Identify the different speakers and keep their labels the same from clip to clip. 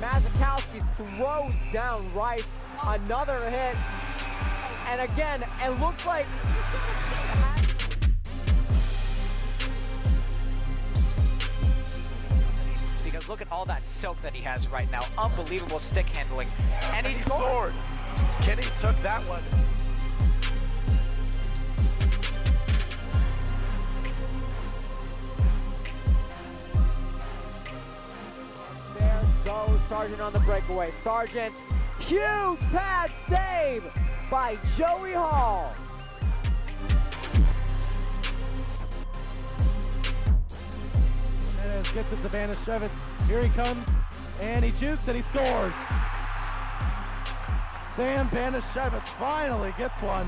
Speaker 1: Mazikowski throws down Rice, another hit, and again, it looks like
Speaker 2: because look at all that silk that he has right now. Unbelievable stick handling, and he scored.
Speaker 3: Kenny took that one.
Speaker 1: There goes Sargent on the breakaway. Sargent, huge pad save by Joey Hall.
Speaker 4: And gets it to Banashevitz. Here he comes, and he jukes and he scores. Sam Banashevitz finally gets one.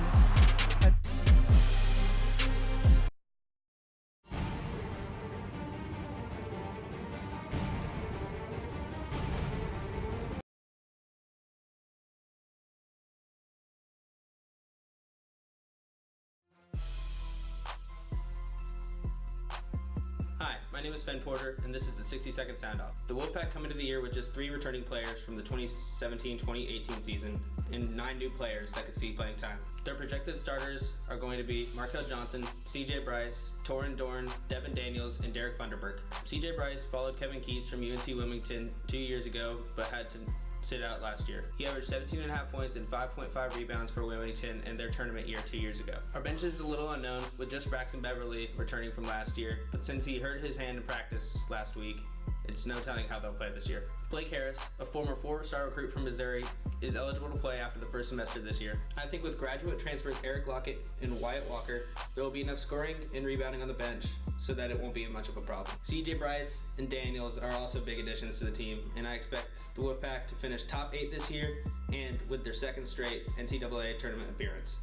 Speaker 5: Hi, my name is Fen Porter, and this is the 60-second sound-off. The Wolfpack come into the year with just 3 returning players from the 2017-2018 season and 9 new players that could see playing time. Their projected starters are going to be Markel Johnson, CJ Bryce, Torin Dorn, Devin Daniels, and Derek Funderburk. CJ Bryce followed Kevin Keats from UNC Wilmington 2 years ago, but had to sit out last year. He averaged 17.5 points and 5.5 rebounds for Wilmington in their tournament year 2 years ago. Our bench is a little unknown, with just Braxton Beverly returning from last year, but since he hurt his hand in practice last week, it's no telling how they'll play this year. Blake Harris, a former 4-star recruit from Missouri, is eligible to play after the first semester this year. I think with graduate transfers Eric Lockett and Wyatt Walker, there will be enough scoring and rebounding on the bench so that it won't be much of a problem. CJ Bryce and Daniels are also big additions to the team, and I expect the Wolfpack to finish top 8 this year and with their second straight NCAA tournament appearance.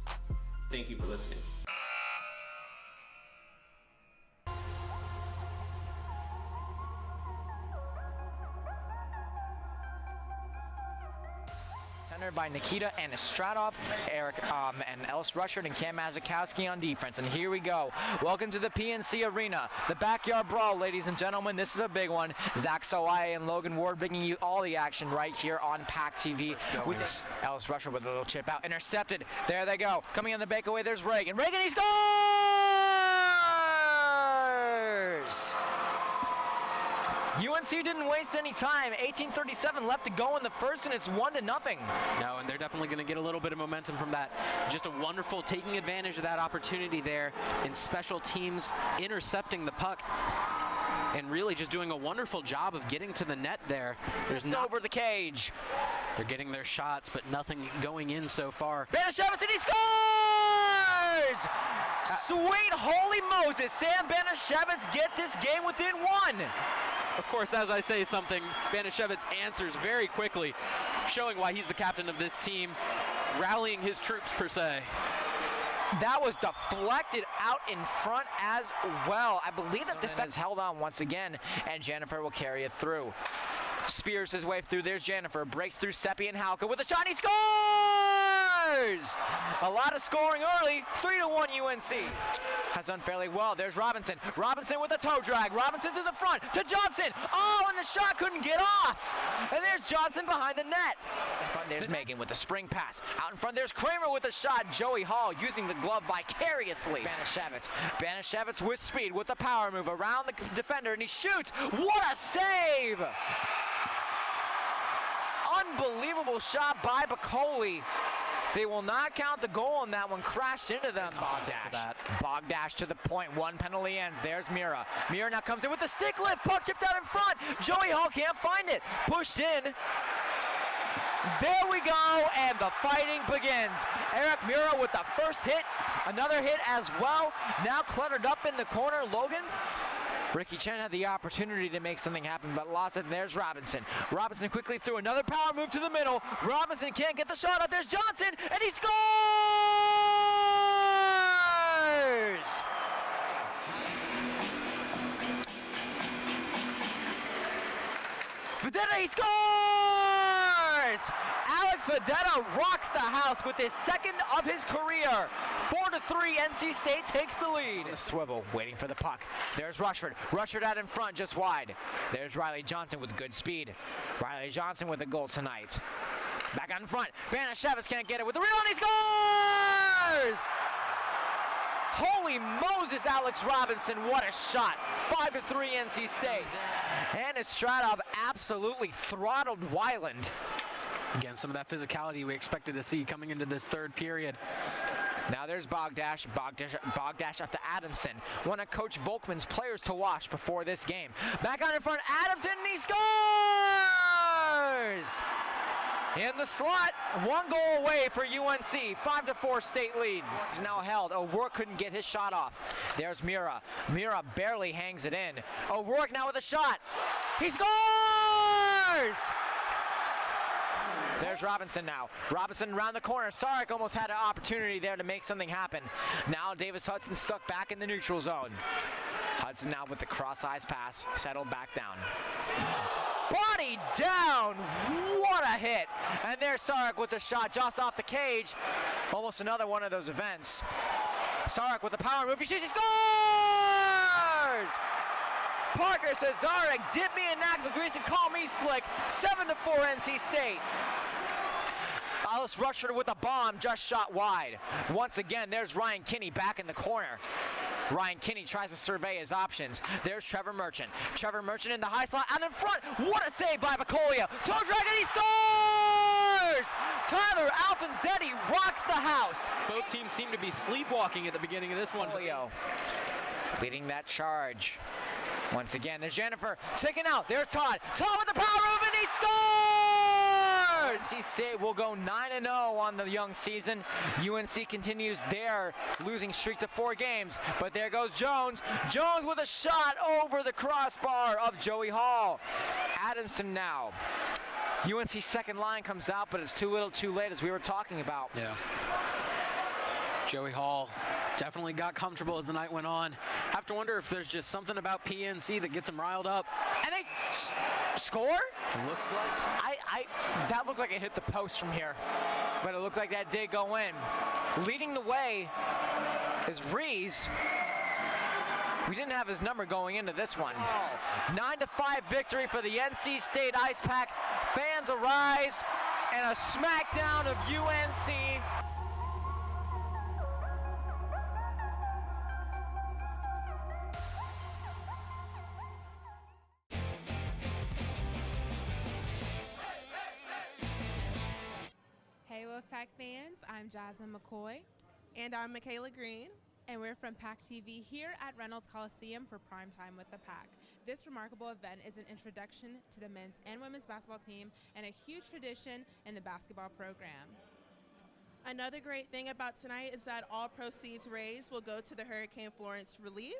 Speaker 5: Thank you for listening.
Speaker 2: Centered by Nikita Anastratov, Eric and Ellis Rushard and Cam Mazikowski on defense. And here we go. Welcome to the PNC Arena, the backyard brawl, ladies and gentlemen. This is a big one. Zach Sawai and Logan Ward bringing you all the action right here on PackTV. With this, Ellis Rushard with a little chip out, intercepted. There they go. Coming on the breakaway, there's Reagan. Reagan, he scores! UNC didn't waste any time. 18:37 left to go in the first, and it's 1-0.
Speaker 6: No, and they're definitely going to get a little bit of momentum from that. Just a wonderful taking advantage of that opportunity there in special teams, intercepting the puck, and really just doing a wonderful job of getting to the net there. There's
Speaker 2: not over the cage.
Speaker 6: They're getting their shots, but nothing going in so far.
Speaker 2: Banashevitz, and he scores! Sweet holy Moses, Sam Banashevitz get this game within 1.
Speaker 6: Of course, as I say something, Banashevitz answers very quickly, showing why he's the captain of this team, rallying his troops per se.
Speaker 2: That was deflected out in front as well. I believe that defense held on once again, and Jennifer will carry it through. Spears his way through. There's Jennifer. Breaks through Seppi and Halka with a shot. He scores! A lot of scoring early. 3-1 UNC. Has done fairly well. There's Robinson. Robinson with a toe drag. Robinson to the front. To Johnson. Oh, and the shot couldn't get off. And there's Johnson behind the net. In front there's Megan with the spring pass. Out in front there's Kramer with the shot. Joey Hall using the glove vicariously. Banashevitz. Banashevitz with speed with the power move around the defender, and he shoots. What a save! Unbelievable shot by Bacoli. They will not count the goal on that one. Crashed into them. Bogdash to the point. 1 penalty ends. There's Mira. Mira now comes in with the stick lift. Puck chipped out in front. Joey Hall can't find it. Pushed in. There we go, and the fighting begins. Eric Mira with the first hit. Another hit as well. Now cluttered up in the corner. Logan. Ricky Chen had the opportunity to make something happen, but lost it. And there's Robinson. Robinson quickly through another power move to the middle. Robinson can't get the shot up. There's Johnson, and he scores! Vedetta, he scores! Alex Alex Vedetta rocks the house with his second of his career. 4-3, NC State takes the lead. Swivel, waiting for the puck. There's Rushford. Rushford out in front, just wide. There's Riley Johnson with good speed. Riley Johnson with a goal tonight. Back out in front. Banashevitz can't get it with the rebound. He scores! Holy Moses, Alex Robinson, what a shot. 5-3 NC State. And Estradov absolutely throttled Weiland.
Speaker 6: Again, some of that physicality we expected to see coming into this third period.
Speaker 2: Now there's Bogdash up to Adamson. One of Coach Volkman's players to watch before this game. Back out in front, Adamson, and he scores! In the slot, 1 goal away for UNC. 5-4 State leads. He's now held. O'Rourke couldn't get his shot off. There's Mira. Mira barely hangs it in. O'Rourke now with a shot. He scores! There's Robinson now. Robinson around the corner. Sarek almost had an opportunity there to make something happen. Now Davis Hudson stuck back in the neutral zone. Hudson now with the cross-eyes pass. Settled back down. Body down! What a hit! And there's Sarek with the shot just off the cage. Almost another one of those events. Sarek with the power move. He shoots, he scores! Parker says, Zarek, dip me in Axel Grease and call me slick. 7-4 NC State. Alice Rushford with a bomb, just shot wide. Once again, there's Ryan Kinney back in the corner. Ryan Kinney tries to survey his options. There's Trevor Merchant. Trevor Merchant in the high slot out in front. What a save by Bacolia. Toe drag and he scores! Tyler Alfonsetti rocks the house.
Speaker 6: Both teams seem to be sleepwalking at the beginning of this one.
Speaker 2: Bacolio leading that charge. Once again, there's Jennifer taken out. There's Todd. Todd with the power move and he scores! NC State will go 9-0 on the young season. UNC continues their losing streak to 4 games. But there goes Jones. Jones with a shot over the crossbar of Joey Hall. Adamson now. UNC's second line comes out, but it's too little too late, as we were talking about.
Speaker 6: Yeah. Joey Hall definitely got comfortable as the night went on. Have to wonder if there's just something about PNC that gets them riled up.
Speaker 2: And they score?
Speaker 6: It looks like.
Speaker 2: That looked like it hit the post from here, but it looked like that did go in. Leading the way is Rees. We didn't have his number going into this one. 9-5 victory for the NC State Ice Pack. Fans arise, and a smackdown of UNC.
Speaker 7: Hey Wolfpack fans, I'm Jasmine McCoy.
Speaker 8: And I'm Michaela Green.
Speaker 7: And we're from PackTV here at Reynolds Coliseum for Primetime with the Pack. This remarkable event is an introduction to the men's and women's basketball team and a huge tradition in the basketball program.
Speaker 8: Another great thing about tonight is that all proceeds raised will go to the Hurricane Florence relief.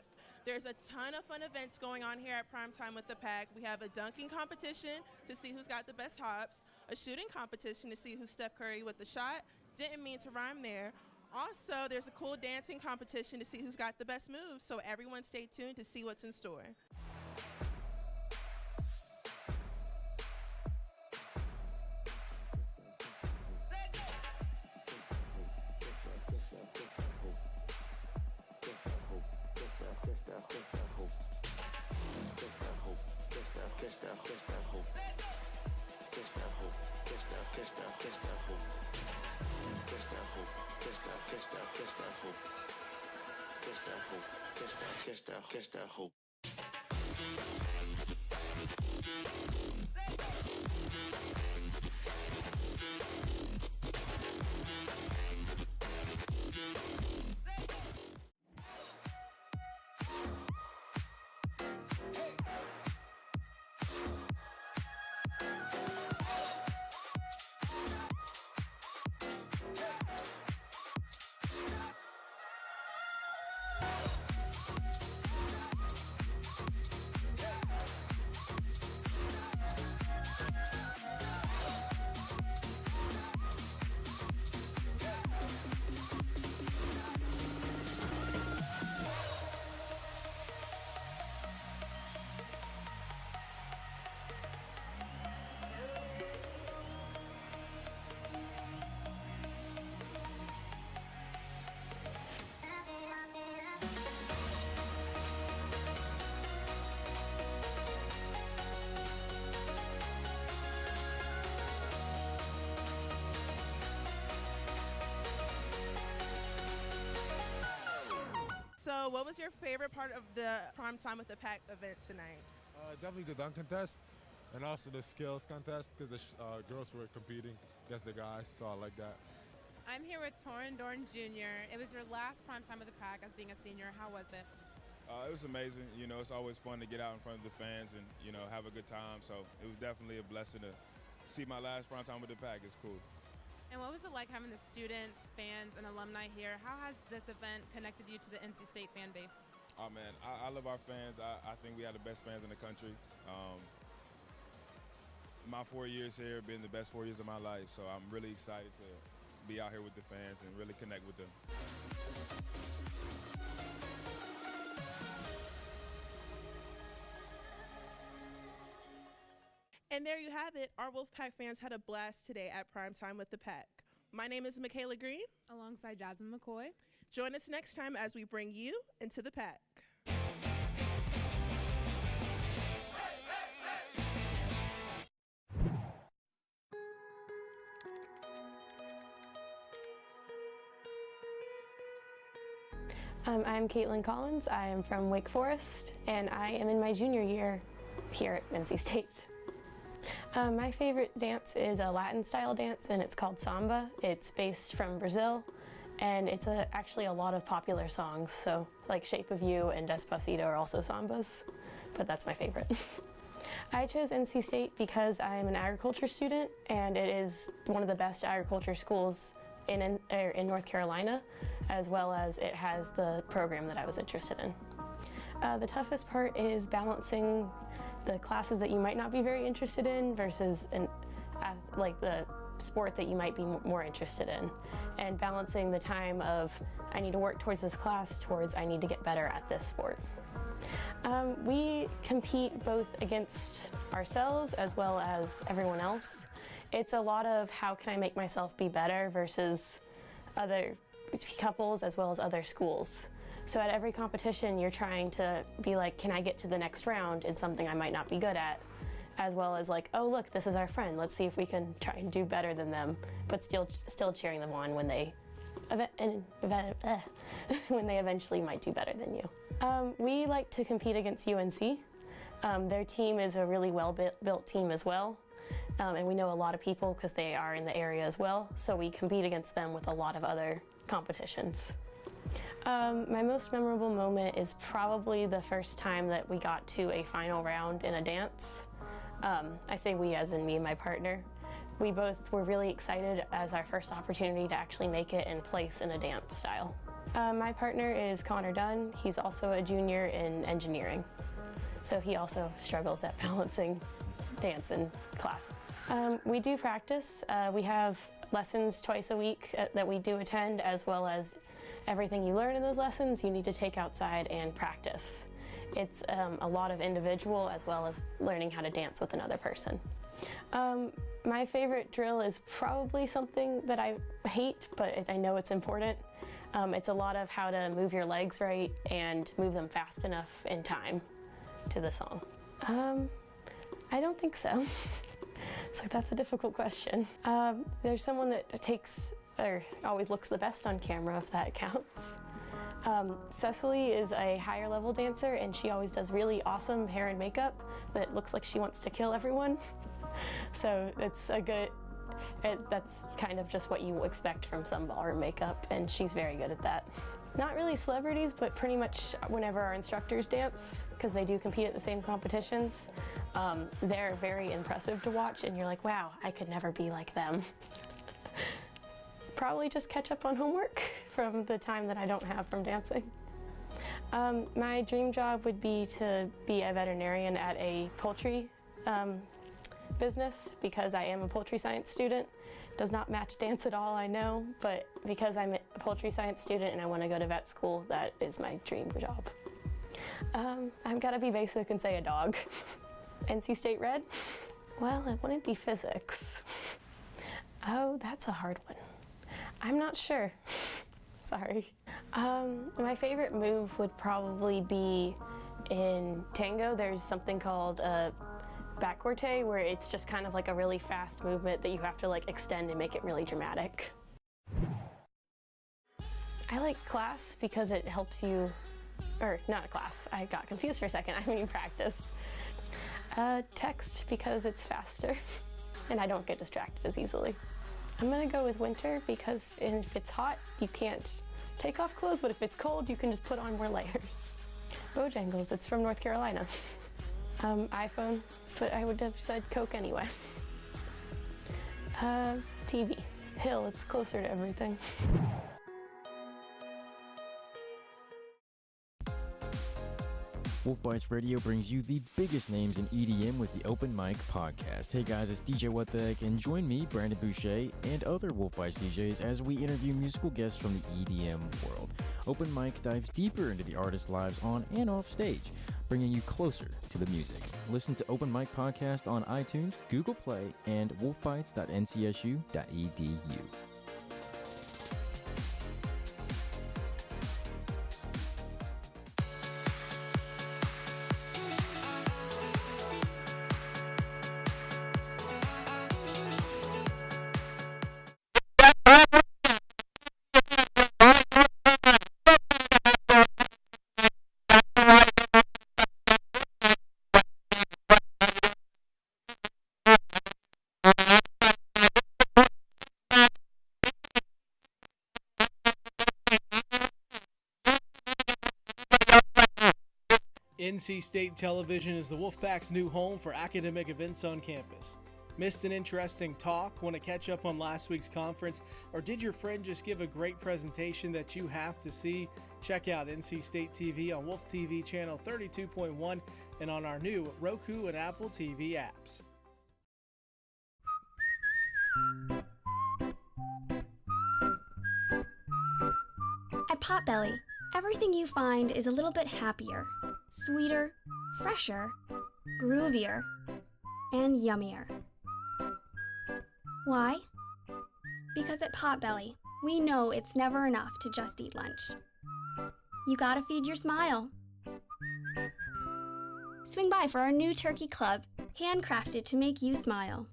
Speaker 8: There's a ton of fun events going on here at Primetime with the Pack. We have a dunking competition to see who's got the best hops, a shooting competition to see who's Steph Curry with the shot. Didn't mean to rhyme there. Also, there's a cool dancing competition to see who's got the best moves, so everyone stay tuned to see what's in store.
Speaker 9: Catch that hope.
Speaker 8: So what was your favorite part of the Primetime with the Pack event tonight?
Speaker 10: Definitely the dunk contest and also the skills contest because the girls were competing against the guys, so I like that.
Speaker 7: I'm here with Torrin Dorn Jr. It was your last Primetime with the Pack as being a senior. How was it?
Speaker 11: It was amazing. You know, it's always fun to get out in front of the fans and, you know, have a good time. So it was definitely a blessing to see my last Primetime with the Pack. It's cool.
Speaker 7: And what was it like having the students, fans, and alumni here? How has this event connected you to the NC State fan base?
Speaker 11: Oh, man, I love our fans. I think we have the best fans in the country. My 4 years here have been the best 4 years of my life, so I'm really excited to be out here with the fans and really connect with them.
Speaker 8: And there you have it. Our Wolfpack fans had a blast today at Primetime with the Pack. My name is Michaela Green.
Speaker 7: Alongside Jasmine McCoy.
Speaker 8: Join us next time as we bring you into the Pack.
Speaker 12: I'm Caitlin Collins. I am from Wake Forest, and I am in my junior year here at NC State. My favorite dance is a Latin style dance, and it's called samba. It's based from Brazil, and it's actually a lot of popular songs, so like Shape of You and Despacito are also sambas, but that's my favorite. I chose NC State because I am an agriculture student, and it is one of the best agriculture schools in North Carolina, as well as it has the program that I was interested in. The toughest part is balancing the classes that you might not be very interested in versus like the sport that you might be more interested in, and balancing the time of I need to work towards this class towards I need to get better at this sport. We compete both against ourselves as well as everyone else. It's a lot of how can I make myself be better versus other couples as well as other schools. So at every competition you're trying to be like, can I get to the next round in something I might not be good at, as well as like, oh look, this is our friend, let's see if we can try and do better than them, but still cheering them on when they when they eventually might do better than you. We like to compete against UNC. Their team is a really well-built team as well. And we know a lot of people because they are in the area as well, so we compete against them with a lot of other competitions. My most memorable moment is probably the first time that we got to a final round in a dance. I say we as in me and my partner. We both were really excited as our first opportunity to actually make it and place in a dance style. My partner is Connor Dunn. He's also a junior in engineering, so he also struggles at balancing dance and class. We do practice. We have lessons twice a week that we do attend, as well as everything you learn in those lessons you need to take outside and practice. It's a lot of individual as well as learning how to dance with another person. My favorite drill is probably something that I hate, but I know it's important. It's a lot of how to move your legs right and move them fast enough in time to the song. I don't think so. So that's a difficult question. There's someone that takes or always looks the best on camera, if that counts. Cecily is a higher level dancer, and she always does really awesome hair and makeup that looks like she wants to kill everyone. So it's that's kind of just what you expect from some ballroom makeup, and she's very good at that. Not really celebrities, but pretty much whenever our instructors dance, because they do compete at the same competitions, they're very impressive to watch, and you're like, wow, I could never be like them. Probably just catch up on homework from the time that I don't have from dancing. My dream job would be to be a veterinarian at a poultry business, because I am a poultry science student. Does not match dance at all, I know, but because I'm a poultry science student and I want to go to vet school, that is my dream job. I've got to be basic and say a dog. NC State Red? Well, it wouldn't be physics. Oh, that's a hard one. I'm not sure. Sorry. My favorite move would probably be in tango. There's something called a back corte, where it's just kind of like a really fast movement that you have to like extend and make it really dramatic. I like class because it helps you Or not a class. I got confused for a second. I mean practice. Text because it's faster and I don't get distracted as easily. I'm gonna go with winter because if it's hot, you can't take off clothes, but if it's cold, you can just put on more layers. Bojangles, it's from North Carolina. iPhone, but I would have said Coke anyway. TV, Hill, it's closer to everything.
Speaker 13: Wolfpack Radio brings you the biggest names in EDM with the Open Mic Podcast. Hey guys, it's DJ What the Heck, and join me, Brandon Boucher, and other Wolfpack DJs as we interview musical guests from the EDM world. Open Mic dives deeper into the artists' lives on and off stage, bringing you closer to the music. Listen to Open Mic Podcast on iTunes, Google Play, and wolfbites.ncsu.edu.
Speaker 14: NC State Television is the Wolfpack's new home for academic events on campus. Missed an interesting talk? Want to catch up on last week's conference? Or did your friend just give a great presentation that you have to see? Check out NC State TV on Wolf TV channel 32.1 and on our new Roku and Apple TV apps.
Speaker 15: At Potbelly, everything you find is a little bit happier, sweeter, fresher, groovier, and yummier. Why? Because at Potbelly, we know it's never enough to just eat lunch. You gotta feed your smile. Swing by for our new turkey club, handcrafted to make you smile.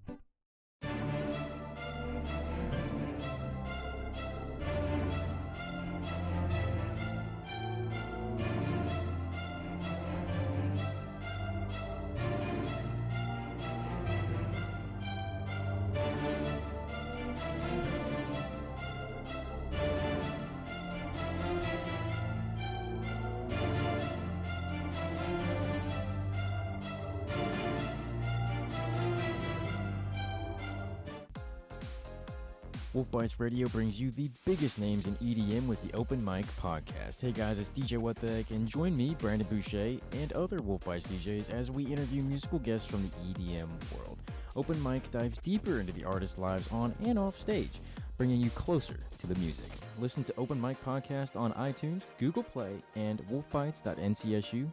Speaker 13: Wolfpack Radio brings you the biggest names in EDM with the Open Mic Podcast. Hey guys, it's DJ What the Heck, and join me, Brandon Boucher, and other Wolfpack DJs as we interview musical guests from the EDM world. Open Mic dives deeper into the artists' lives on and off stage, bringing you closer to the music. Listen to Open Mic Podcast on iTunes, Google Play, and wolfbites.ncsu.edu.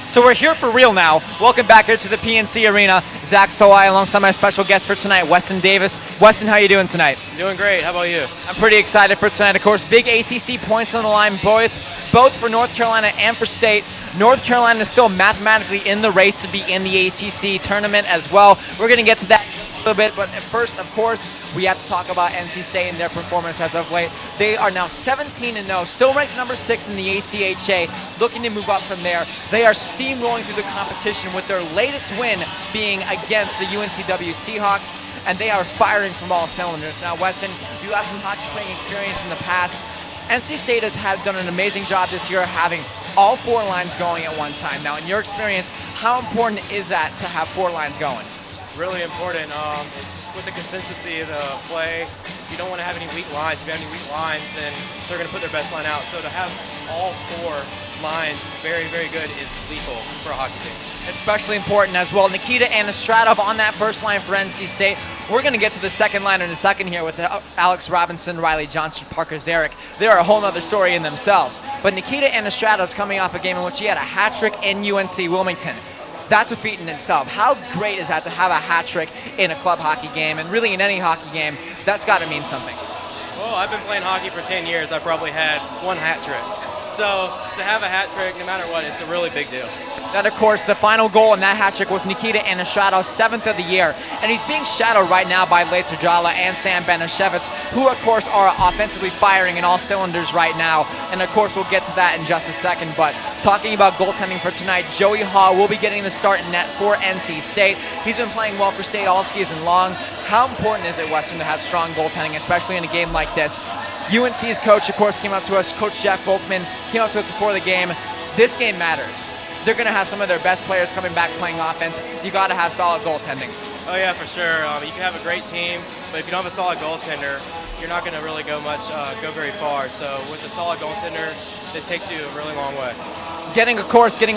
Speaker 2: So we're here for real now. Welcome back here to the PNC Arena. Zach Soai alongside my special guest for tonight, Weston Davis. Weston, how are you doing tonight?
Speaker 16: Doing great. How about you?
Speaker 2: I'm pretty excited for tonight. Of course, big ACC points on the line, both for North Carolina and for State. North Carolina is still mathematically in the race to be in the ACC tournament as well. We're going to get to that a little bit, but first, of course, we have to talk about NC State and their performance as of late. They are now 17-0, still ranked number 6 in the ACHA, looking to move up from there. They are steamrolling through the competition with their latest win being against the UNCW Seahawks, and they are firing from all cylinders. Now, Weston, you have some hockey playing experience in the past. NC State has done an amazing job this year having all 4 lines going at one time. Now, in your experience, how important is that to have 4 lines going?
Speaker 16: Really important. With the consistency of the play, you don't want to have any weak lines. If you have any weak lines, then they're going to put their best line out. So to have all 4 lines very, very good is lethal for a hockey team.
Speaker 2: Especially important as well. Nikita Anastratov on that first line for NC State. We're going to get to the second line in a second here with Alex Robinson, Riley Johnson, Parker Zarek. They're a whole other story in themselves. But Nikita Anastratov is coming off a game in which he had a hat trick in UNC Wilmington. That's a feat in itself. How great is that to have a hat trick in a club hockey game, and really in any hockey game? That's got to mean something.
Speaker 16: Well, I've been playing hockey for 10 years. I've probably had 1 hat trick. So to have a hat trick, no matter what, it's a really big deal.
Speaker 2: That, of course, the final goal in that hat trick was Nikita Anastrado's 7th of the year. And he's being shadowed right now by Leif Tajala and Sam Benishevitz, who, of course, are offensively firing in all cylinders right now. And, of course, we'll get to that in just a second. But talking about goaltending for tonight, Joey Hall will be getting the start in net for NC State. He's been playing well for State all season long. How important is it, Weston, to have strong goaltending, especially in a game like this? UNC's coach, of course, came up to us. Coach Jeff Volkman came up to us before the game. This game matters. They're going to have some of their best players coming back playing offense. You got to have solid goaltending.
Speaker 16: Oh yeah, for sure. You can have a great team, but if you don't have a solid goaltender, you're not going to really go very far. So with a solid goaltender, it takes you a really long way.
Speaker 2: Getting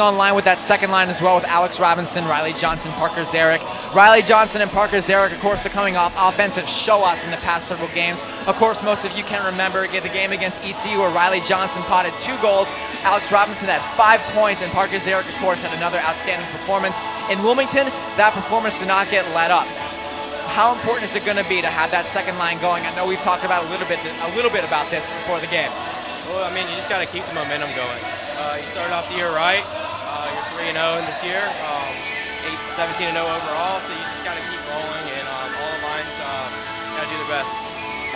Speaker 2: online with that second line as well with Alex Robinson, Riley Johnson, Parker Zarek. Riley Johnson and Parker Zarek, of course, are coming off offensive showouts in the past several games. Of course, most of you can remember the game against ECU where Riley Johnson potted 2 goals. Alex Robinson had 5 points, and Parker Zarek, of course, had another outstanding performance. In Wilmington, that performance did not get let up. How important is it going to be to have that second line going? I know we've talked about a little bit about this before the game.
Speaker 16: Well, I mean, you just got to keep the momentum going. You started off the year right. You're 3-0 in this year, 17-0 overall. So you just got to keep rolling, and all the lines got to do their best.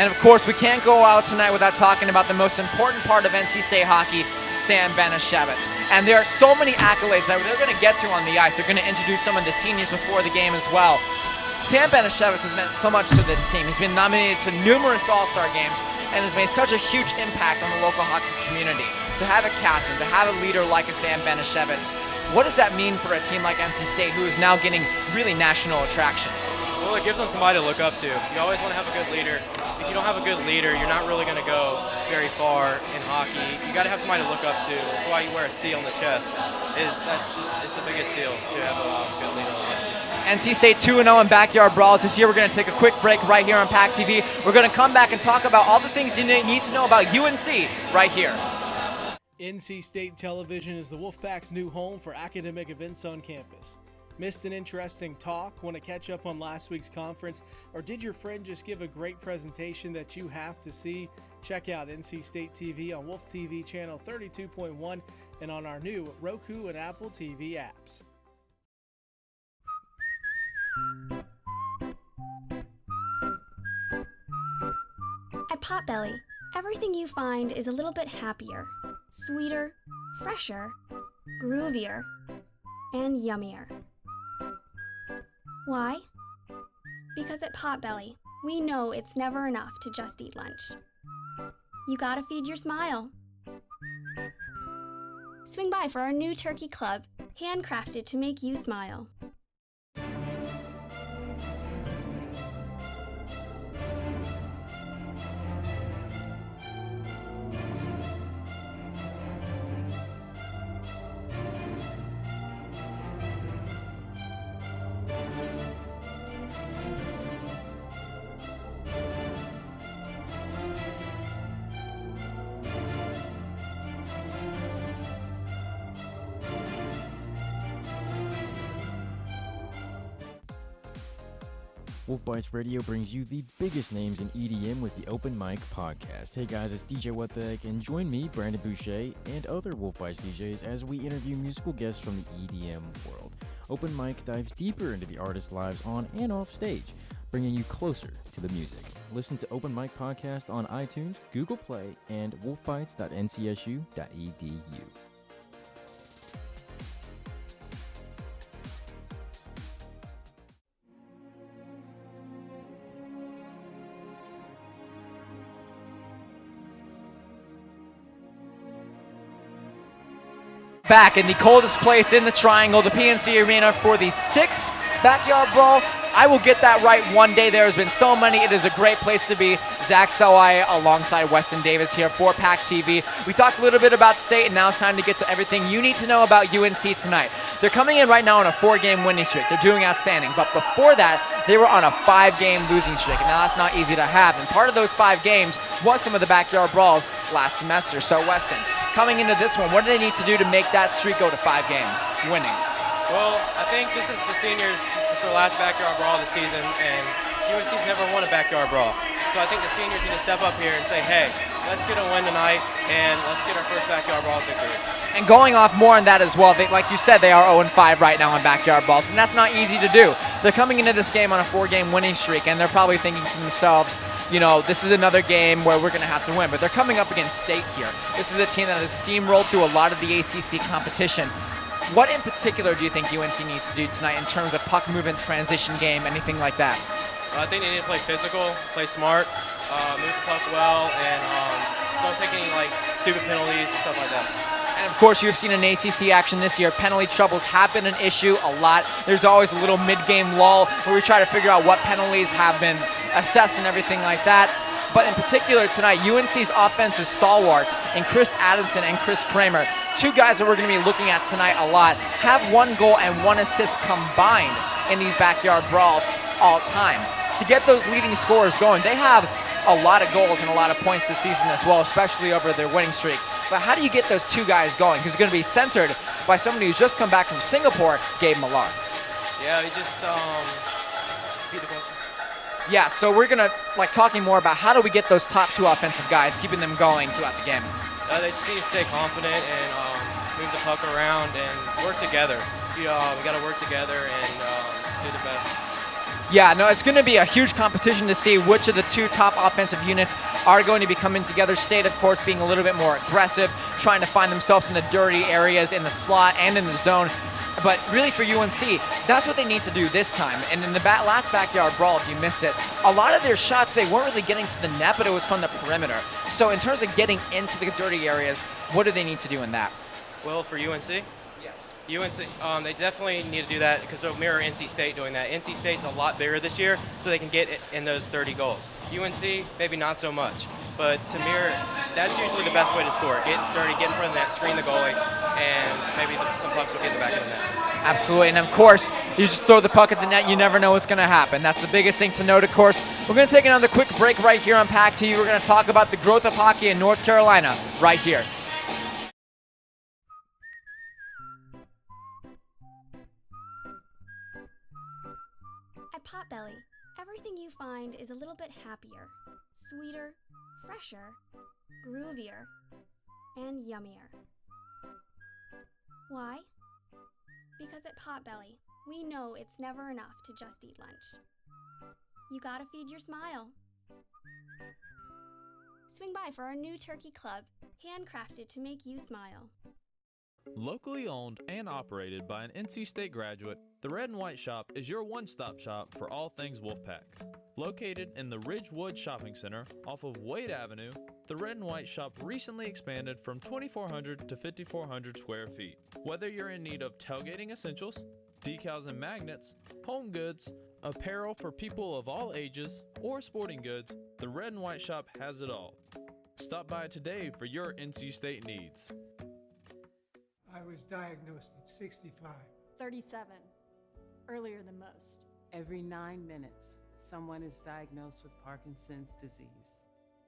Speaker 2: And of course, we can't go out tonight without talking about the most important part of NC State hockey, Sam Benishevitz. And there are so many accolades that they're going to get to on the ice. They're going to introduce some of the seniors before the game as well. Sam Benishevitz has meant so much to this team. He's been nominated to numerous All-Star games and has made such a huge impact on the local hockey community. To have a captain, to have a leader like a Sam Benishevitz, what does that mean for a team like NC State, who is now getting really national attraction?
Speaker 16: Well, it gives them somebody to look up to. You always want to have a good leader. If you don't have a good leader, you're not really going to go very far in hockey. You got to have somebody to look up to. That's why you wear a C on the chest. It's the biggest deal to have a good leader on the team.
Speaker 2: NC State 2-0 in backyard brawls this year. We're going to take a quick break right here on PackTV. We're going to come back and talk about all the things you need to know about UNC right here.
Speaker 14: NC State Television is the Wolfpack's new home for academic events on campus. Missed an interesting talk? Want to catch up on last week's conference? Or did your friend just give a great presentation that you have to see? Check out NC State TV on Wolf TV channel 32.1 and on our new Roku and Apple TV apps.
Speaker 15: At Potbelly, everything you find is a little bit happier, sweeter, fresher, groovier, and yummier. Why? Because at Potbelly, we know it's never enough to just eat lunch. You gotta feed your smile. Swing by for our new turkey club, handcrafted to make you smile.
Speaker 13: Wolf Bites Radio brings you the biggest names in EDM with the Open Mic Podcast. Hey guys, it's DJ What the Heck, and join me, Brandon Boucher, and other Wolf Bites DJs as we interview musical guests from the EDM world. Open Mic dives deeper into the artists' lives on and off stage, bringing you closer to the music. Listen to Open Mic Podcast on iTunes, Google Play, and wolfbites.ncsu.edu.
Speaker 2: Back in the coldest place in the triangle, the PNC Arena, for the 6th backyard brawl. I will get that right one day. There has been so many. It is a great place to be. Zach Sowai alongside Weston Davis here for PackTV. We talked a little bit about state, and now it's time to get to everything you need to know about UNC tonight. They're coming in right now on a 4-game winning streak. They're doing outstanding. But before that, they were on a 5-game losing streak. And now that's not easy to have. And part of those 5 games was some of the backyard brawls last semester. So Weston, coming into this one, what do they need to do to make that streak go to 5 games winning?
Speaker 16: Well, I think this is the seniors. It's their last backyard brawl of the season, and UNC's never won a backyard brawl. So I think the seniors need to step up here and say, hey, let's get a win tonight, and let's get our first backyard brawl victory.
Speaker 2: And going off more on that as well, like you said, they are 0-5 right now in backyard brawls, and that's not easy to do. They're coming into this game on a 4-game winning streak, and they're probably thinking to themselves, you know, this is another game where we're going to have to win. But they're coming up against State here. This is a team that has steamrolled through a lot of the ACC competition. What in particular do you think UNC needs to do tonight in terms of puck movement, transition game, anything like that?
Speaker 16: I think they need to play physical, play smart, move the puck well, and don't take any like stupid penalties and stuff like that.
Speaker 2: And of course, you've seen in ACC action this year, penalty troubles have been an issue a lot. There's always a little mid-game lull where we try to figure out what penalties have been assessed and everything like that. But in particular tonight, UNC's offensive stalwarts in Chris Adamson and Chris Kramer, two guys that we're going to be looking at tonight a lot, have 1 goal and 1 assist combined in these backyard brawls all time. To get those leading scorers going, they have a lot of goals and a lot of points this season as well, especially over their winning streak. But how do you get those two guys going? Who's going to be centered by somebody who's just come back from Singapore, Gabe Millar.
Speaker 16: Yeah, he just beat the question.
Speaker 2: Yeah, so we're going to talking more about how do we get those top 2 offensive guys, keeping them going throughout the game.
Speaker 16: They just need to stay confident and move the puck around and work together. We got to work together and do the best.
Speaker 2: Yeah, no, it's going to be a huge competition to see which of the 2 top offensive units are going to be coming together. State, of course, being a little bit more aggressive, trying to find themselves in the dirty areas in the slot and in the zone. But really for UNC, that's what they need to do this time. And in the last backyard brawl, if you missed it, a lot of their shots, they weren't really getting to the net, but it was from the perimeter. So in terms of getting into the dirty areas, what do they need to do in that?
Speaker 16: Well, for UNC? UNC, they definitely need to do that because they'll mirror NC State doing that. NC State's a lot bigger this year, so they can get in those 30 goals. UNC, maybe not so much. But to mirror, that's usually the best way to score. Get dirty, get in front of the net, screen the goalie, and maybe some pucks will get in the back of the net.
Speaker 2: Absolutely, and of course, you just throw the puck at the net, you never know what's going to happen. That's the biggest thing to note, of course. We're going to take another quick break right here on PackTV. We're going to talk about the growth of hockey in North Carolina right here.
Speaker 15: Potbelly, everything you find is a little bit happier, sweeter, fresher, groovier, and yummier. Why? Because at Potbelly, we know it's never enough to just eat lunch. You gotta feed your smile. Swing by for our new turkey club, handcrafted to make you smile.
Speaker 17: Locally owned and operated by an NC State graduate, the Red and White Shop is your one-stop shop for all things Wolfpack. Located in the Ridgewood Shopping Center off of Wade Avenue, the Red and White Shop recently expanded from 2,400 to 5,400 square feet. Whether you're in need of tailgating essentials, decals and magnets, home goods, apparel for people of all ages, or sporting goods, the Red and White Shop has it all. Stop by today for your NC State needs.
Speaker 18: I was diagnosed at 65.
Speaker 19: 37. Earlier than most.
Speaker 20: Every 9 minutes, someone is diagnosed with Parkinson's disease.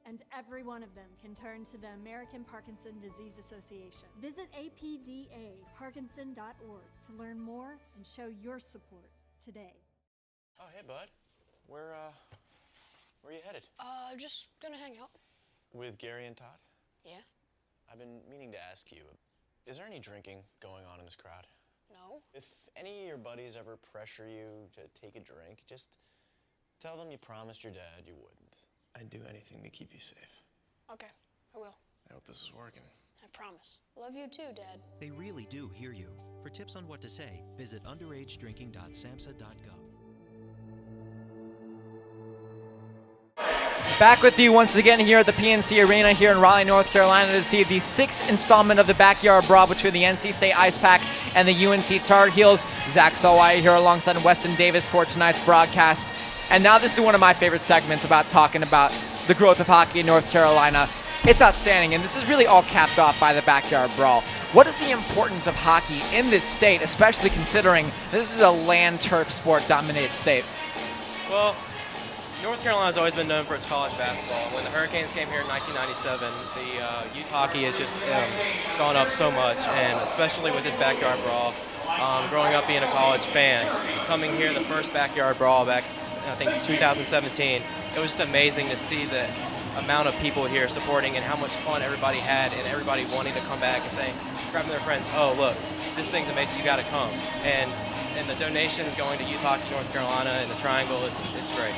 Speaker 19: And every one of them can turn to the American Parkinson Disease Association. Visit apdaparkinson.org to learn more and show your support today.
Speaker 21: Oh, hey, bud. Where are you headed?
Speaker 22: Just gonna hang out.
Speaker 21: With Gary and Todd?
Speaker 22: Yeah.
Speaker 21: I've been meaning to ask you, is there any drinking going on in this crowd?
Speaker 22: No.
Speaker 21: If any of your buddies ever pressure you to take a drink, just tell them you promised your dad you wouldn't. I'd do anything to keep you safe.
Speaker 22: Okay, I will.
Speaker 21: I hope this is working.
Speaker 22: I promise. Love you too, Dad.
Speaker 23: They really do hear you. For tips on what to say, visit underagedrinking.samhsa.gov.
Speaker 2: Back with you once again here at the PNC Arena here in Raleigh, North Carolina to see the 6th installment of the Backyard Brawl between the NC State Ice Pack and the UNC Tar Heels. Zach Solway here alongside Weston Davis for tonight's broadcast. And now this is one of my favorite segments about talking about the growth of hockey in North Carolina. It's outstanding, and this is really all capped off by the Backyard Brawl. What is the importance of hockey in this state, especially considering this is a land turf sport dominated state?
Speaker 16: Well, North Carolina's always been known for its college basketball. When the Hurricanes came here in 1997, the youth hockey has just gone up so much, and especially with this Backyard Brawl. Growing up being a college fan, coming here the first Backyard Brawl back, I think 2017, it was just amazing to see that amount of people here supporting and how much fun everybody had and everybody wanting to come back and saying, grabbing their friends, oh, look, this thing's amazing, you got to come. And the donations going to Youth Hockey North Carolina and the Triangle, it's great.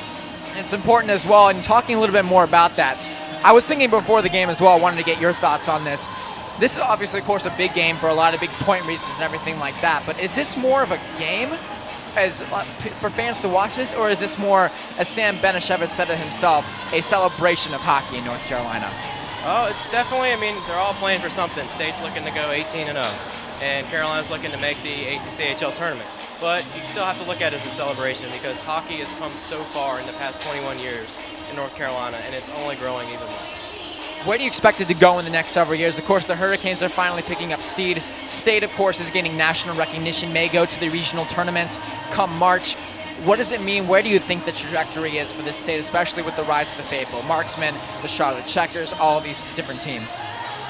Speaker 2: It's important as well, and talking a little bit more about that. I was thinking before the game as well, I wanted to get your thoughts on this. This is obviously, of course, a big game for a lot of big point races and everything like that, but is this more of a game for fans to watch this, or is this more, as Sam Benishevitz said it himself, a celebration of hockey in North Carolina?
Speaker 16: Oh, it's definitely, I mean, they're all playing for something. State's looking to go 18-0, and Carolina's looking to make the ACCHL tournament. But you still have to look at it as a celebration because hockey has come so far in the past 21 years in North Carolina, and it's only growing even more.
Speaker 2: Where do you expect it to go in the next several years? Of course, the Hurricanes are finally picking up speed. State, of course, is gaining national recognition, may go to the regional tournaments come March. What does it mean? Where do you think the trajectory is for this state, especially with the rise of the faithful? Marksmen, the Charlotte Checkers, all of these different teams.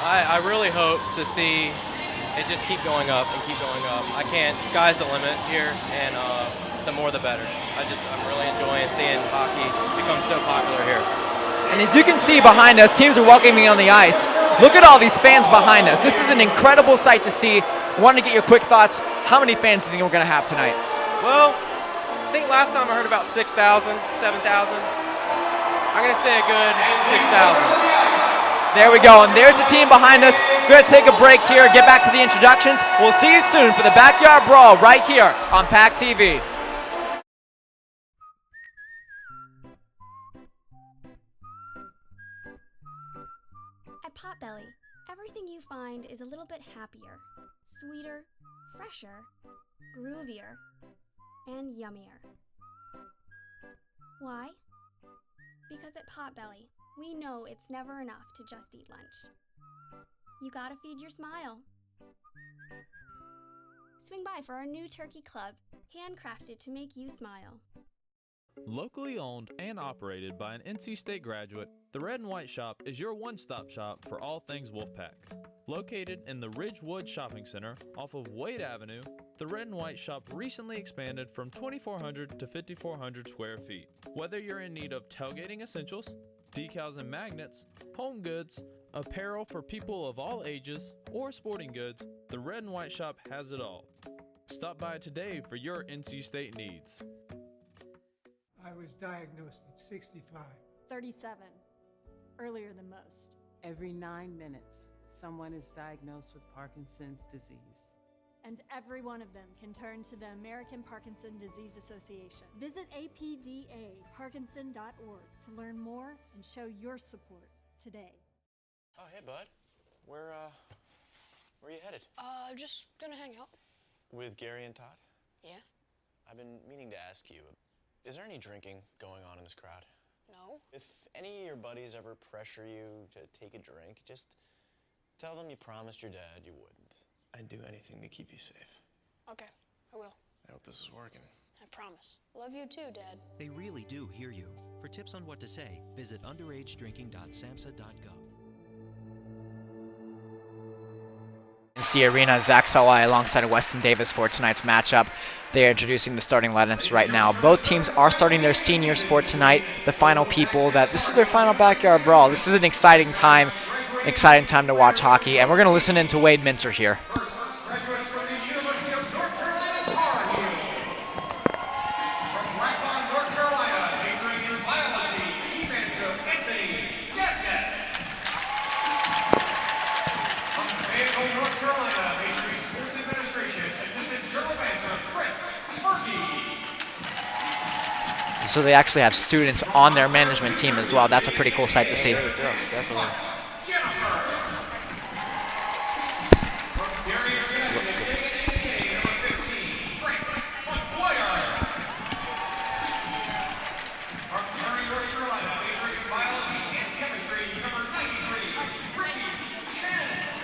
Speaker 16: I really hope to see it just keep going up and keep going up. I can't, sky's the limit here, and the more the better. I'm really enjoying seeing hockey become so popular here.
Speaker 2: And as you can see behind us, teams are welcoming on the ice. Look at all these fans behind us. This is an incredible sight to see. Wanted to get your quick thoughts. How many fans do you think we're going to have tonight?
Speaker 16: Well, I think last time I heard about 6,000, 7,000. I'm going to say a good 6,000.
Speaker 2: There we go, and there's the team behind us. We're going to take a break here, get back to the introductions. We'll see you soon for the Backyard Brawl right here on PackTV.
Speaker 15: At Potbelly, everything you find is a little bit happier, sweeter, fresher, groovier, and yummier. Why? Because at Potbelly, we know it's never enough to just eat lunch. You gotta feed your smile. Swing by for our new turkey club, handcrafted to make you smile.
Speaker 17: Locally owned and operated by an NC State graduate, the Red and White Shop is your one-stop shop for all things Wolfpack. Located in the Ridgewood Shopping Center off of Wade Avenue, the Red and White Shop recently expanded from 2,400 to 5,400 square feet. Whether you're in need of tailgating essentials, decals and magnets, home goods, apparel for people of all ages, or sporting goods, the Red and White Shop has it all. Stop by today for your NC State needs.
Speaker 18: I was diagnosed at 65.
Speaker 19: 37. Earlier than most.
Speaker 20: Every 9 minutes, someone is diagnosed with Parkinson's disease.
Speaker 19: And every one of them can turn to the American Parkinson Disease Association. Visit apdaparkinson.org to learn more and show your support today.
Speaker 21: Oh, hey, bud. Where are you headed?
Speaker 22: Just gonna hang out.
Speaker 21: With Gary and Todd?
Speaker 22: Yeah?
Speaker 21: I've been meaning to ask you, is there any drinking going on in this crowd?
Speaker 22: No.
Speaker 21: If any of your buddies ever pressure you to take a drink, just tell them you promised your dad you wouldn't. I'd do anything to keep you safe.
Speaker 22: Okay, I will.
Speaker 21: I hope this is working.
Speaker 22: I promise. Love you too, Dad.
Speaker 23: They really do hear you. For tips on what to say, visit underagedrinking.samhsa.gov.
Speaker 2: PNC Arena, Zach Salai alongside Weston Davis for tonight's matchup. They are introducing the starting lineups right now. Both teams are starting their seniors for tonight, the final people this is their final backyard brawl. This is an exciting time to watch hockey, and we're going to listen in to Wade Minter here. So they actually have students on their management team as well. That's a pretty cool sight to see.
Speaker 16: Yeah, definitely.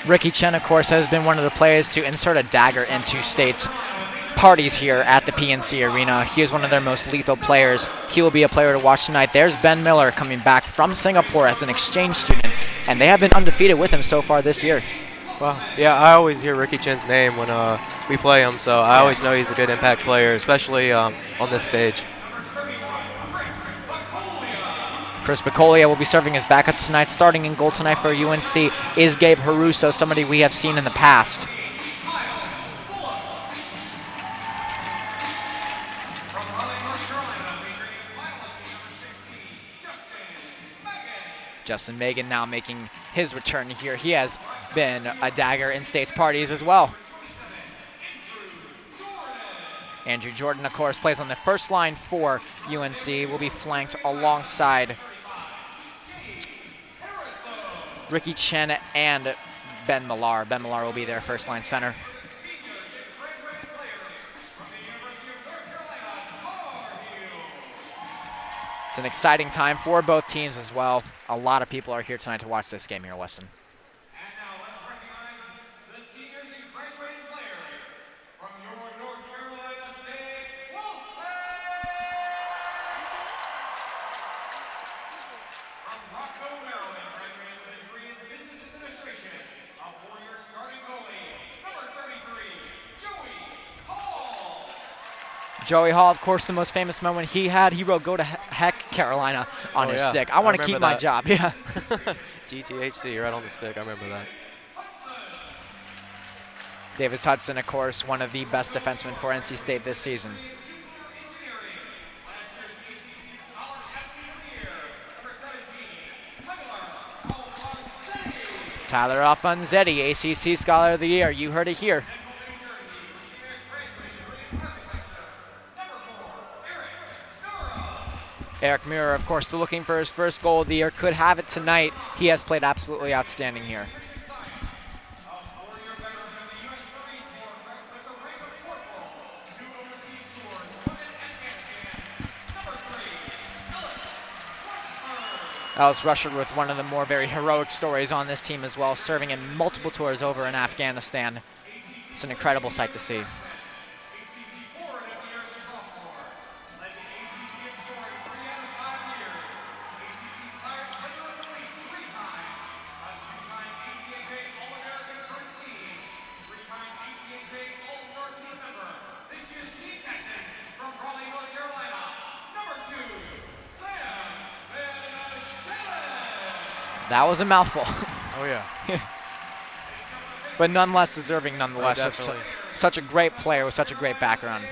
Speaker 2: Ricky Chen, of course, has been one of the players to insert a dagger into State's parties here at the PNC Arena. He is one of their most lethal players. He will be a player to watch tonight. There's Ben Miller coming back from Singapore as an exchange student, and they have been undefeated with him so far this year.
Speaker 16: Well, yeah, I always hear Ricky Chen's name when we play him, so I always know he's a good impact player, especially on this stage.
Speaker 2: Chris Bacolia will be serving as backup tonight. Starting in goal tonight for UNC is Gabe Haruso, somebody we have seen in the past. Justin Megan now making his return here. He has been a dagger in State's parties as well. Andrew Jordan, of course, plays on the first line for UNC. Will be flanked alongside Ricky Chen and Ben Millar. Ben Millar will be their first line center. It's an exciting time for both teams as well. A lot of people are here tonight to watch this game here, Weston. Joey Hall, of course, the most famous moment he had. He wrote "Go to Heck, Carolina" on his stick. I want to keep my job. Yeah.
Speaker 1: GTHC right on the stick. I remember that.
Speaker 2: Davis Hudson, of course, one of the best defensemen for NC State this season. Tyler Alfonsetti, ACC Scholar of the Year. You heard it here. Eric Muir, of course, still looking for his first goal of the year. Could have it tonight. He has played absolutely outstanding here. Alice Rushford with one of the more very heroic stories on this team as well, serving in multiple tours over in Afghanistan. It's an incredible sight to see. That was a mouthful.
Speaker 1: Oh, yeah.
Speaker 2: But nonetheless deserving, nonetheless.
Speaker 1: Oh,
Speaker 2: such a great player with such a great background.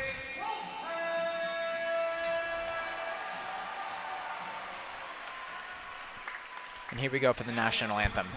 Speaker 2: And here we go for the national anthem.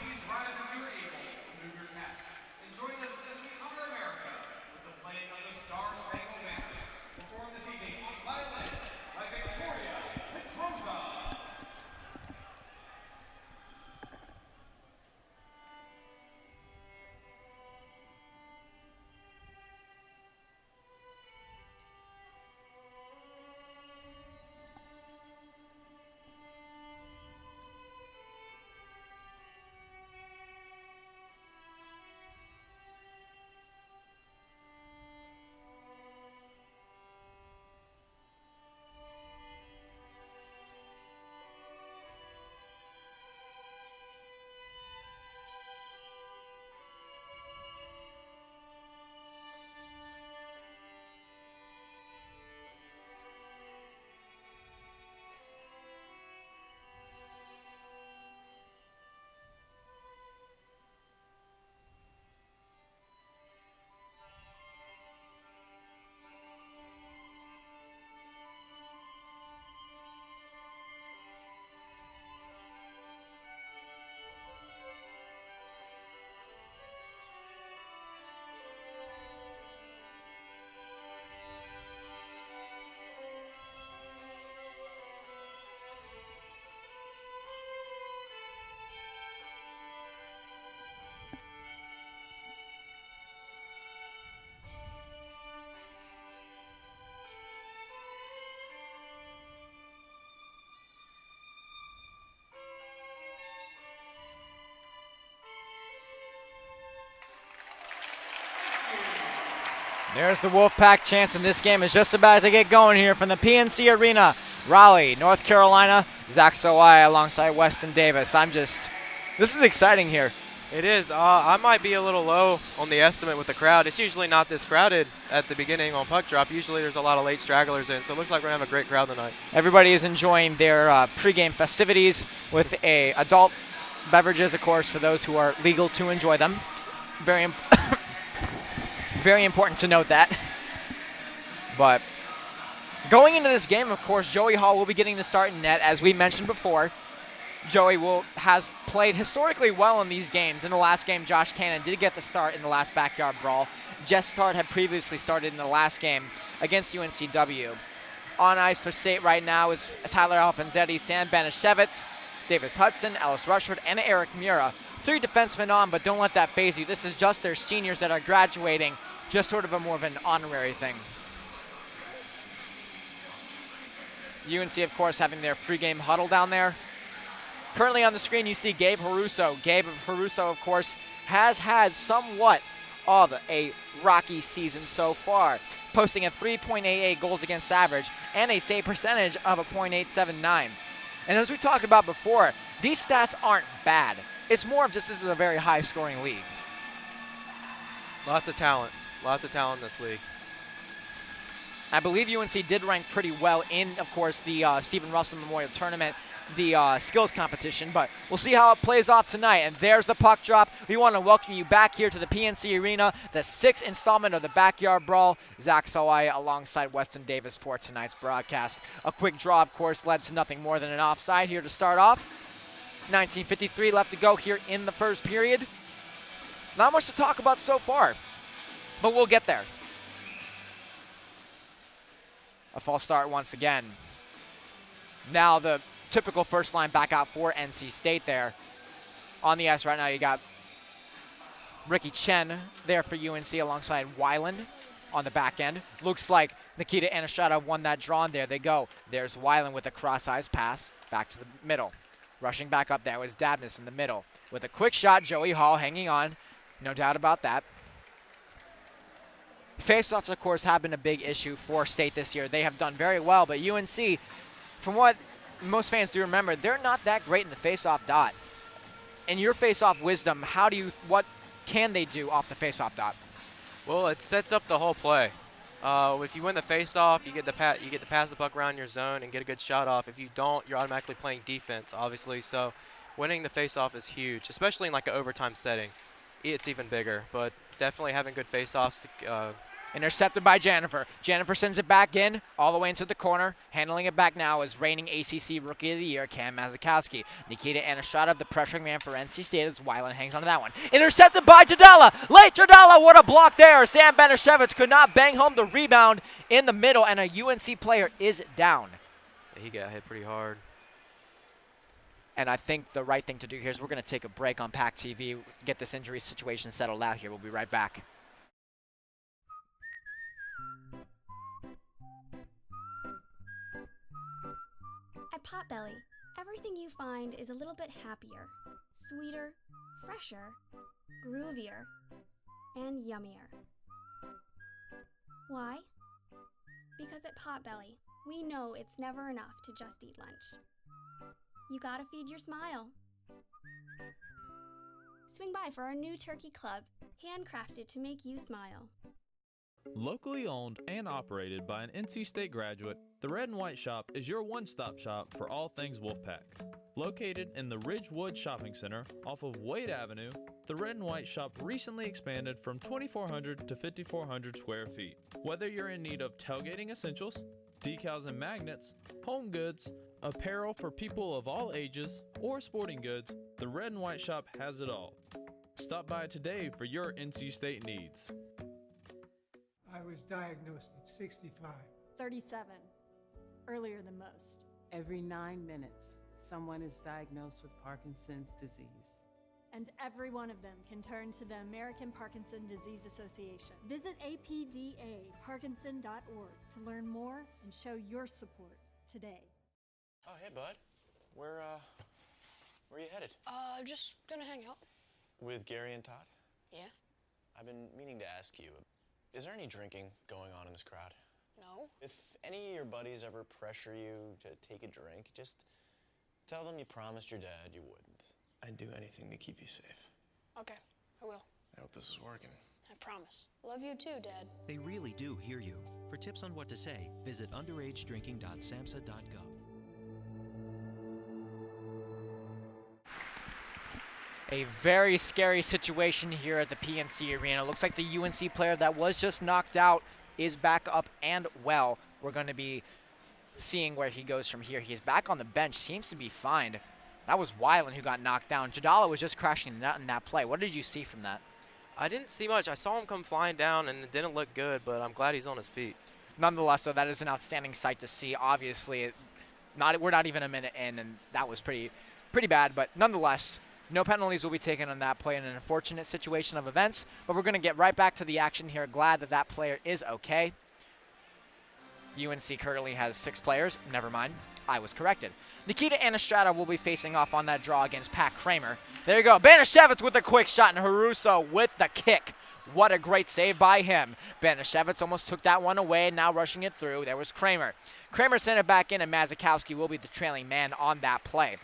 Speaker 2: There's the Wolfpack chance, and this game is just about to get going here from the PNC Arena. Raleigh, North Carolina, Zach Sawai alongside Weston Davis. This is exciting here.
Speaker 16: It is. I might be a little low on the estimate with the crowd. It's usually not this crowded at the beginning on puck drop. Usually there's a lot of late stragglers in, so it looks like we're going to have a great crowd tonight.
Speaker 2: Everybody is enjoying their pregame festivities with adult beverages, of course, for those who are legal to enjoy them. Very, very important to note that. But going into this game, of course, Joey Hall will be getting the start in net, as we mentioned before. Joey has played historically well in these games. In the last game, Josh Cannon did get the start in the last backyard brawl. Jess Start had previously started in the last game against UNCW. On ice for State right now is Tyler Alfanzetti, Sam Banishevitz, Davis Hudson, Ellis Rushford, and Eric Mura. 3 defensemen on, but don't let that faze you. This is just their seniors that are graduating, just sort of a more of an honorary thing. UNC, of course, having their pregame huddle down there. Currently on the screen, you see Gabe Haruso. Gabe Haruso, of course, has had somewhat of a rocky season so far, posting a 3.88 goals against average and a save percentage of a .879. And as we talked about before, these stats aren't bad. It's more of just this is a very high-scoring league.
Speaker 16: Lots of talent. Lots of talent in this league.
Speaker 2: I believe UNC did rank pretty well in, of course, the Stephen Russell Memorial Tournament, the skills competition, but we'll see how it plays off tonight. And there's the puck drop. We want to welcome you back here to the PNC Arena, the 6th installment of the Backyard Brawl. Zach Sawai alongside Weston Davis for tonight's broadcast. A quick draw, of course, led to nothing more than an offside here to start off. 19:53 left to go here in the first period. Not much to talk about so far, but we'll get there. A false start once again. Now the typical first line back out for NC State there. On the ice right now, you got Ricky Chen there for UNC alongside Weiland on the back end. Looks like Nikita Anashata won that draw, and there they go. There's Weiland with a cross-ice pass back to the middle. Rushing back up there was Dabness in the middle. With a quick shot, Joey Hall hanging on. No doubt about that. Face-offs, of course, have been a big issue for State this year. They have done very well, but UNC, from what most fans do remember, they're not that great in the face-off dot. In your face-off wisdom, what can they do off the face-off dot?
Speaker 16: Well, it sets up the whole play. If you win the face-off, you get to pass the puck around your zone and get a good shot off. If you don't, you're automatically playing defense, obviously. So winning the face-off is huge, especially in like an overtime setting. It's even bigger, but definitely having good face-offs.
Speaker 2: Intercepted by Jennifer. Jennifer sends it back in, all the way into the corner. Handling it back now is reigning ACC Rookie of the Year, Cam Mazakowski. Nikita Anashata, the pressuring man for NC State, as Weiland hangs onto that one. Intercepted by Jadala. Late Jadala, what a block there. Sam Banishevitz could not bang home the rebound in the middle, and a UNC player is down.
Speaker 16: He got hit pretty hard.
Speaker 2: And I think the right thing to do here is we're going to take a break on PackTV, get this injury situation settled out here. We'll be right back.
Speaker 15: At Potbelly, everything you find is a little bit happier, sweeter, fresher, groovier, and yummier. Why? Because at Potbelly, we know it's never enough to just eat lunch. You gotta feed your smile. Swing by for our new turkey club, handcrafted to make you smile.
Speaker 17: Locally owned and operated by an NC State graduate, the Red and White Shop is your one-stop shop for all things Wolfpack. Located in the Ridgewood Shopping Center off of Wade Avenue, the Red and White Shop recently expanded from 2,400 to 5,400 square feet. Whether you're in need of tailgating essentials, decals and magnets, home goods, apparel for people of all ages, or sporting goods, the Red and White Shop has it all. Stop by today for your NC State needs.
Speaker 18: I was diagnosed at 65.
Speaker 19: 37. Earlier than most.
Speaker 20: Every 9 minutes, someone is diagnosed with Parkinson's disease.
Speaker 19: And every one of them can turn to the American Parkinson Disease Association. Visit apdaparkinson.org to learn more and show your support today.
Speaker 21: Oh, hey, bud. Where are you headed?
Speaker 22: Just gonna hang out.
Speaker 21: With Gary and Todd?
Speaker 22: Yeah?
Speaker 21: I've been meaning to ask you, is there any drinking going on in this crowd?
Speaker 22: No.
Speaker 21: If any of your buddies ever pressure you to take a drink, just tell them you promised your dad you wouldn't. I'd do anything to keep you safe.
Speaker 22: Okay, I will.
Speaker 21: I hope this is working.
Speaker 22: I promise. Love you too, Dad.
Speaker 23: They really do hear you. For tips on what to say, visit underagedrinking.samhsa.gov.
Speaker 2: A very scary situation here at the PNC Arena. Looks like the UNC player that was just knocked out is back up and well. We're going to be seeing where he goes from here. He's back on the bench, seems to be fine. That was Weiland who got knocked down. Jadala was just crashing the net in that play. What did you see from that?
Speaker 1: I didn't see much. I saw him come flying down, and it didn't look good, but I'm glad he's on his feet.
Speaker 2: Nonetheless, though, that is an outstanding sight to see. Obviously, we're not even a minute in, and that was pretty bad. But nonetheless, no penalties will be taken on that play in an unfortunate situation of events. But we're going to get right back to the action here. Glad that that player is okay. UNC currently has 6 players. Never mind. I was corrected. Nikita Anastrada will be facing off on that draw against Pat Kramer. There you go. Banashevitz with a quick shot, and Haruso with the kick. What a great save by him. Banashevitz almost took that one away, now rushing it through. There was Kramer. Kramer sent it back in, and Mazikowski will be the trailing man on that play.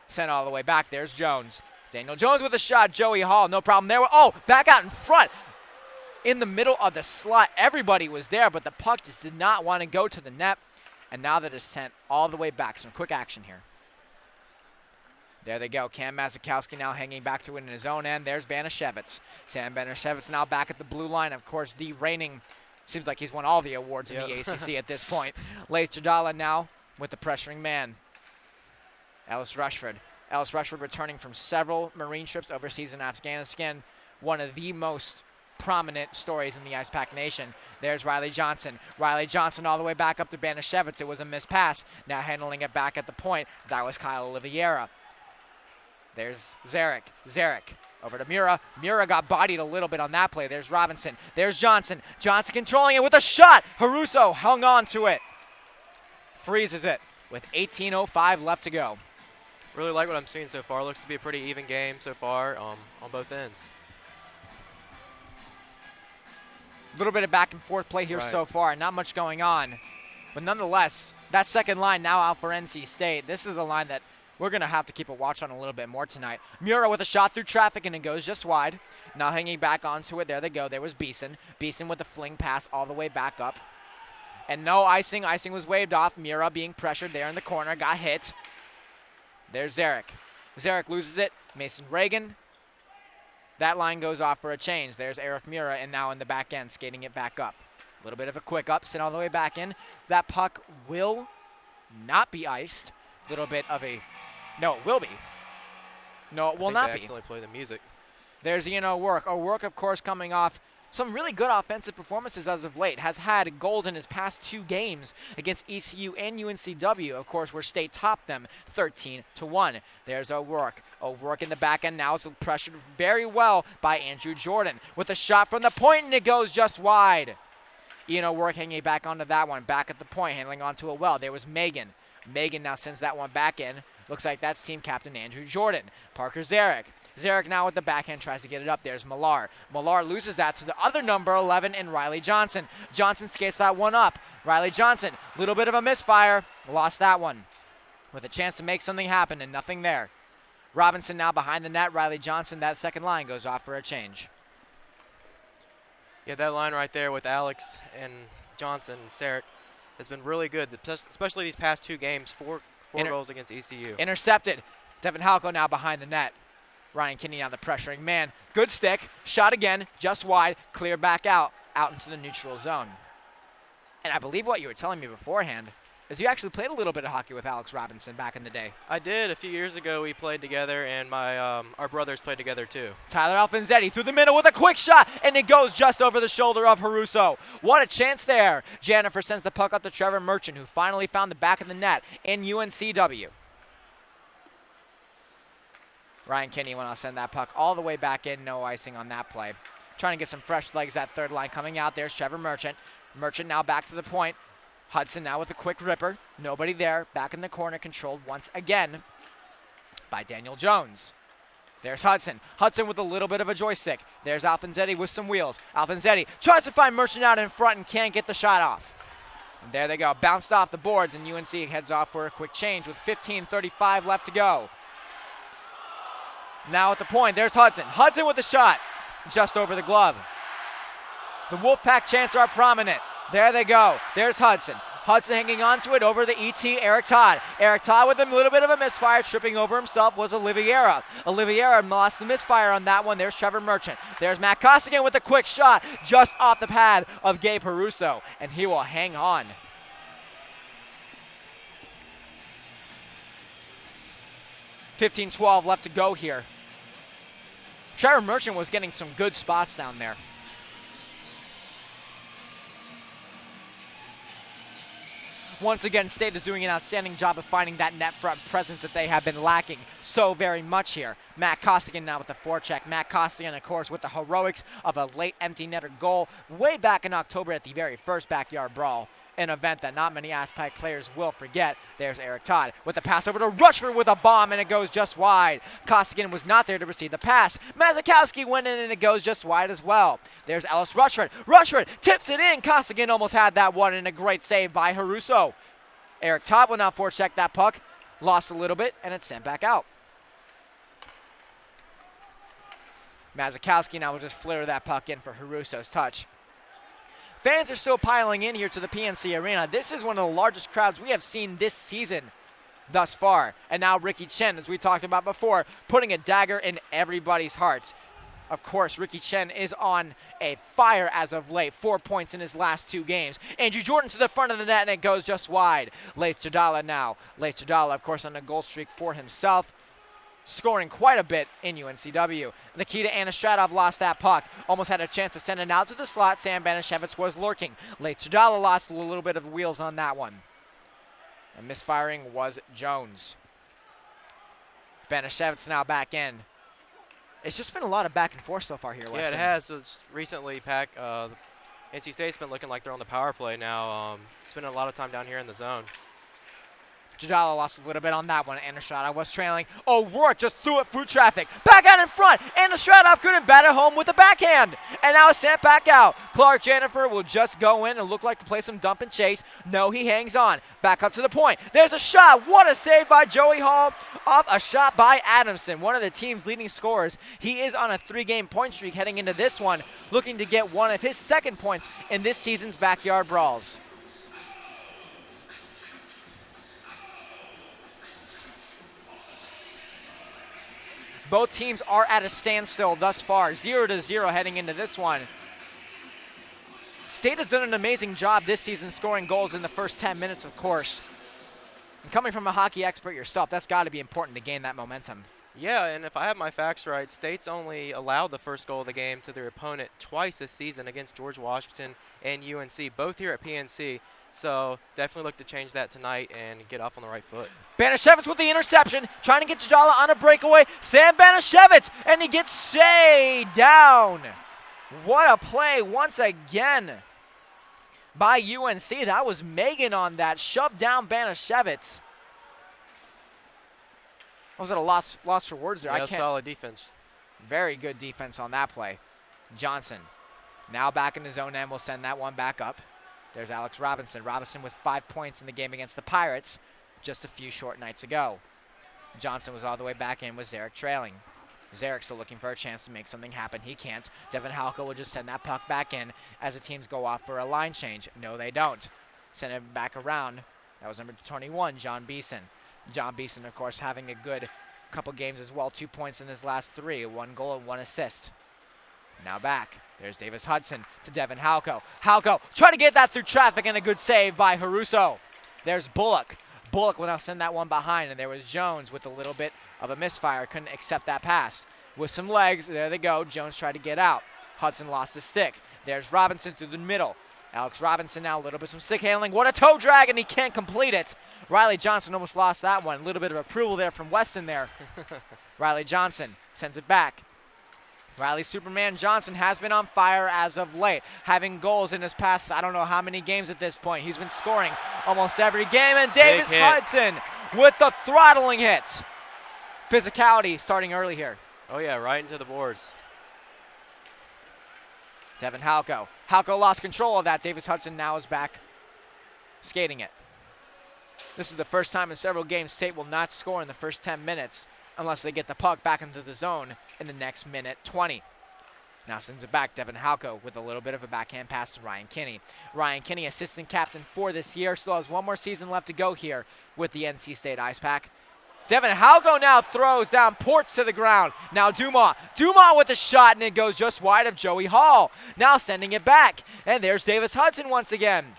Speaker 2: Sent all the way back. There's Jones. Daniel Jones with a shot. Joey Hall, no problem there. Oh, back out in front. In the middle of the slot, everybody was there, but the puck just did not want to go to the net. And now that is sent all the way back. Some quick action here. There they go. Cam Mazikowski now hanging back to it in his own end. There's Banashevitz. Sam Banashevitz now back at the blue line. Of course, the reigning, seems like he's won all the awards in the ACC at this point. Laith Jadala now with the pressuring man. Ellis Rushford. Ellis Rushford returning from several Marine trips overseas in Afghanistan. One of the most prominent stories in the Ice Pack Nation. There's Riley Johnson. Riley Johnson all the way back up to Banashevitz. It was a missed pass. Now handling it back at the point. That was Kyle Oliveira. There's Zarek. Zarek over to Mura. Mura got bodied a little bit on that play. There's Robinson. There's Johnson. Johnson controlling it with a shot. Haruso hung on to it. Freezes it with 18:05 left to go.
Speaker 1: Really like what I'm seeing so far. Looks to be a pretty even game so far on both ends.
Speaker 2: A little bit of back and forth play here so far. Not much going on. But nonetheless, that second line now out for NC State. This is a line that we're going to have to keep a watch on a little bit more tonight. Mura with a shot through traffic, and it goes just wide. Now hanging back onto it. There they go. There was Beeson. Beeson with the fling pass all the way back up. And no icing. Icing was waved off. Mura being pressured there in the corner. Got hit. There's Zarek. Zarek loses it. Mason Reagan. That line goes off for a change. There's Eric Mura, and now in the back end, skating it back up. A little bit of a quick up, sent all the way back in. That puck will not be iced. A little bit of a, no, it will be. No, it will not be.
Speaker 1: Accidentally play the music.
Speaker 2: There's Ian O'Rourke. O'Rourke, of course, coming off some really good offensive performances as of late. Has had goals in his past 2 games against ECU and UNCW, of course, where State topped them 13-1. There's O'Rourke. O'Rourke in the back end now is pressured very well by Andrew Jordan with a shot from the point, and it goes just wide. Ian O'Rourke hanging back onto that one. Back at the point, handling onto it well. There was Megan. Megan now sends that one back in. Looks like that's team captain Andrew Jordan. Parker Zarek. Zarek now with the backhand tries to get it up. There's Millar. Millar loses that to the other number 11 in Riley Johnson. Johnson skates that one up. Riley Johnson, little bit of a misfire. Lost that one with a chance to make something happen and nothing there. Robinson now behind the net. Riley Johnson, that second line goes off for a change.
Speaker 1: Yeah, that line right there with Alex and Johnson and Sarek has been really good, especially these past 2 games. 4 goals against ECU.
Speaker 2: Intercepted. Devin Halko now behind the net. Ryan Kinney now the pressuring man. Good stick. Shot again. Just wide. Clear back out into the neutral zone. And I believe what you were telling me beforehand is you actually played a little bit of hockey with Alex Robinson back in the day.
Speaker 1: I did. A few years ago we played together, and our brothers played together too.
Speaker 2: Tyler Alfanzetti through the middle with a quick shot, and it goes just over the shoulder of Haruso. What a chance there. Jennifer sends the puck up to Trevor Merchant, who finally found the back of the net in UNCW. Ryan Kinney will now send that puck all the way back in. No icing on that play. Trying to get some fresh legs, that third line coming out. There's Trevor Merchant. Merchant now back to the point. Hudson now with a quick ripper. Nobody there. Back in the corner, controlled once again by Daniel Jones. There's Hudson. Hudson with a little bit of a joystick. There's Alfanzetti with some wheels. Alfanzetti tries to find Merchant out in front and can't get the shot off. And there they go. Bounced off the boards, and UNC heads off for a quick change with 15:35 left to go. Now at the point, there's Hudson. Hudson with the shot, just over the glove. The Wolfpack chants are prominent. There they go. There's Hudson. Hudson hanging on to it over the ET, Eric Todd. Eric Todd with a little bit of a misfire, tripping over himself was Oliveira. Oliveira lost the misfire on that one. There's Trevor Merchant. There's Matt Costigan with a quick shot just off the pad of Gabe Haruso, and he will hang on. .12 left to go here. Trevor Merchant was getting some good spots down there. Once again, State is doing an outstanding job of finding that net front presence that they have been lacking so very much here. Matt Costigan now with the forecheck. Matt Costigan, of course, with the heroics of a late empty netter goal way back in October at the very first backyard brawl. An event that not many Azpac players will forget. There's Eric Todd with the pass over to Rushford with a bomb, and it goes just wide. Costigan was not there to receive the pass. Mazakowski went in, and it goes just wide as well. There's Ellis Rushford. Rushford tips it in. Costigan almost had that one, and a great save by Haruso. Eric Todd will now forecheck that puck. Lost a little bit, and it's sent back out. Mazakowski now will just flitter that puck in for Haruso's touch. Fans are still piling in here to the PNC Arena. This is one of the largest crowds we have seen this season thus far. And now Ricky Chen, as we talked about before, putting a dagger in everybody's hearts. Of course, Ricky Chen is on a fire as of late. 4 points in his last 2 games. Andrew Jordan to the front of the net, and it goes just wide. Laith Jadala now. Laith Jadala, of course, on a goal streak for himself, scoring quite a bit in UNCW. Nikita Anastradov lost that puck. Almost had a chance to send it out to the slot. Sam Banashevitz was lurking. Laith Jadala lost a little bit of wheels on that one. And misfiring was Jones. Banashevitz now back in. It's just been a lot of back and forth so far here, Weston.
Speaker 1: Yeah, it has. It's recently, NC State's been looking like they're on the power play now. Spending a lot of time down here in the zone.
Speaker 2: Jadala lost a little bit on that one. Anastradov was trailing. O'Rourke just threw it through traffic. Back out in front. Anastradov couldn't bat it home with the backhand. And now it's sent back out. Clark Jennifer will just go in and look like to play some dump and chase. No, he hangs on. Back up to the point. There's a shot. What a save by Joey Hall. Off a shot by Adamson, one of the team's leading scorers. He is on a 3-game point streak heading into this one, looking to get one of his second points in this season's backyard brawls. Both teams are at a standstill thus far, 0-0 heading into this one. State has done an amazing job this season scoring goals in the first 10 minutes, of course. And coming from a hockey expert yourself, that's got to be important to gain that momentum.
Speaker 1: Yeah, and if I have my facts right, State's only allowed the first goal of the game to their opponent twice this season against George Washington and UNC, both here at PNC. So definitely look to change that tonight and get off on the right foot.
Speaker 2: Banashevitz with the interception, trying to get Jadala on a breakaway. Sam Banashevitz, and he gets Shea down. What a play once again by UNC. That was Megan on that, shoved down Banashevitz. I was at a loss for words there.
Speaker 1: Yeah, solid defense.
Speaker 2: Very good defense on that play. Johnson now back in his own end. Will send that one back up. There's Alex Robinson. Robinson with 5 points in the game against the Pirates just a few short nights ago. Johnson was all the way back in with Zarek trailing. Zarek still looking for a chance to make something happen. He can't. Devin Halko will just send that puck back in as the teams go off for a line change. No, they don't. Send it back around. That was number 21, John Beeson. John Beeson, of course, having a good couple games as well. 2 points in his last 3. 1 goal and 1 assist. Now back. There's Davis Hudson to Devin Halko. Halko trying to get that through traffic, and a good save by Haruso. There's Bullock. Bullock will now send that one behind, and there was Jones with a little bit of a misfire. Couldn't accept that pass. With some legs, there they go. Jones tried to get out. Hudson lost his stick. There's Robinson through the middle. Alex Robinson now a little bit some stick handling. What a toe drag, and he can't complete it. Riley Johnson almost lost that one. A little bit of approval there from Weston there. Riley Johnson sends it back. Riley Superman Johnson has been on fire as of late, having goals in his past, I don't know how many games at this point. He's been scoring almost every game, and Davis Hudson with the throttling hit. Physicality starting early here.
Speaker 1: Oh, yeah, right into the boards.
Speaker 2: Devin Halko. Halko lost control of that. Davis Hudson now is back skating it. This is the first time in several games State will not score in the first 10 minutes. unless they get the puck back into the zone in the next minute 20. Now sends it back. Devin Halko with a little bit of a backhand pass to Ryan Kinney. Ryan Kinney, assistant captain for this year, still has one more season left to go here with the NC State Ice Pack. Devin Halko now throws down, ports to the ground. Now Dumas with a shot, and it goes just wide of Joey Hall. Now sending it back, and there's Davis Hudson once again.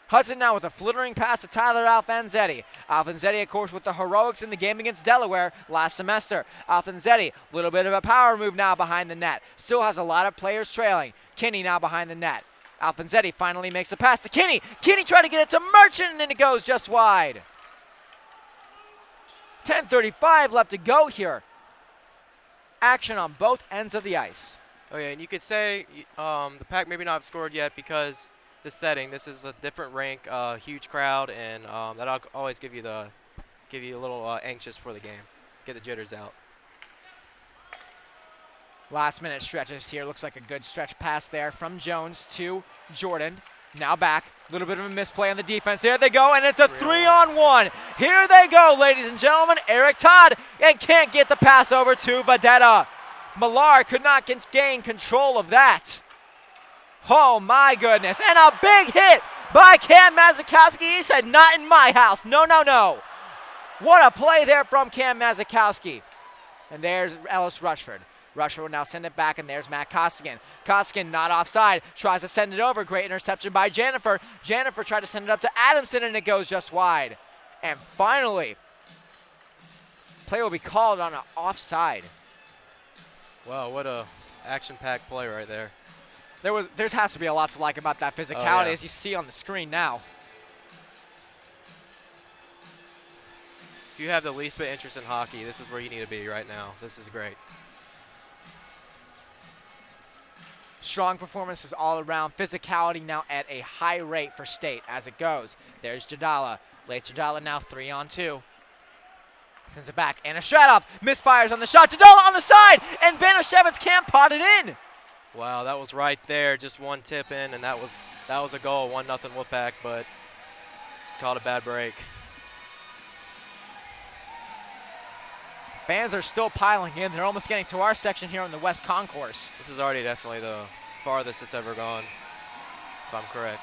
Speaker 2: Hudson now with a flittering pass to Tyler Alfanzetti. Alfanzetti, of course, with the heroics in the game against Delaware last semester. Alfanzetti, a little bit of a power move now behind the net. Still has a lot of players trailing. Kinney now behind the net. Alfanzetti finally makes the pass to Kinney. Kinney tried to get it to Merchant, and it goes just wide. 10:35 left to go here. Action on both ends of the ice.
Speaker 1: Oh yeah, and you could say the Pack maybe not have scored yet because this setting, this is a different rink, huge crowd, and that'll always give you a little anxious for the game, get the jitters out.
Speaker 2: Last minute stretches here. Looks like a good stretch pass there from Jones to Jordan. Now back. A little bit of a misplay on the defense. There they go, and it's a 3-on-1. Here they go, ladies and gentlemen. Eric Todd, and can't get the pass over to Vadetta. Millar could not gain control of that. Oh, my goodness. And a big hit by Cam Mazikowski. He said, not in my house. No, no, no. What a play there from Cam Mazikowski. And there's Ellis Rushford. Rushford will now send it back, and there's Matt Costigan. Costigan not offside, tries to send it over. Great interception by Jennifer. Jennifer tried to send it up to Adamson, and it goes just wide. And finally, play will be called on an offside.
Speaker 1: Wow, what a action-packed play right there.
Speaker 2: There has to be a lot to like about that physicality, as you see on the screen now.
Speaker 1: If you have the least bit interest in hockey, this is where you need to be right now. This is great.
Speaker 2: Strong performances all around. Physicality now at a high rate for State as it goes. There's Jadala. Late Jadala now 3-on-2. Sends it back. Anastratov misfires on the shot. Jadala on the side, and Banashevitz can't pot it in.
Speaker 1: Wow, that was right there. Just one tip in, and that was a goal. 1-0 Wolfpack, but just called a bad break.
Speaker 2: Fans are still piling in. They're almost getting to our section here on the West Concourse.
Speaker 1: This is already definitely the farthest it's ever gone, if I'm correct.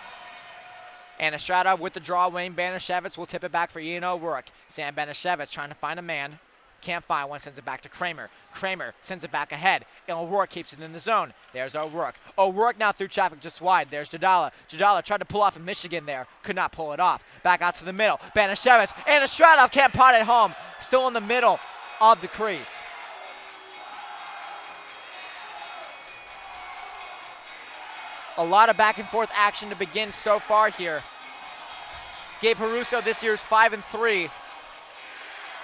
Speaker 2: Anastratov with the draw. Wayne Banashevitz will tip it back for Ian O'Rourke. Sam Banashevitz trying to find a man. Can't find one, sends it back to Kramer. Kramer sends it back ahead. And O'Rourke keeps it in the zone. There's O'Rourke. O'Rourke now through traffic just wide. There's Jadala. Jadala tried to pull off in Michigan there. Could not pull it off. Back out to the middle. Banashevitz. Anastratov can't pot it home. Still in the middle of the crease. A lot of back and forth action to begin so far here. Gabe Haruso this year is 5-3.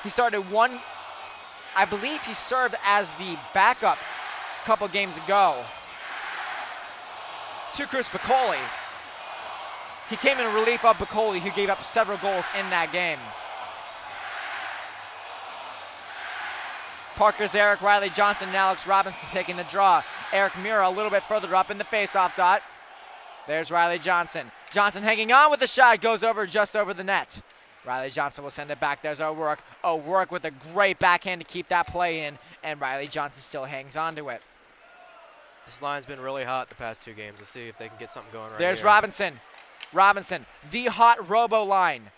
Speaker 2: He started I believe he served as the backup a couple games ago to Chris Bacoli. He came in relief of Bacoli, who gave up several goals in that game. Parker's Eric Riley Johnson and Alex Robinson taking the draw. Eric Mura a little bit further up in the faceoff dot. There's Riley Johnson. Johnson hanging on with the shot, goes over just over the net. Riley Johnson will send it back. There's O'Rourke. O'Rourke with a great backhand to keep that play in, and Riley Johnson still hangs on to it.
Speaker 1: This line's been really hot the past 2 games. Let's see if they can get something going right
Speaker 2: There's
Speaker 1: here.
Speaker 2: Robinson. Robinson, the hot robo line.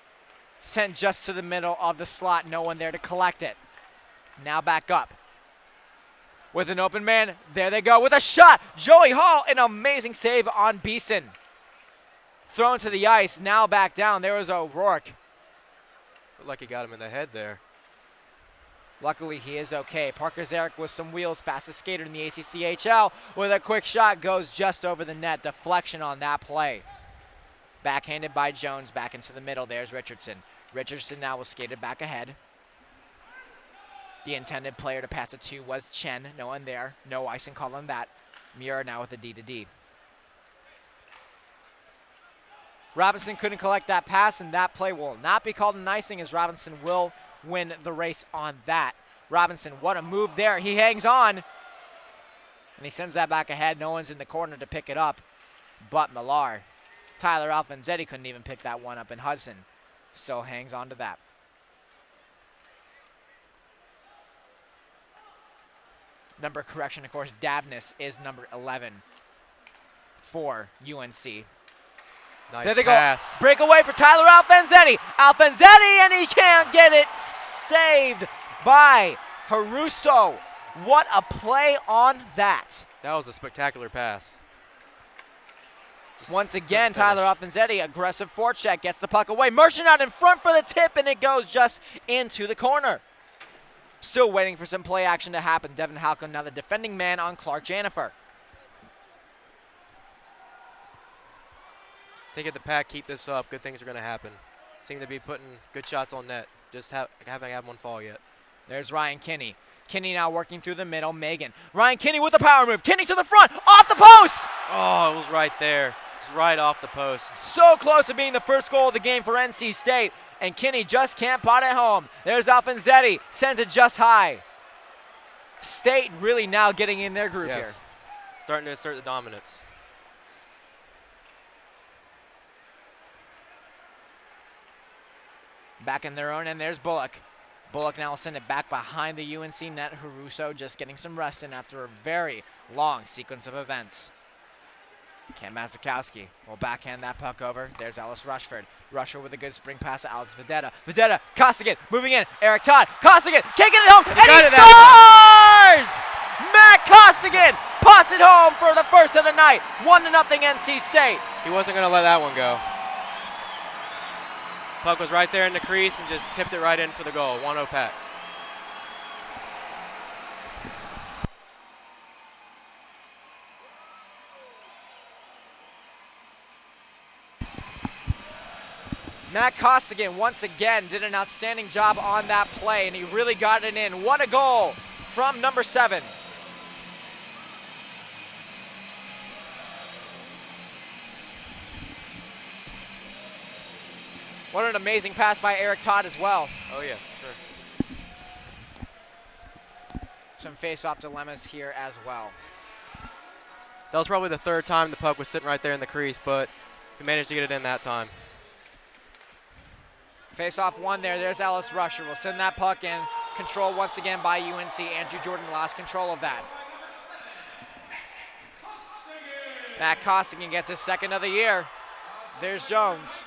Speaker 2: Sent just to the middle of the slot. No one there to collect it. Now back up. With an open man, there they go with a shot. Joey Hall, an amazing save on Beeson. Thrown to the ice, now back down. There was O'Rourke.
Speaker 1: Looked like he got him in the head there.
Speaker 2: Luckily, he is okay. Parker Zarek with some wheels, fastest skater in the ACCHL. With a quick shot, goes just over the net. Deflection on that play. Backhanded by Jones, back into the middle. There's Richardson. Richardson now will skate it back ahead. The intended player to pass it to was Chen. No one there. No icing call on that. Muir now with a D-to-D. Robinson couldn't collect that pass, and that play will not be called an icing, as Robinson will win the race on that. Robinson, what a move there. He hangs on, and he sends that back ahead. No one's in the corner to pick it up but Millar. Tyler Alfanzetti couldn't even pick that one up, and Hudson still hangs on to that. Number correction, of course, Davnis is number 11 for UNC.
Speaker 1: Nice
Speaker 2: there they
Speaker 1: pass.
Speaker 2: go. Breakaway for Tyler Alfanzetti. Alfanzetti, and he can't get it. Saved by Haruso. What a play on that.
Speaker 1: That was a spectacular pass.
Speaker 2: Once again, Tyler Alfanzetti, aggressive forecheck, gets the puck away. Merchant out in front for the tip, and it goes just into the corner. Still waiting for some play action to happen. Devin Halcon now the defending man on Clark Janifer.
Speaker 1: I think if the Pack keep this up, good things are going to happen. Seem to be putting good shots on net. Just haven't had one fall yet.
Speaker 2: There's Ryan Kinney. Kinney now working through the middle. Megan. Ryan Kinney with the power move. Kinney to the front. Off the post!
Speaker 1: Oh, it was right there. It's right off the post.
Speaker 2: So close to being the first goal of the game for NC State. And Kinney just can't pot it home. There's Alfanzetti. Sends it just high. State really now getting in their groove here.
Speaker 1: Starting to assert the dominance.
Speaker 2: Back in their own, and there's Bullock. Bullock now will send it back behind the UNC net. Haruso just getting some rest in after a very long sequence of events. Cam Mazakowski will backhand that puck over. There's Alice Rushford. Rushford with a good spring pass to Alex Vedetta. Vedetta, Costigan moving in. Eric Todd, Costigan can't get it home, and he scores! Matt Costigan pots it home for the first of the night. 1-0 NC State.
Speaker 1: He wasn't going to let that one go. Puck was right there in the crease and just tipped it right in for the goal. 1-0 Pack.
Speaker 2: Matt Costigan once again did an outstanding job on that play, and he really got it in. What a goal from number 7. What an amazing pass by Eric Todd as well.
Speaker 1: Oh yeah, sure.
Speaker 2: Some face-off dilemmas here as well.
Speaker 1: That was probably the third time the puck was sitting right there in the crease, but he managed to get it in that time.
Speaker 2: Face-off one there. There's Alice Rusher. We'll send that puck in. Control once again by UNC. Andrew Jordan lost control of that. Matt Costigan gets his second of the year. There's Jones.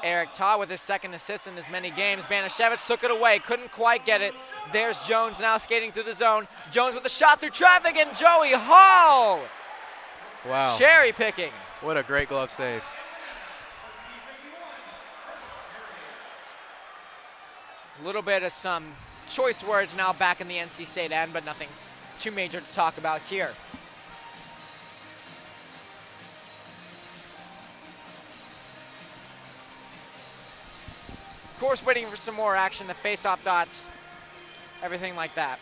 Speaker 2: Eric Todd with his second assist in as many games. Banashevitz took it away, couldn't quite get it. There's Jones now skating through the zone. Jones with a shot through traffic, and Joey Hall.
Speaker 1: Wow.
Speaker 2: Cherry picking.
Speaker 1: What a great glove save.
Speaker 2: A little bit of some choice words now back in the NC State end, but nothing too major to talk about here. Of course, waiting for some more action, the face-off dots, everything like that.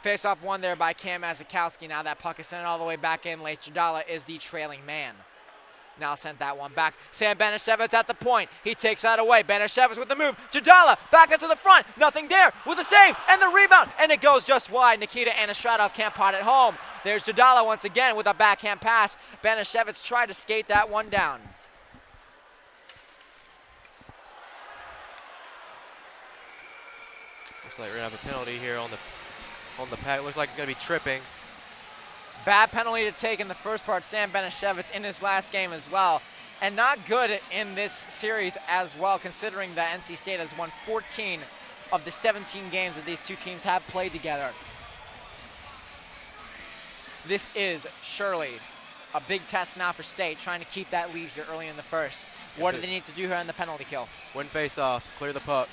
Speaker 2: Face-off won there by Cam Mazakowski. Now that puck is sent all the way back in. Lace Jadala is the trailing man. Now sent that one back. Sam Banashevitz at the point. He takes that away. Banashevitz with the move. Jadala back into the front. Nothing there with the save and the rebound. And it goes just wide. Nikita Anastradov can't pot it home. There's Jadala once again with a backhand pass. Banashevitz tried to skate that one down.
Speaker 1: Looks like we're going to have a penalty here on the Pack. Looks like it's going to be tripping.
Speaker 2: Bad penalty to take in the first part. Sam Banashevitz in his last game as well. And not good in this series as well, considering that NC State has won 14 of the 17 games that these two teams have played together. This is surely a big test now for State, trying to keep that lead here early in the first. What do they need to do here on the penalty kill?
Speaker 1: Win face-offs, clear the puck.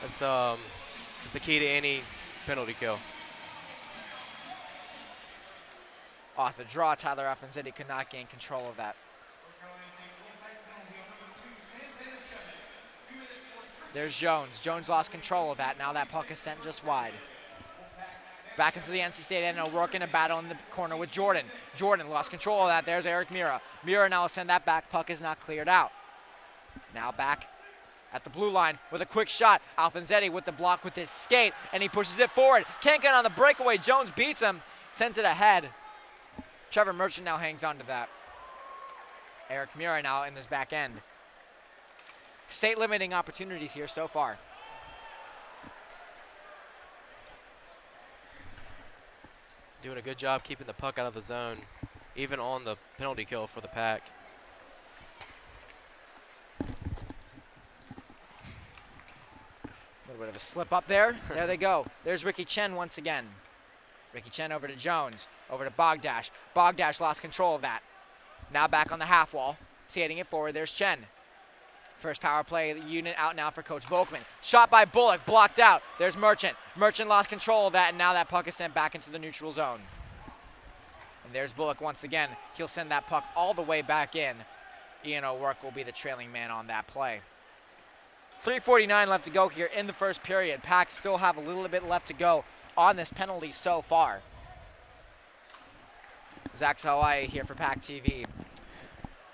Speaker 1: That's the key to any penalty kill.
Speaker 2: Off the draw, Tyler Alfanzetti could not gain control of that. There's Jones. Jones lost control of that. Now that puck is sent just wide. Back into the NC State end. O'Rourke in a battle in the corner with Jordan. Jordan lost control of that. There's Eric Mira. Mira now will send that back. Puck is not cleared out. Now back at the blue line with a quick shot. Alfanzetti with the block with his skate, and he pushes it forward. Can't get on the breakaway. Jones beats him. Sends it ahead. Trevor Merchant now hangs on to that. Eric Mira now in this back end. State limiting opportunities here so far.
Speaker 1: Doing a good job keeping the puck out of the zone, even on the penalty kill for the Pack.
Speaker 2: A little bit of a slip up there. There they go. There's Ricky Chen once again. Ricky Chen over to Jones, over to Bogdash. Bogdash lost control of that. Now back on the half wall, skating it forward. There's Chen. First power play unit out now for Coach Volkman. Shot by Bullock, blocked out. There's Merchant. Merchant lost control of that, and now that puck is sent back into the neutral zone. And there's Bullock once again. He'll send that puck all the way back in. Ian O'Rourke will be the trailing man on that play. 3:49 left to go here in the first period. Pack still have a little bit left to go on this penalty so far. Zach Hawaii here for PackTV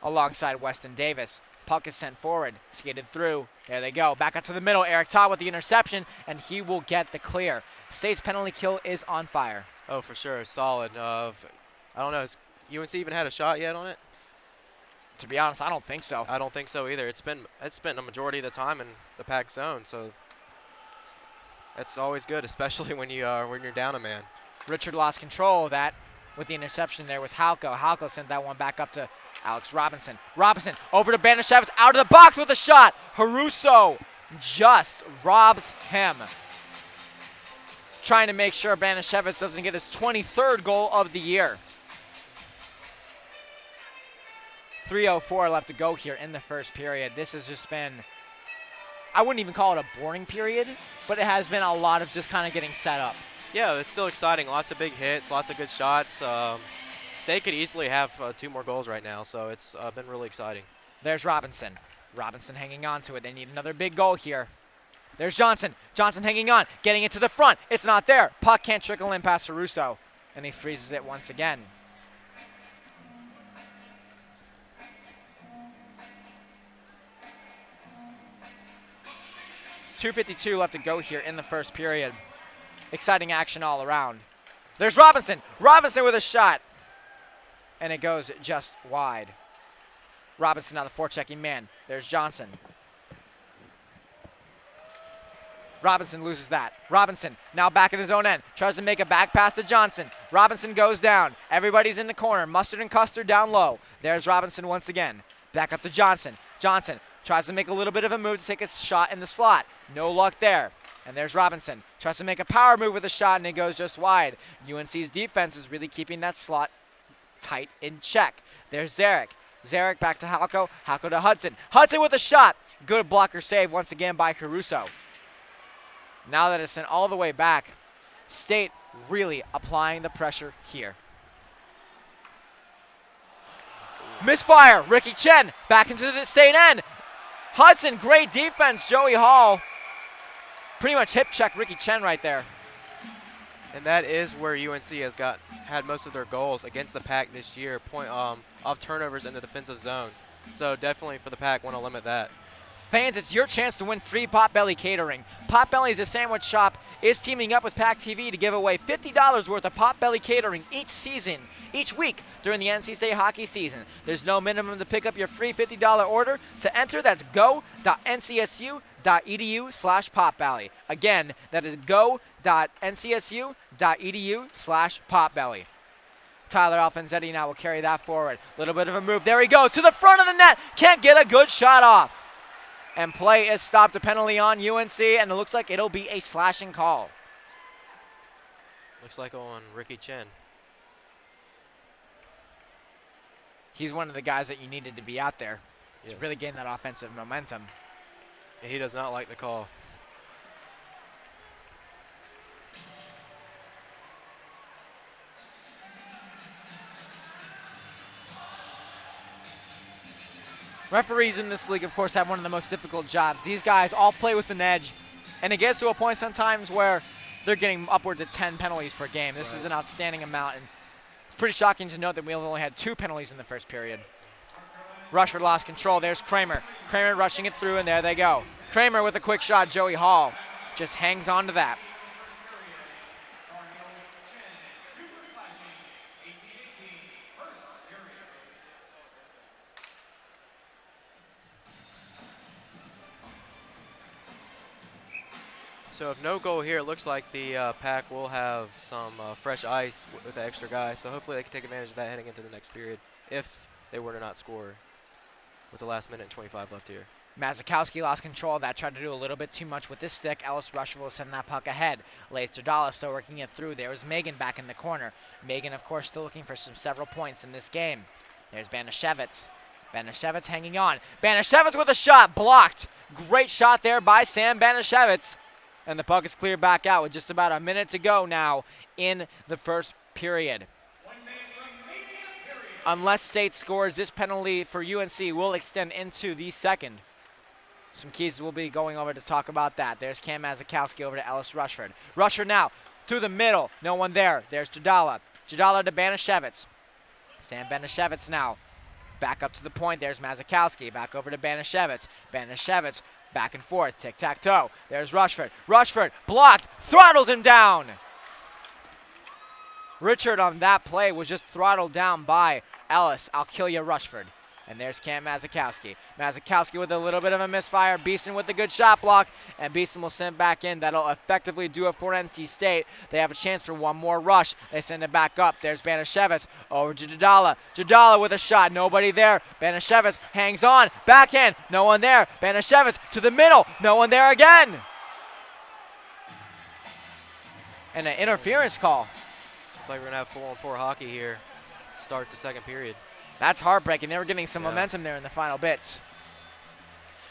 Speaker 2: alongside Weston Davis. Puck is sent forward, skated through. There they go. Back up to the middle. Eric Todd with the interception, and he will get the clear. State's penalty kill is on fire.
Speaker 1: Oh, for sure. Solid. I don't know. Has UNC even had a shot yet on it?
Speaker 2: To be honest, I don't think so.
Speaker 1: I don't think so either. It's been a majority of the time in the Pack zone, so that's always good, especially when you're down a man.
Speaker 2: Richard lost control of that with the interception. There was Halko. Halko sent that one back up to Alex Robinson. Robinson over to Banashevitz, out of the box with a shot. Haruso just robs him. Trying to make sure Banashevitz doesn't get his 23rd goal of the year. 3:04 left to go here in the first period. This has just been, I wouldn't even call it a boring period, but it has been a lot of just kind of getting set up.
Speaker 1: Yeah, it's still exciting. Lots of big hits, lots of good shots. State could easily have 2 more goals right now, so it's been really exciting.
Speaker 2: There's Robinson. Robinson hanging on to it. They need another big goal here. There's Johnson. Johnson hanging on, getting it to the front. It's not there. Puck can't trickle in past Haruso, and he freezes it once again. .252 left to go here in the first period. Exciting action all around. There's Robinson. Robinson with a shot. And it goes just wide. Robinson now the forechecking man. There's Johnson. Robinson loses that. Robinson now back at his own end. Tries to make a back pass to Johnson. Robinson goes down. Everybody's in the corner. Mustard and Custard down low. There's Robinson once again. Back up to Johnson. Johnson tries to make a little bit of a move to take a shot in the slot. No luck there. And there's Robinson. Tries to make a power move with a shot, and it goes just wide. UNC's defense is really keeping that slot tight in check. There's Zarek. Zarek back to Halko. Halko to Hudson. Hudson with a shot. Good blocker save once again by Caruso. Now that it's sent all the way back, State really applying the pressure here. Misfire. Ricky Chen back into the State end. Hudson, great defense. Joey Hall pretty much hip check Ricky Chen right there.
Speaker 1: And that is where UNC has had most of their goals against the Pack this year, off turnovers in the defensive zone. So definitely for the Pack, want to limit that.
Speaker 2: Fans, it's your chance to win free Potbelly catering. Potbelly is a sandwich shop, is teaming up with PackTV to give away $50 worth of Potbelly catering each week during the NC State hockey season. There's no minimum to pick up your free $50 order. To enter, that's go.ncsu.edu/Potbelly. Again, that is go.ncsu.edu/Potbelly. Tyler Alfonsetti now will carry that forward. Little bit of a move. There he goes to the front of the net. Can't get a good shot off. And play is stopped. A penalty on UNC, and it looks like it'll be a slashing call.
Speaker 1: Looks like on Ricky Chen.
Speaker 2: He's one of the guys that you needed to be out there
Speaker 1: Yes.
Speaker 2: to really gain that offensive momentum.
Speaker 1: And he does not like the call.
Speaker 2: Referees in this league, of course, have one of the most difficult jobs. These guys all play with an edge, and it gets to a point sometimes where they're getting upwards of 10 penalties per game. This is an outstanding amount, and it's pretty shocking to note that we only had 2 penalties in the first period. Rushford lost control. There's Kramer. Kramer rushing it through, and there they go. Kramer with a quick shot. Joey Hall just hangs on to that.
Speaker 1: So if no goal here, it looks like the Pack will have some fresh ice with the extra guy. So hopefully they can take advantage of that heading into the next period if they were to not score with the last minute and 25 left here.
Speaker 2: Mazakowski lost control of that, tried to do a little bit too much with his stick. Ellis Rushford will send that puck ahead. Laith Jadala still working it through. There was Megan back in the corner. Megan, of course, still looking for several points in this game. There's Banashevitz. Banashevitz hanging on. Banashevitz with a shot, blocked. Great shot there by Sam Banashevitz. And the puck is cleared back out with just about a minute to go now in the first period. Unless State scores, this penalty for UNC will extend into the second. Some keys will be going over to talk about that. There's Cam Mazakowski over to Ellis Rushford. Rushford now through the middle. No one there. There's Jadala. Jadala to Banashevitz. Sam Banashevitz now. Back up to the point. There's Mazakowski. Back over to Banashevitz. Banashevitz back and forth. Tic-tac-toe. There's Rushford. Rushford blocked. Throttles him down. Richard on that play was just throttled down by Ellis. I'll kill you, Rushford. And there's Cam Mazakowski. Mazakowski with a little bit of a misfire. Beeson with a good shot block. And Beeson will send back in. That'll effectively do it for NC State. They have a chance for one more rush. They send it back up. There's Banashevitz over to Jadala. Jadala with a shot. Nobody there. Banashevitz hangs on. Backhand. No one there. Banashevitz to the middle. No one there again. And an interference call.
Speaker 1: Looks like we're going to have 4-on-4 hockey here. Start the second period.
Speaker 2: That's heartbreaking. They were getting some momentum there in the final bits.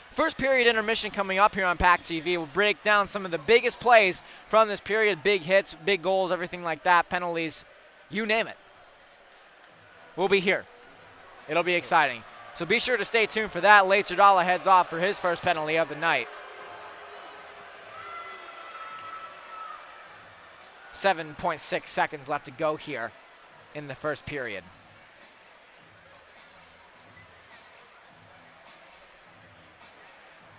Speaker 2: First period intermission coming up here on PackTV. We'll break down some of the biggest plays from this period. Big hits, big goals, everything like that. Penalties, you name it. We'll be here. It'll be exciting. So be sure to stay tuned for that. Laith Jadala heads off for his first penalty of the night. 7.6 seconds left to go here in the first period.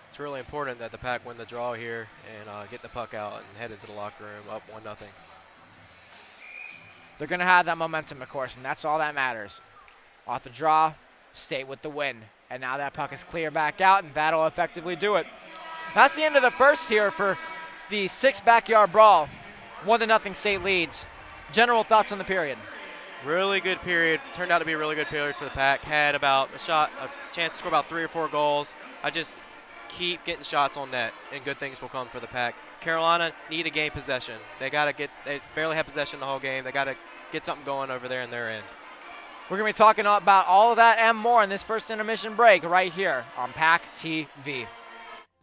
Speaker 1: It's really important that the Pack win the draw here and get the puck out and head into the locker room up 1-0.
Speaker 2: They're going to have that momentum, of course, and that's all that matters. Off the draw, State with the win. And now that puck is clear back out, and that'll effectively do it. That's the end of the first here for the 6th backyard brawl. 1-0 State leads. General thoughts on the period?
Speaker 1: Really good period. Turned out to be a really good period for the Pack. Had about a chance to score about 3 or 4 goals. I just keep getting shots on net, and good things will come for the Pack. Carolina need to gain possession. They barely have possession the whole game. They got to get something going over there in their end.
Speaker 2: We're going to be talking about all of that and more in this first intermission break right here on PackTV.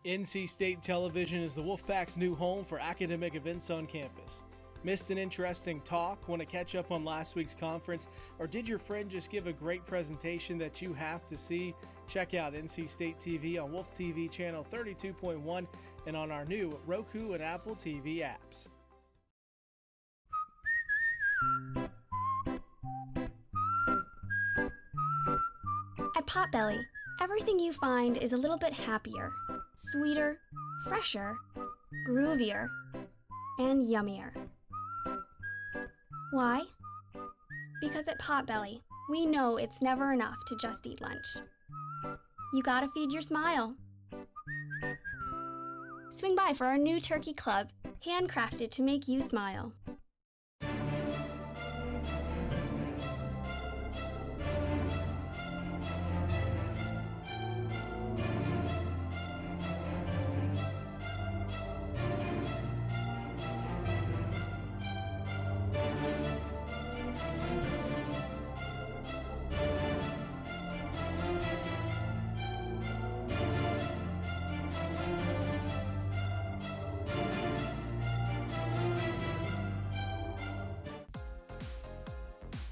Speaker 14: NC State Television is the Wolfpack's new home for academic events on campus. Missed an interesting talk? Want to catch up on last week's conference? Or did your friend just give a great presentation that you have to see? Check out NC State TV on Wolf TV channel 32.1 and on our new Roku and Apple TV apps.
Speaker 15: At Potbelly, everything you find is a little bit happier, sweeter, fresher, groovier, and yummier. Why? Because at Potbelly, we know it's never enough to just eat lunch. You gotta feed your smile. Swing by for our new turkey club, handcrafted to make you smile.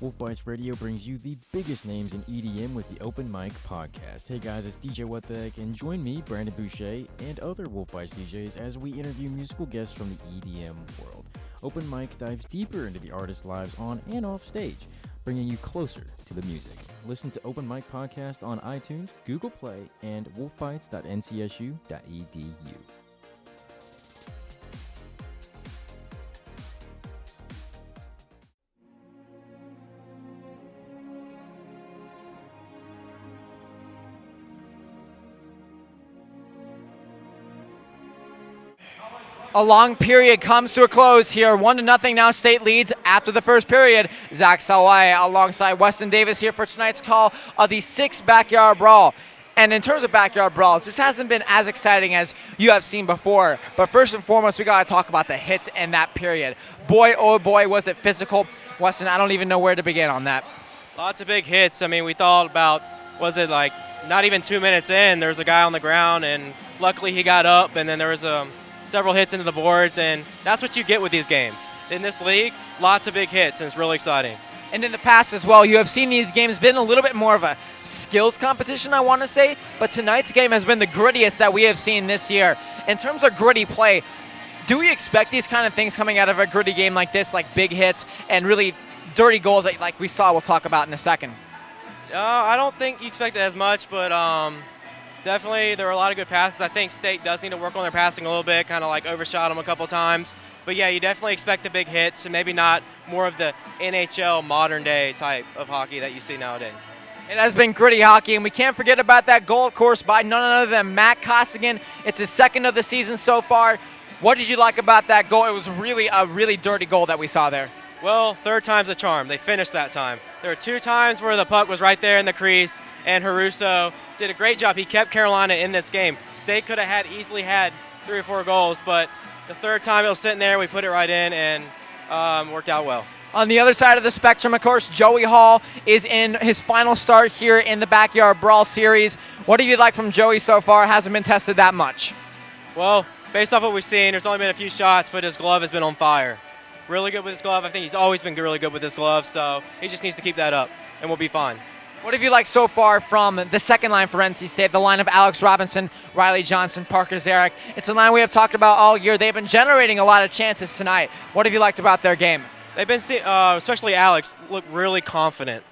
Speaker 13: Wolf Bites Radio brings you the biggest names in EDM with the Open Mic Podcast. Hey guys, it's DJ What the Heck, and join me, Brandon Boucher, and other Wolf Bites DJs as we interview musical guests from the EDM world. Open Mic dives deeper into the artists' lives on and off stage, bringing you closer to the music. Listen to Open Mic Podcast on iTunes, Google Play, and wolfbites.ncsu.edu.
Speaker 2: A long period comes to a close here. 1-0 now State leads after the first period. Zach Salwai alongside Weston Davis here for tonight's call of the 6th Backyard Brawl. And in terms of backyard brawls, this hasn't been as exciting as you have seen before. But first and foremost, we got to talk about the hits in that period. Boy, oh boy, was it physical. Weston, I don't even know where to begin on that.
Speaker 1: Lots of big hits. I mean, we thought about, was it like not even 2 minutes in, there was a guy on the ground, and luckily he got up, and then there was several hits into the boards, and that's what you get with these games. In this league, lots of big hits, and it's really exciting.
Speaker 2: And in the past as well, you have seen these games been a little bit more of a skills competition, I want to say, but tonight's game has been the grittiest that we have seen this year. In terms of gritty play, do we expect these kind of things coming out of a gritty game like this, like big hits and really dirty goals like we saw we'll talk about in a second?
Speaker 1: I don't think you expect it as much, but definitely there were a lot of good passes. I think State does need to work on their passing a little bit, kind of like overshot them a couple times. But yeah, you definitely expect the big hits and maybe not more of the NHL modern day type of hockey that you see nowadays.
Speaker 2: It has been gritty hockey, and we can't forget about that goal, of course, by none other than Matt Costigan. It's his 2nd of the season so far. What did you like about that goal? It was really a really dirty goal that we saw there.
Speaker 1: Well, 3rd time's a charm. They finished that time. There were 2 times where the puck was right there in the crease, and Haruso did a great job. He kept Carolina in this game. State could have easily had 3 or 4 goals, but the 3rd time it was sitting there, we put it right in, and worked out well.
Speaker 2: On the other side of the spectrum, of course, Joey Hall is in his final start here in the Backyard Brawl series. What have you liked from Joey so far? Hasn't been tested that much.
Speaker 1: Well, based off what we've seen, there's only been a few shots, but his glove has been on fire. Really good with his glove. I think he's always been really good with his glove, so he just needs to keep that up, and we'll be fine.
Speaker 2: What have you liked so far from the second line for NC State, the line of Alex Robinson, Riley Johnson, Parker Zarek? It's a line we have talked about all year. They've been generating a lot of chances tonight. What have you liked about their game?
Speaker 1: They've been, especially Alex, look really confident.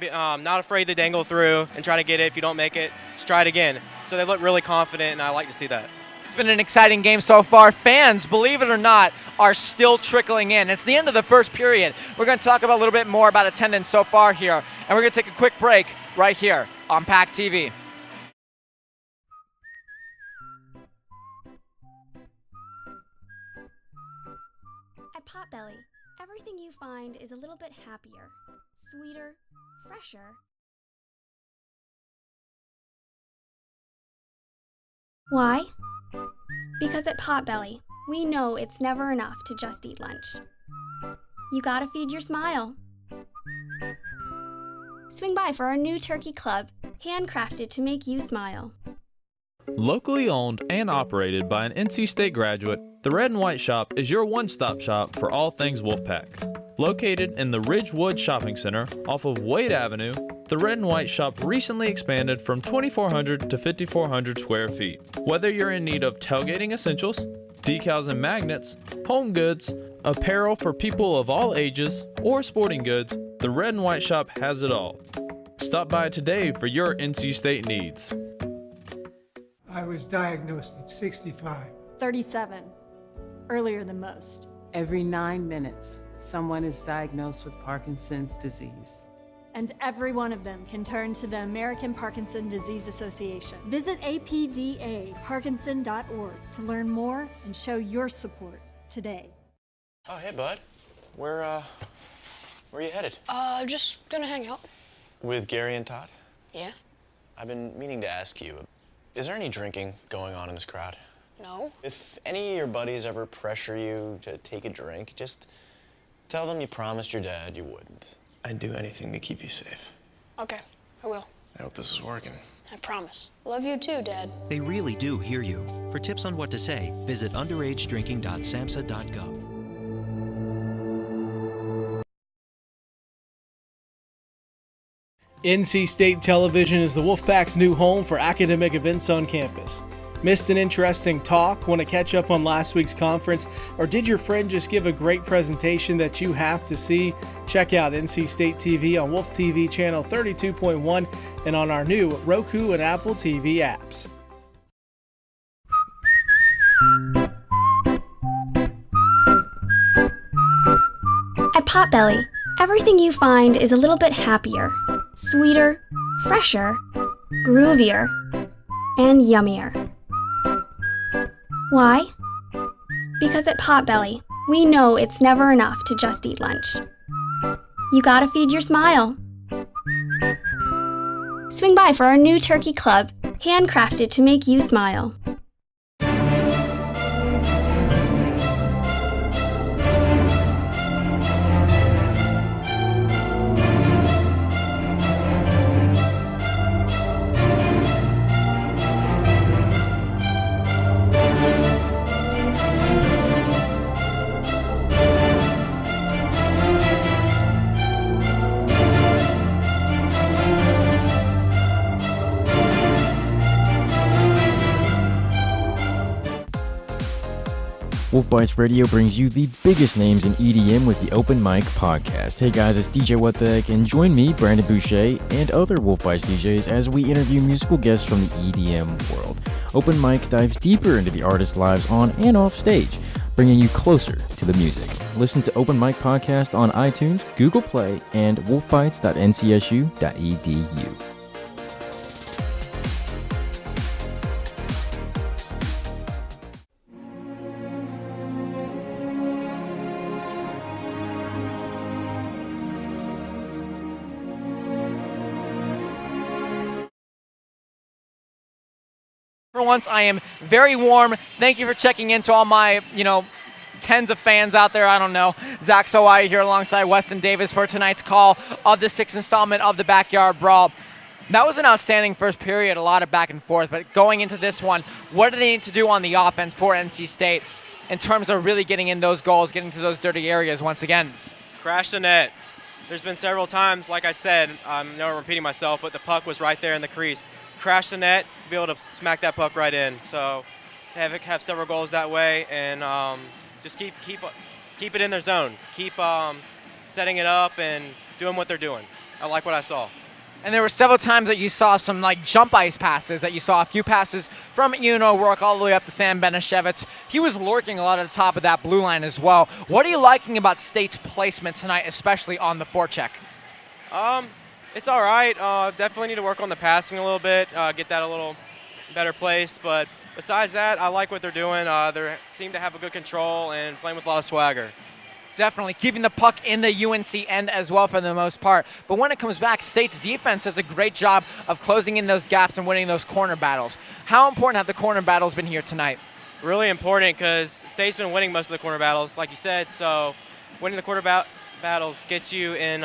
Speaker 1: Not afraid to dangle through and try to get it. If you don't make it, just try it again. So they look really confident, and I like to see that.
Speaker 2: It's been an exciting game so far. Fans, believe it or not, are still trickling in. It's the end of the first period. We're going to talk about a little bit more about attendance so far here, and we're going to take a quick break right here on PackTV.
Speaker 15: At Potbelly, everything you find is a little bit happier, sweeter, fresher. Why? Because at Potbelly, we know it's never enough to just eat lunch. You gotta feed your smile. Swing by for our new turkey club, handcrafted to make you smile.
Speaker 17: Locally owned and operated by an NC State graduate, the Red and White Shop is your one-stop shop for all things Wolfpack. Located in the Ridgewood Shopping Center off of Wade Avenue, the Red and White Shop recently expanded from 2,400 to 5,400 square feet. Whether you're in need of tailgating essentials, decals and magnets, home goods, apparel for people of all ages, or sporting goods, the Red and White Shop has it all. Stop by today for your NC State needs.
Speaker 18: I was diagnosed at 65.
Speaker 19: 37. Earlier than most.
Speaker 20: Every 9 minutes, someone is diagnosed with Parkinson's disease.
Speaker 19: And every one of them can turn to the American Parkinson Disease Association. Visit apdaparkinson.org to learn more and show your support today.
Speaker 21: Oh, hey, bud. Where are you headed?
Speaker 22: Just gonna hang out.
Speaker 21: With Gary and Todd?
Speaker 22: Yeah?
Speaker 21: I've been meaning to ask you, is there any drinking going on in this crowd?
Speaker 22: No.
Speaker 21: If any of your buddies ever pressure you to take a drink, just tell them you promised your dad you wouldn't. I'd do anything to keep you safe.
Speaker 22: Okay, I will.
Speaker 21: I hope this is working.
Speaker 22: I promise. Love you too, Dad.
Speaker 23: They really do hear you. For tips on what to say, visit underagedrinking.samhsa.gov.
Speaker 14: NC State Television is the Wolfpack's new home for academic events on campus. Missed an interesting talk? Want to catch up on last week's conference? Or did your friend just give a great presentation that you have to see? Check out NC State TV on Wolf TV channel 32.1 and on our new Roku and Apple TV apps.
Speaker 15: At Potbelly, everything you find is a little bit happier, sweeter, fresher, groovier, and yummier. Why? Because at Potbelly, we know it's never enough to just eat lunch. You gotta feed your smile. Swing by for our new turkey club, handcrafted to make you smile.
Speaker 13: Wolf Bites Radio brings you the biggest names in EDM with the Open Mic Podcast. Hey guys, it's DJ What the Heck, and join me, Brandon Boucher, and other Wolf Bites DJs as we interview musical guests from the EDM world. Open Mic dives deeper into the artists' lives on and off stage, bringing you closer to the music. Listen to Open Mic Podcast on iTunes, Google Play, and wolfbites.ncsu.edu.
Speaker 2: For once, I am very warm. Thank you for checking in to all my, tens of fans out there. I don't know. Zach Sawai here alongside Weston Davis for tonight's call of the 6th installment of the Backyard Brawl. That was an outstanding first period, a lot of back and forth. But going into this one, what do they need to do on the offense for NC State in terms of really getting in those goals, getting to those dirty areas once again?
Speaker 1: Crash the net. There's been several times, like I said, I'm never repeating myself, but the puck was right there in the crease. Crash the net, be able to smack that puck right in. So have several goals that way, and just keep it in their zone. Keep setting it up and doing what they're doing. I like what I saw.
Speaker 2: And there were several times that you saw some jump ice passes, that you saw a few passes from Ian O'Rourke all the way up to Sam Benishevitz. He was lurking a lot at the top of that blue line as well. What are you liking about State's placement tonight, especially on the forecheck?
Speaker 1: It's all right. Definitely need to work on the passing a little bit, get that a little better place. But besides that, I like what they're doing. They seem to have a good control and playing with a lot of swagger.
Speaker 2: Definitely keeping the puck in the UNC end as well for the most part. But when it comes back, State's defense does a great job of closing in those gaps and winning those corner battles. How important have the corner battles been here tonight?
Speaker 1: Really important, because State's been winning most of the corner battles, like you said. So winning the corner battles gets you in,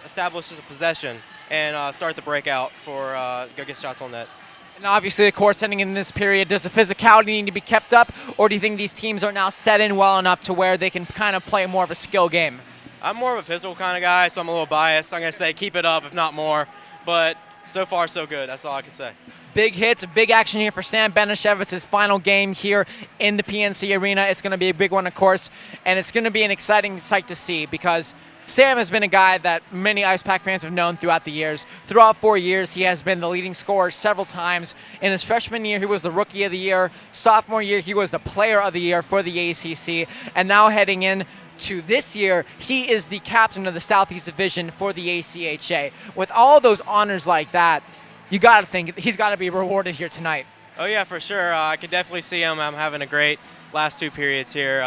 Speaker 1: establishes a possession and start the breakout for go get shots on net.
Speaker 2: And obviously, of course, heading in this period, does the physicality need to be kept up, or do you think these teams are now set in well enough to where they can kind of play more of a skill game?
Speaker 1: I'm more of a physical kind of guy, so I'm a little biased. I'm going to say keep it up, if not more. But so far, so good. That's all I can say.
Speaker 2: Big hits, big action here for Sam Benishevitz's final game here in the PNC Arena. It's going to be a big one, of course, and it's going to be an exciting sight to see, because Sam has been a guy that many Ice Pack fans have known throughout the years. Throughout 4 years, he has been the leading scorer several times. In his freshman year, he was the Rookie of the Year. Sophomore year, he was the Player of the Year for the ACC. And now heading in to this year, he is the captain of the Southeast Division for the ACHA. With all those honors like that, you got to think he's got to be rewarded here tonight.
Speaker 1: Oh, yeah, for sure. I can definitely see him having a great last two periods here.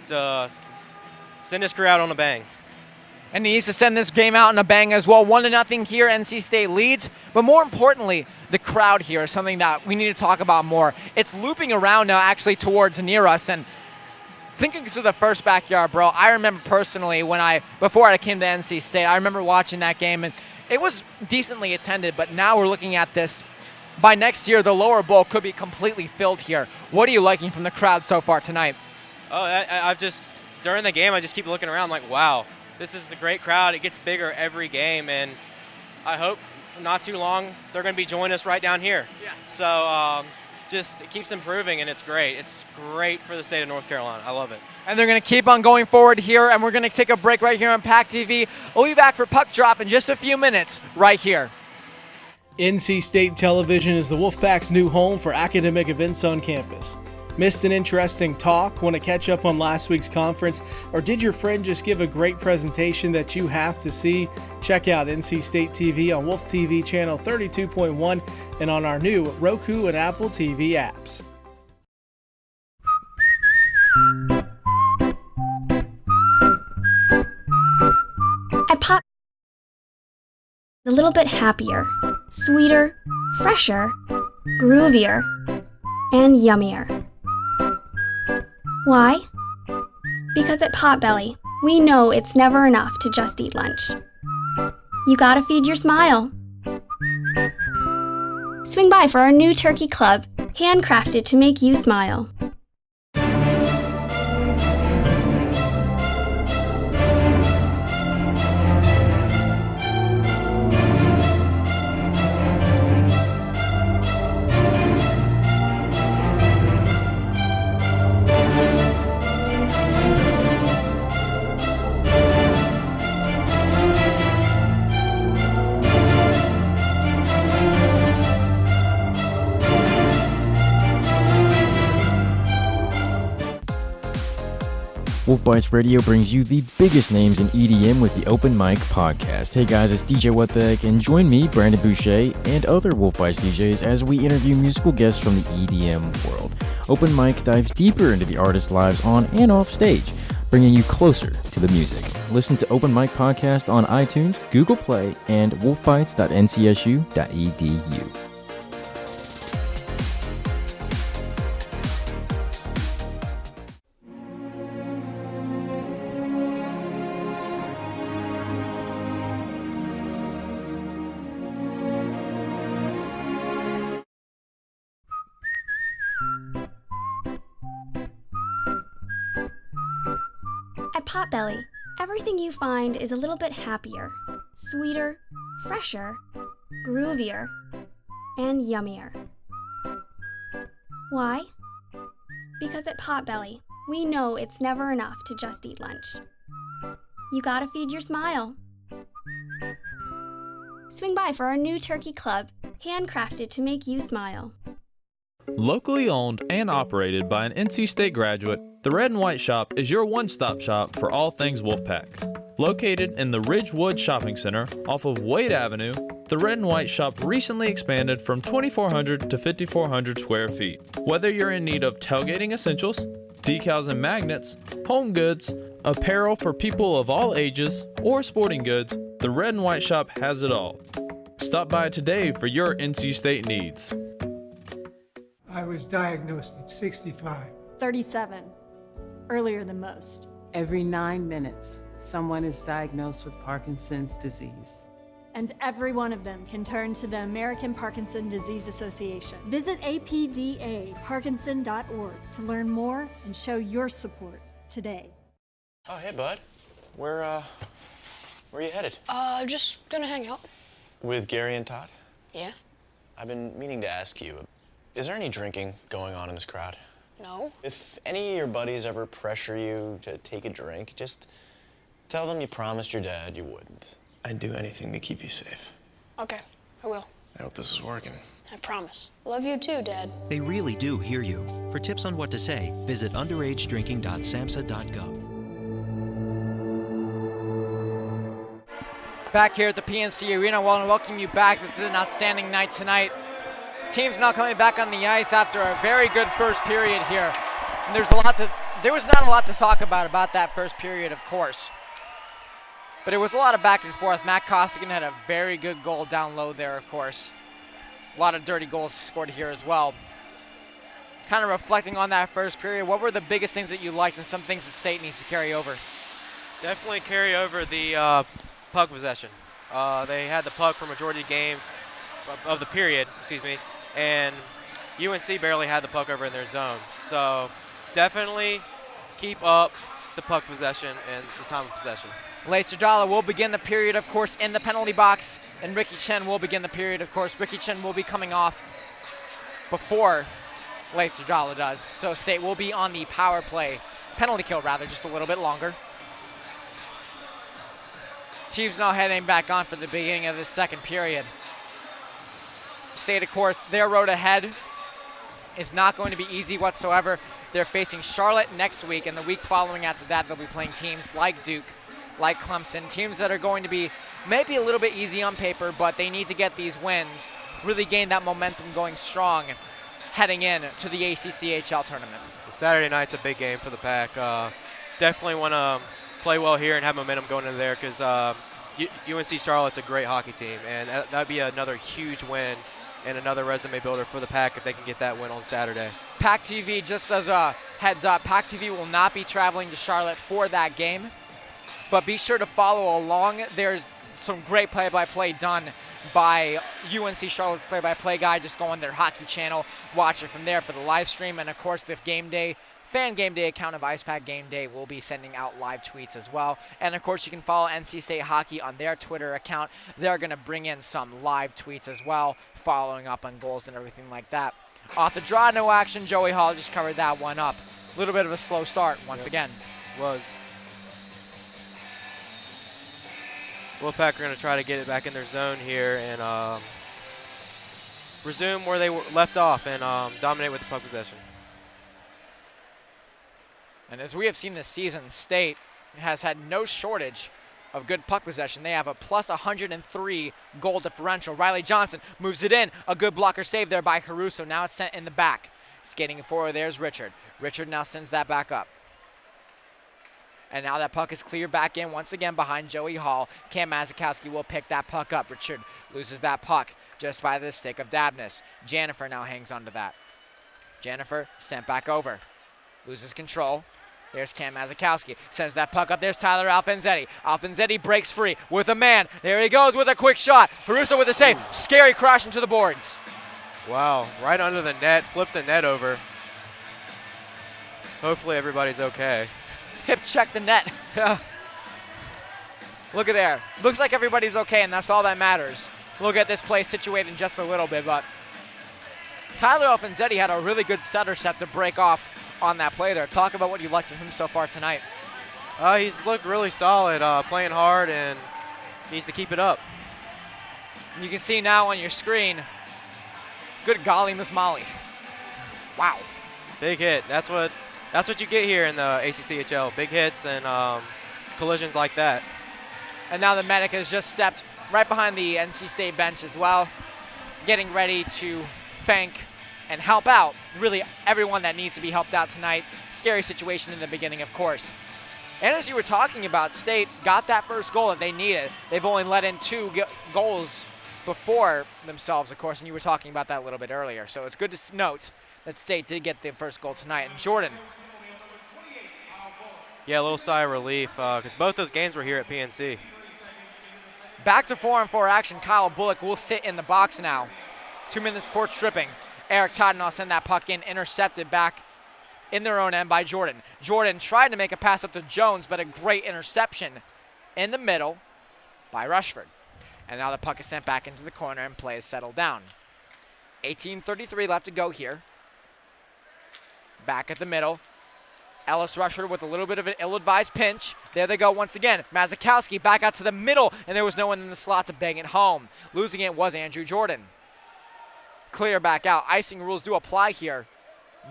Speaker 1: Send his career out on a bang.
Speaker 2: And he needs to send this game out in a bang as well. 1-0 here, NC State leads. But more importantly, the crowd here is something that we need to talk about more. It's looping around now actually towards near us. And thinking to the first Backyard Brawl, I remember personally before I came to NC State, I remember watching that game, and it was decently attended. But now we're looking at this. By next year, the lower bowl could be completely filled here. What are you liking from the crowd so far tonight?
Speaker 1: Oh, during the game, I just keep looking around like, wow. This is a great crowd. It gets bigger every game, and I hope not too long they're going to be joining us right down here. Yeah. So it keeps improving, and it's great. It's great for the state of North Carolina. I love it.
Speaker 2: And they're going to keep on going forward here, and we're going to take a break right here on PackTV. We'll be back for Puck Drop in just a few minutes right here.
Speaker 14: NC State Television is the Wolfpack's new home for academic events on campus. Missed an interesting talk? Want to catch up on last week's conference? Or did your friend just give a great presentation that you have to see? Check out NC State TV on Wolf TV channel 32.1 and on our new Roku and Apple TV apps.
Speaker 15: a little bit happier, sweeter, fresher, groovier, and yummier. Why? Because at Potbelly, we know it's never enough to just eat lunch. You gotta feed your smile. Swing by for our new turkey club, handcrafted to make you smile.
Speaker 13: Wolf Bites Radio brings you the biggest names in EDM with the Open Mic Podcast. Hey guys, it's DJ What the Heck, and join me, Brandon Boucher, and other Wolf Bites DJs as we interview musical guests from the EDM world. Open Mic dives deeper into the artists' lives on and off stage, bringing you closer to the music. Listen to Open Mic Podcast on iTunes, Google Play, and wolfbites.ncsu.edu.
Speaker 15: At Potbelly, everything you find is a little bit happier, sweeter, fresher, groovier, and yummier. Why? Because at Potbelly, we know it's never enough to just eat lunch. You gotta feed your smile. Swing by for our new turkey club, handcrafted to make you smile.
Speaker 17: Locally owned and operated by an NC State graduate, the Red and White Shop is your one-stop shop for all things Wolfpack. Located in the Ridgewood Shopping Center off of Wade Avenue, the Red and White Shop recently expanded from 2,400 to 5,400 square feet. Whether you're in need of tailgating essentials, decals and magnets, home goods, apparel for people of all ages, or sporting goods, the Red and White Shop has it all. Stop by today for your NC State needs.
Speaker 18: I was diagnosed at 65.
Speaker 19: 37. Earlier than most.
Speaker 20: Every 9 minutes, someone is diagnosed with Parkinson's disease.
Speaker 19: And every one of them can turn to the American Parkinson Disease Association. Visit apdaparkinson.org to learn more and show your support today.
Speaker 21: Oh, hey, bud. Where are you headed?
Speaker 22: Just gonna hang out.
Speaker 21: With Gary and Todd?
Speaker 22: Yeah?
Speaker 21: I've been meaning to ask you, is there any drinking going on in this crowd?
Speaker 22: No?
Speaker 21: If any of your buddies ever pressure you to take a drink, just tell them you promised your dad you wouldn't. I'd do anything to keep you safe.
Speaker 22: Okay, I will.
Speaker 21: I hope this is working.
Speaker 22: I promise. Love you too, Dad.
Speaker 23: They really do hear you. For tips on what to say, visit underagedrinking.samhsa.gov.
Speaker 2: Back here at the PNC Arena, I want to welcome you back. This is an outstanding night tonight. Team's now coming back on the ice after a very good first period here. And there was not a lot to talk about that first period, of course. But it was a lot of back and forth. Matt Costigan had a very good goal down low there, of course. A lot of dirty goals scored here as well. Kind of reflecting on that first period, what were the biggest things that you liked and some things that State needs to carry over?
Speaker 1: Definitely carry over the puck possession. They had the puck for majority of the game, of the period, excuse me, and UNC barely had the puck over in their zone. So definitely keep up the puck possession and the time of possession.
Speaker 2: Lace Jadala will begin the period, of course, in the penalty box, and Ricky Chen will begin the period, of course. Ricky Chen will be coming off before Lace Jadala does. So State will be on the power play, penalty kill rather, just a little bit longer. Team's now heading back on for the beginning of the second period. State, of course, their road ahead is not going to be easy whatsoever. They're facing Charlotte next week, and the week following after that, they'll be playing teams like Duke, like Clemson, teams that are going to be maybe a little bit easy on paper, but they need to get these wins, really gain that momentum going strong heading in to the ACCHL tournament.
Speaker 1: Saturday night's a big game for the Pack. Definitely want to play well here and have momentum going into there because UNC Charlotte's a great hockey team, and that'd be another huge win and another resume builder for the Pack if they can get that win on Saturday.
Speaker 2: PackTV, just as a heads up, PackTV will not be traveling to Charlotte for that game, but be sure to follow along. There's some great play-by-play done by UNC Charlotte's play-by-play guy. Just go on their hockey channel, watch it from there for the live stream, and of course the fan game day account of IcePack Game Day will be sending out live tweets as well. And of course you can follow NC State Hockey on their Twitter account. They're going to bring in some live tweets as well, following up on goals and everything like that. Off the draw, no action. Joey Hall just covered that one up. A little bit of a slow start once again.
Speaker 1: Was. Wolfpack are going to try to get it back in their zone here and resume where they left off and dominate with the puck possession.
Speaker 2: And as we have seen this season, State has had no shortage of good puck possession. They have a plus 103 goal differential. Riley Johnson moves it in. A good blocker save there by Caruso. Now it's sent in the back. Skating forward, there's Richard. Richard now sends that back up. And now that puck is cleared back in once again behind Joey Hall. Cam Mazikowski will pick that puck up. Richard loses that puck just by the stick of Dabness. Jennifer now hangs onto that. Jennifer sent back over. Loses control. There's Cam Mazikowski. Sends that puck up. There's Tyler Alfanzetti. Alfanzetti breaks free with a man. There he goes with a quick shot. Caruso with a save. Scary crash into the boards.
Speaker 1: Wow, right under the net. Flipped the net over. Hopefully everybody's okay.
Speaker 2: Hip check the net. Look at there. Looks like everybody's okay, and that's all that matters. Look at this play situated in just a little bit, but Tyler Alfanzetti had a really good setter set to break off on that play there. Talk about what you liked from him so far tonight.
Speaker 1: He's looked really solid, playing hard, and needs to keep it up.
Speaker 2: You can see now on your screen, good golly, Miss Molly. Wow.
Speaker 1: Big hit. That's what you get here in the ACCHL. Big hits and collisions like that.
Speaker 2: And now the medic has just stepped right behind the NC State bench as well, getting ready to thank and help out really everyone that needs to be helped out tonight. Scary situation in the beginning, of course. And as you were talking about, State got that first goal that they needed. They've only let in 2 goals before themselves, of course, and you were talking about that a little bit earlier. So it's good to note that State did get the first goal tonight. And Jordan.
Speaker 1: Yeah, a little sigh of relief because both those games were here at PNC.
Speaker 2: Back to 4-on-4 action. Kyle Bullock will sit in the box now. 2 minutes for tripping. Eric Toddenall send that puck in, intercepted back in their own end by Jordan. Jordan tried to make a pass up to Jones, but a great interception in the middle by Rushford. And now the puck is sent back into the corner and play is settled down. 18:33 left to go here. Back at the middle. Ellis Rushford with a little bit of an ill-advised pinch. There they go once again. Mazikowski back out to the middle, and there was no one in the slot to bang it home. Losing it was Andrew Jordan. Clear back out. Icing rules do apply here.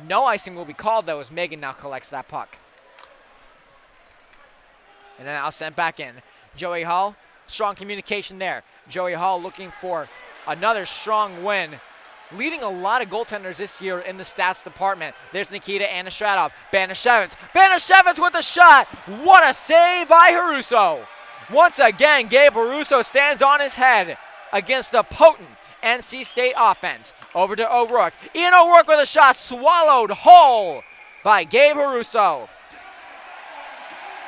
Speaker 2: No icing will be called, though, as Megan now collects that puck. And then now sent back in. Joey Hall, strong communication there. Joey Hall looking for another strong win. Leading a lot of goaltenders this year in the stats department. There's Nikita Anastradov. Banashevitz with a shot. What a save by Haruso. Once again, Gabe Haruso stands on his head against the potent NC State offense. Over to O'Rourke. Ian O'Rourke with a shot swallowed whole by Gabe Haruso.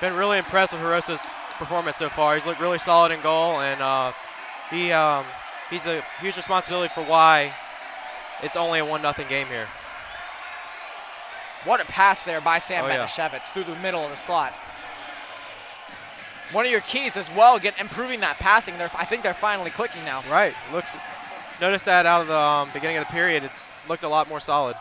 Speaker 1: Been really impressed with Haruso's performance so far. He's looked really solid in goal, and he's a huge responsibility for why it's only a 1-0 game here.
Speaker 2: What a pass there by Sam Banashevitz through the middle of the slot. One of your keys as well, improving that passing. I think they're finally clicking now.
Speaker 1: Right. Notice that out of the beginning of the period, it's looked a lot more solid.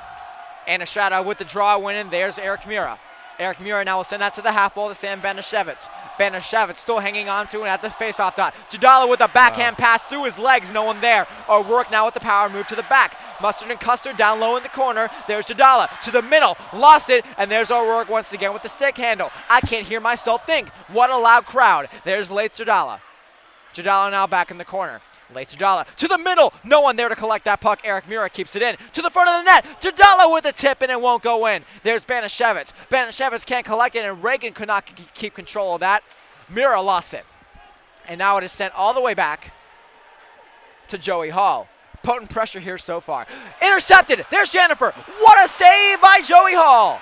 Speaker 2: Anastrada with the draw win, and there's Eric Mura. Eric Mura now will send that to the half wall to Sam Banashevitz. Banashevitz still hanging on to it at the faceoff dot. Jadala with a backhand pass through his legs, no one there. O'Rourke now with the power move to the back. Mustard and Custer down low in the corner. There's Jadala to the middle, lost it, and there's O'Rourke once again with the stick handle. I can't hear myself think. What a loud crowd. There's Laith Jadala. Jadala now back in the corner. Laith Jadala to the middle. No one there to collect that puck. Eric Mura keeps it in. To the front of the net. Jadala with a tip and it won't go in. There's Banashevitz. Banashevitz can't collect it and Reagan could not keep control of that. Mura lost it. And now it is sent all the way back to Joey Hall. Potent pressure here so far. Intercepted. There's Jennifer. What a save by Joey Hall.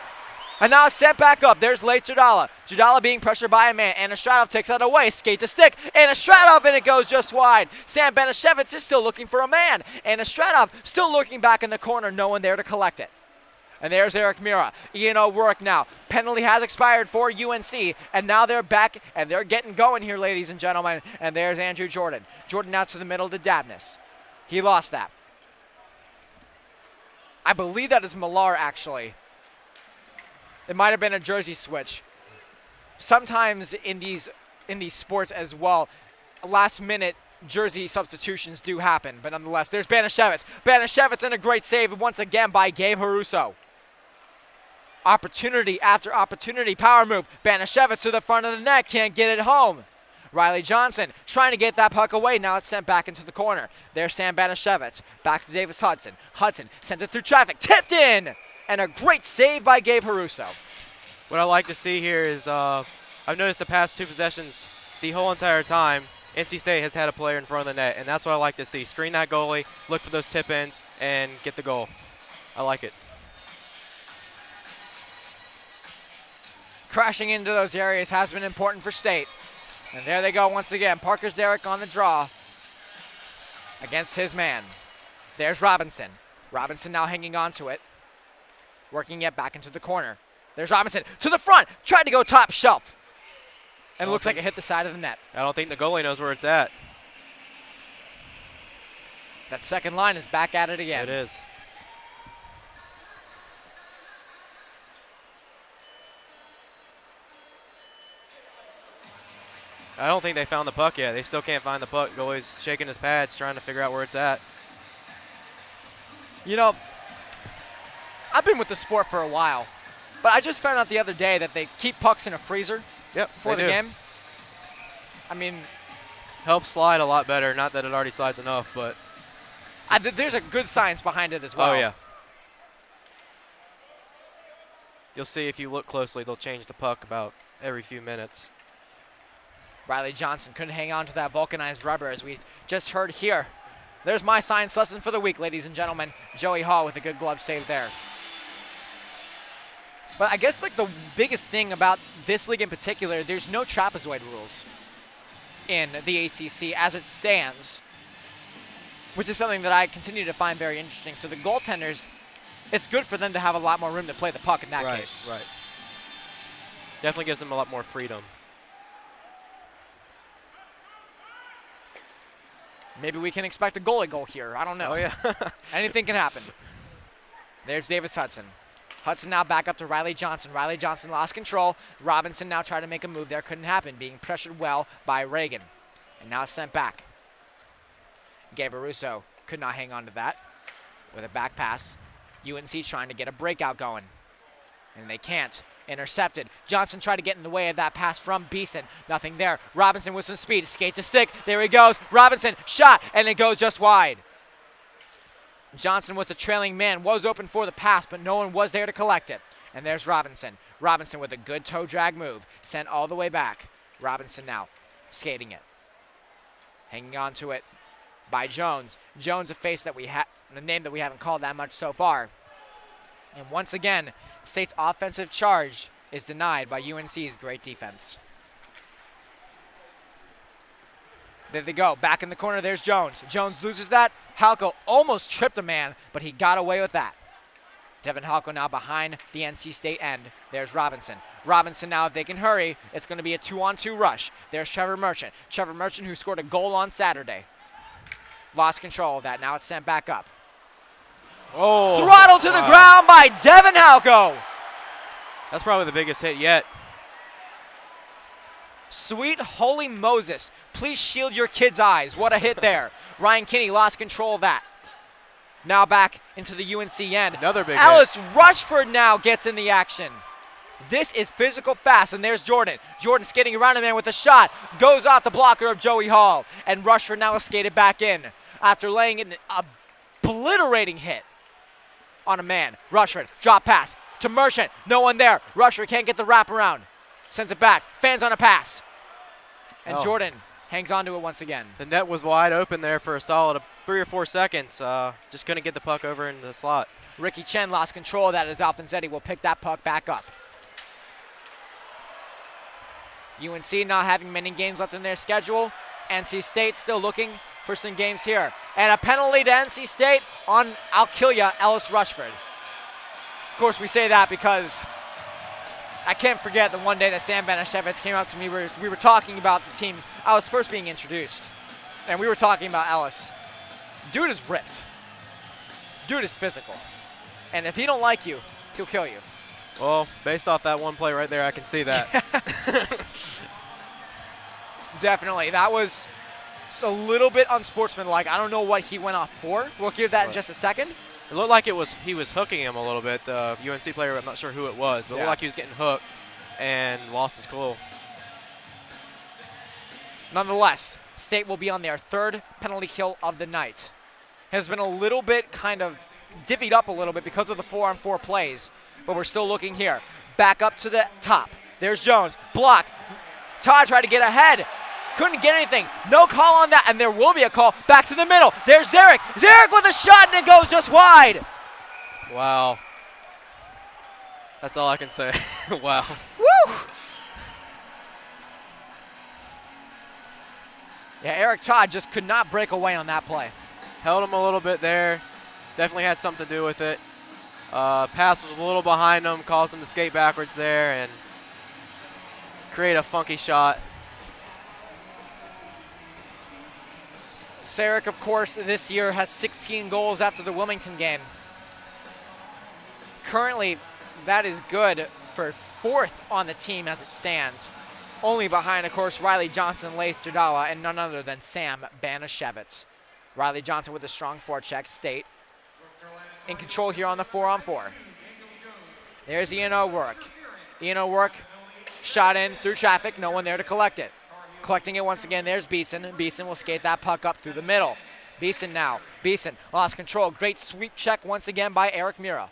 Speaker 2: And now sent back up. There's late Jadala. Jadala being pressured by a man. Anastradov takes that away. Skate to stick. Anastradov, and it goes just wide. Sam Benishevitz is still looking for a man. Anastradov still looking back in the corner. No one there to collect it. And there's Eric Mira. Ian O'Rourke now. Penalty has expired for UNC. And now they're back, and they're getting going here, ladies and gentlemen. And there's Andrew Jordan. Jordan out to the middle to Dabness. He lost that. I believe that is Millar, actually. It might have been a jersey switch. Sometimes in these sports as well, last-minute jersey substitutions do happen. But nonetheless, there's Banishevitz. Banishevitz and a great save once again by Gabe Haruso. Opportunity after opportunity. Power move. Banishevitz to the front of the net. Can't get it home. Riley Johnson trying to get that puck away. Now it's sent back into the corner. There's Sam Banishevitz. Back to Davis Hudson. Hudson sends it through traffic. Tipped in! And a great save by Gabe Haruso.
Speaker 1: What I like to see here is I've noticed the past 2 possessions, the whole entire time, NC State has had a player in front of the net, and that's what I like to see. Screen that goalie, look for those tip-ins, and get the goal. I like it.
Speaker 2: Crashing into those areas has been important for State. And there they go once again. Parker Zarek on the draw against his man. There's Robinson. Robinson now hanging on to it. Working it back into the corner. There's Robinson to the front. Tried to go top shelf. And it looks like it hit the side of the net.
Speaker 1: I don't think the goalie knows where it's at.
Speaker 2: That second line is back at it again.
Speaker 1: It is. I don't think they found the puck yet. They still can't find the puck. Goalie's shaking his pads, trying to figure out where it's at.
Speaker 2: You know, I've been with the sport for a while, but I just found out the other day that they keep pucks in a freezer before the game.
Speaker 1: I mean, helps slide a lot better. Not that it already slides enough, but
Speaker 2: there's a good science behind it as well.
Speaker 1: Oh, yeah. You'll see if you look closely, they'll change the puck about every few minutes.
Speaker 2: Riley Johnson couldn't hang on to that vulcanized rubber, as we just heard here. There's my science lesson for the week, ladies and gentlemen. Joey Hall with a good glove save there. But I guess like the biggest thing about this league in particular, there's no trapezoid rules in the ACC as it stands, which is something that I continue to find very interesting. So the goaltenders, it's good for them to have a lot more room to play the puck in that case.
Speaker 1: Right. Definitely gives them a lot more freedom.
Speaker 2: Maybe we can expect a goalie goal here. I don't know.
Speaker 1: Oh, yeah.
Speaker 2: Anything can happen. There's Davis Hudson. Hudson now back up to Riley Johnson. Riley Johnson lost control. Robinson now tried to make a move there. Couldn't happen. Being pressured well by Reagan. And now sent back. Gabe Russo could not hang on to that. With a back pass. UNC trying to get a breakout going. And they can't. Intercepted. Johnson tried to get in the way of that pass from Beeson. Nothing there. Robinson with some speed. Skate to stick. There he goes. Robinson shot, and it goes just wide. Johnson was the trailing man, was open for the pass, but no one was there to collect it. And there's Robinson. Robinson with a good toe drag move. Sent all the way back. Robinson now skating it. Hanging on to it by Jones. Jones, the name that we haven't called that much so far. And once again, State's offensive charge is denied by UNC's great defense. There they go. Back in the corner, there's Jones. Jones loses that. Halko almost tripped a man, but he got away with that. Devin Halko now behind the NC State end. There's Robinson. Robinson now, if they can hurry, it's going to be a 2-on-2 rush. There's Trevor Merchant. Trevor Merchant, who scored a goal on Saturday. Lost control of that. Now it's sent back up.
Speaker 1: Oh,
Speaker 2: throttled to the ground by Devin Halko.
Speaker 1: That's probably the biggest hit yet.
Speaker 2: Sweet holy Moses. Please shield your kids' eyes. What a hit there. Ryan Kinney lost control of that. Now back into the UNC end.
Speaker 1: Another big
Speaker 2: Alice
Speaker 1: hit.
Speaker 2: Rushford now gets in the action. This is physical fast, and there's Jordan. Jordan skating around a man with a shot. Goes off the blocker of Joey Hall. And Rushford now is skated back in after laying an obliterating hit on a man. Rushford, drop pass to Merchant. No one there. Rushford can't get the wraparound. Sends it back. Fans on a pass. And Jordan Hangs on to it once again.
Speaker 1: The net was wide open there for a solid 3 or 4 seconds. Just couldn't get the puck over in the slot.
Speaker 2: Ricky Chen lost control of that as Alfonsetti will pick that puck back up. UNC not having many games left in their schedule. NC State still looking for some games here. And a penalty to NC State on Alkilia Ellis Rushford. Of course, we say that because I can't forget the one day that Sam Banashevitz came up to me. We were talking about the team. I was first being introduced, and we were talking about Ellis. Dude is ripped. Dude is physical. And if he don't like you, he'll kill you.
Speaker 1: Well, based off that one play right there, I can see that.
Speaker 2: Definitely. That was a little bit unsportsmanlike. I don't know what he went off for. We'll give that in just a second.
Speaker 1: It looked like he was hooking him a little bit. The UNC player, I'm not sure who it was, but it looked like he was getting hooked and lost his cool.
Speaker 2: Nonetheless, State will be on their 3rd penalty kill of the night. Has been a little bit kind of divvied up a little bit because of the 4-on-4 plays, but we're still looking here. Back up to the top. There's Jones. Block. Todd tried to get ahead. Couldn't get anything. No call on that, and there will be a call. Back to the middle. There's Zarek. Zarek with a shot, and it goes just wide.
Speaker 1: Wow. That's all I can say. Wow.
Speaker 2: Woo! Yeah, Eric Todd just could not break away on that play.
Speaker 1: Held him a little bit there. Definitely had something to do with it. Pass was a little behind him, caused him to skate backwards there and create a funky shot.
Speaker 2: Sarek, of course, this year has 16 goals after the Wilmington game. Currently, that is good for 4th on the team as it stands. Only behind, of course, Riley Johnson, Laith Jadala, and none other than Sam Banashevitz. Riley Johnson with a strong forecheck. State in control here on the 4-on-4. There's Ian O'Rourke. Ian O'Rourke shot in through traffic. No one there to collect it. Collecting it once again, there's Beeson. Beeson will skate that puck up through the middle. Beeson now. Beeson lost control. Great sweep check once again by Eric Mira.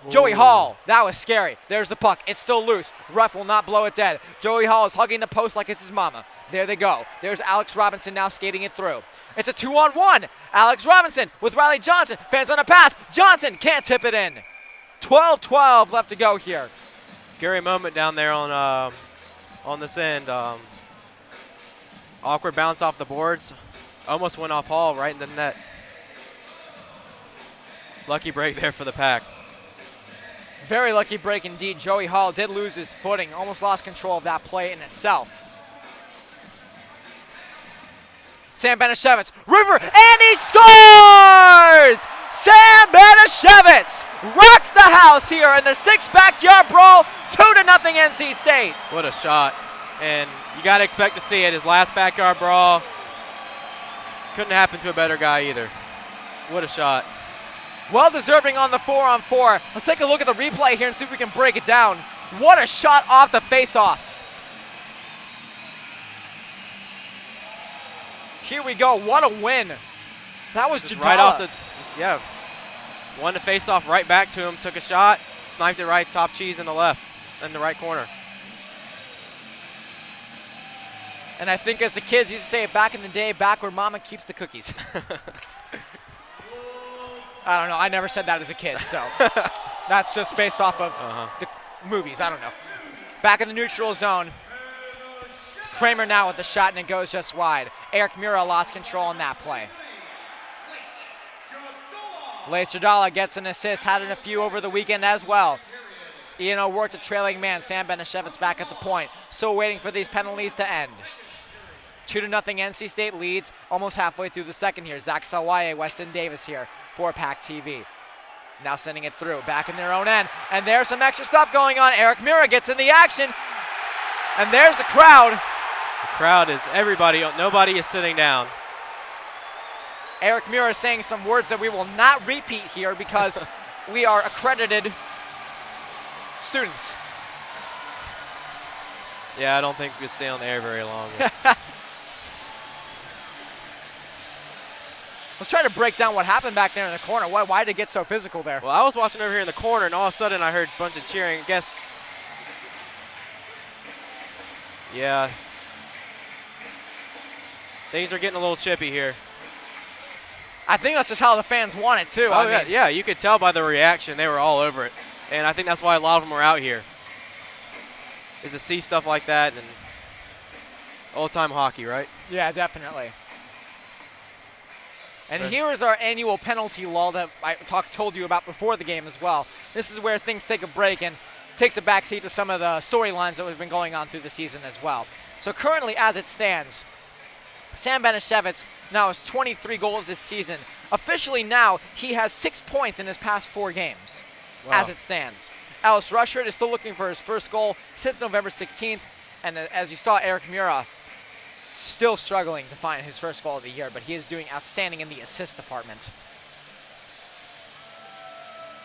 Speaker 2: Joey Hall. That was scary. There's the puck. It's still loose. Ref will not blow it dead. Joey Hall is hugging the post like it's his mama. There they go. There's Alex Robinson now skating it through. It's a 2-on-1. Alex Robinson with Riley Johnson. Fans on a pass. Johnson can't tip it in. 12-12 left to go here.
Speaker 1: Scary moment down there on this end. Awkward bounce off the boards. Almost went off Hall right in the net. Lucky break there for the Pack.
Speaker 2: Very lucky break indeed. Joey Hall did lose his footing. Almost lost control of that play in itself. Sam Banashevitz, River, and he scores! Sam Banashevitz rocks the house here in the 6th backyard brawl, 2-0 NC State.
Speaker 1: What a shot. And you got to expect to see it. His last backyard brawl. Couldn't happen to a better guy either. What a shot.
Speaker 2: Well deserving on the 4-on-4. Let's take a look at the replay here and see if we can break it down. What a shot off the face-off. Here we go. What a win. That was
Speaker 1: just
Speaker 2: Jadala.
Speaker 1: Right off the, yeah. Won the face-off right back to him. Took a shot. Sniped it right top cheese in the left, in the right corner.
Speaker 2: And I think as the kids used to say it back in the day, back where mama keeps the cookies. I don't know. I never said that as a kid, so that's just based off of the movies. I don't know. Back in the neutral zone. Kramer now with the shot, and it goes just wide. Eric Mura lost control on that play. Laith Jadala gets an assist, had a few over the weekend as well. Ian O'Rourke, the trailing man. Sam Banashevitz back at the point. Still waiting for these penalties to end. 2-0 NC State leads almost halfway through the second here. Zach Sawaye, Weston Davis here for PackTV. Now sending it through, back in their own end. And there's some extra stuff going on. Eric Mura gets in the action. And there's the crowd.
Speaker 1: The crowd is everybody. Nobody is sitting down.
Speaker 2: Eric Mura is saying some words that we will not repeat here because we are accredited students.
Speaker 1: Yeah, I don't think we could stay on the air very long.
Speaker 2: Let's try to break down what happened back there in the corner. Why did it get so physical there?
Speaker 1: Well, I was watching over here in the corner, and all of a sudden I heard a bunch of cheering. I guess, yeah. Things are getting a little chippy here.
Speaker 2: I think that's just how the fans want it, too.
Speaker 1: Oh, yeah, you could tell by the reaction. They were all over it. And I think that's why a lot of them were out here, is to see stuff like that and old-time hockey, right?
Speaker 2: Yeah, definitely. And here is our annual penalty lull that I told you about before the game as well. This is where things take a break and takes a backseat to some of the storylines that have been going on through the season as well. So currently, as it stands, Sam Benishevitz now has 23 goals this season. Officially now, he has 6 points in his past 4 games, as it stands. Alice Rushford is still looking for his first goal since November 16th. And as you saw, Eric Mura still struggling to find his first goal of the year, but he is doing outstanding in the assist department.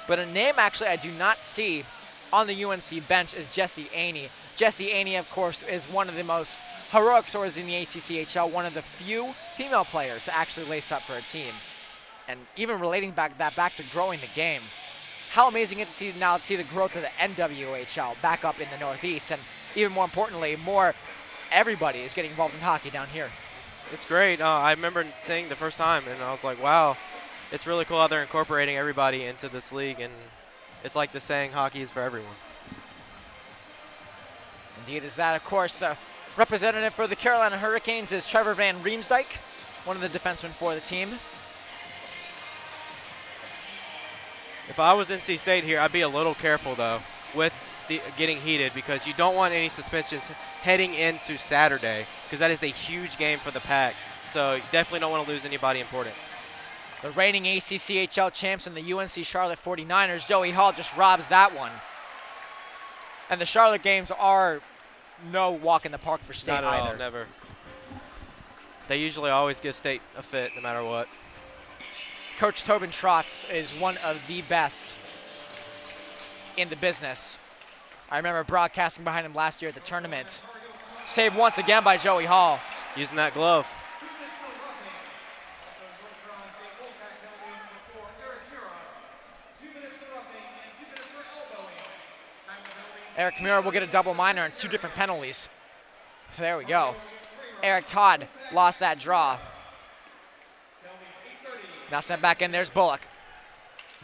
Speaker 2: But a name actually I do not see on the UNC bench is Jesse Aney. Jesse Aney, of course, is one of the most heroic scorers in the ACCHL, one of the few female players to actually lace up for a team. And even relating back to growing the game, how amazing it is to see the growth of the NWHL back up in the Northeast, and even more importantly, everybody is getting involved in hockey down here.
Speaker 1: It's great. I remember seeing the first time, and I was like, wow, it's really cool how they're incorporating everybody into this league, and it's like the saying, hockey is for everyone.
Speaker 2: Indeed is that. Of course, the representative for the Carolina Hurricanes is Trevor Van Riemsdyk, one of the defensemen for the team.
Speaker 1: If I was NC State here, I'd be a little careful, though, with getting heated, because you don't want any suspensions heading into Saturday, because that is a huge game for the Pack. So you definitely don't want to lose anybody important.
Speaker 2: The reigning ACCHL champs and the UNC Charlotte 49ers, Joey Hall just robs that one. And the Charlotte games are no walk in the park for State
Speaker 1: Not at
Speaker 2: either.
Speaker 1: all, never. They usually always give State a fit no matter what.
Speaker 2: Coach Tobin Trotz is one of the best in the business. I remember broadcasting behind him last year at the tournament. Saved once again by Joey Hall.
Speaker 1: Using that glove.
Speaker 2: Eric Mura will get a double minor and 2 different penalties. There we go. Eric Todd lost that draw. Now sent back in, there's Bullock.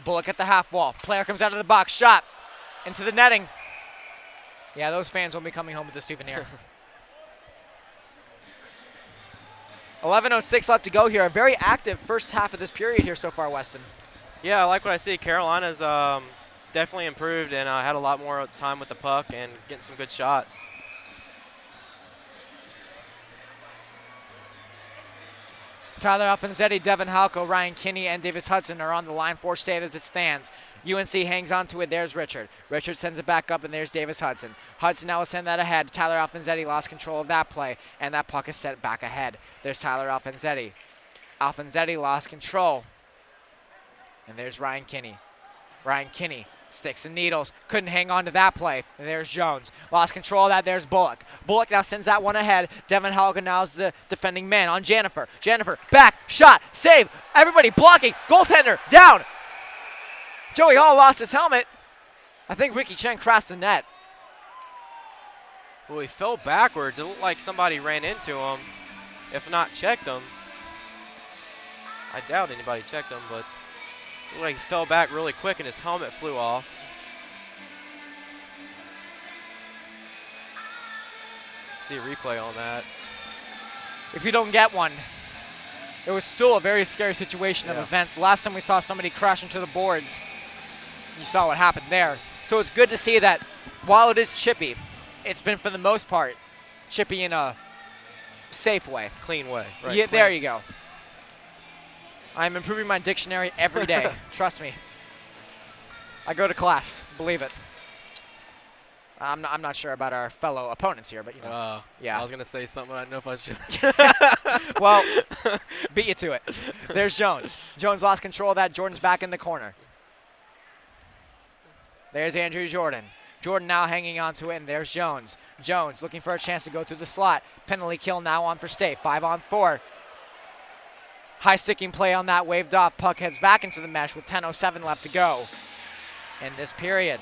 Speaker 2: Bullock at the half wall. Player comes out of the box, shot into the netting. Yeah, those fans will be coming home with a souvenir. 11:06 left to go here. A very active first half of this period here so far, Weston.
Speaker 1: Yeah, I like what I see. Carolina's definitely improved and had a lot more time with the puck and getting some good shots.
Speaker 2: Tyler Alfonsetti, Devin Halko, Ryan Kinney, and Davis Hudson are on the line for State as it stands. UNC hangs on to it. There's Richard. Richard sends it back up, and there's Davis Hudson. Hudson now will send that ahead. Tyler Alfonsetti lost control of that play, and that puck is sent back ahead. There's Tyler Alfonsetti. Alfonsetti lost control. And there's Ryan Kinney. Ryan Kinney, sticks and needles, couldn't hang on to that play. And there's Jones. Lost control of that. There's Bullock. Bullock now sends that one ahead. Devin Halka now is the defending man on Jennifer. Jennifer, back, shot, save. Everybody blocking. Goaltender, down. Joey Hall lost his helmet. I think Ricky Chen crossed the net.
Speaker 1: Well, he fell backwards. It looked like somebody ran into him, if not checked him. I doubt anybody checked him, but it looked like he fell back really quick and his helmet flew off. See a replay on that.
Speaker 2: If you don't get one, it was still a very scary situation of events. Last time we saw somebody crash into the boards, you saw what happened there. So it's good to see that while it is chippy, it's been for the most part chippy in a safe way.
Speaker 1: Clean way. Right,
Speaker 2: yeah,
Speaker 1: clean.
Speaker 2: there you go. I'm improving my dictionary every day. Trust me. I go to class. Believe it. I'm not sure about our fellow opponents here, but you know. Yeah.
Speaker 1: I was gonna say something. I don't know if I should.
Speaker 2: Well, beat you to it. There's Jones. Jones lost control of that. Jordan's back in the corner. There's Andrew Jordan. Jordan now hanging on to it, and there's Jones. Jones looking for a chance to go through the slot. Penalty kill now on for State. 5-on-4. High sticking play on that, waved off. Puck heads back into the mesh with 10:07 left to go in this period.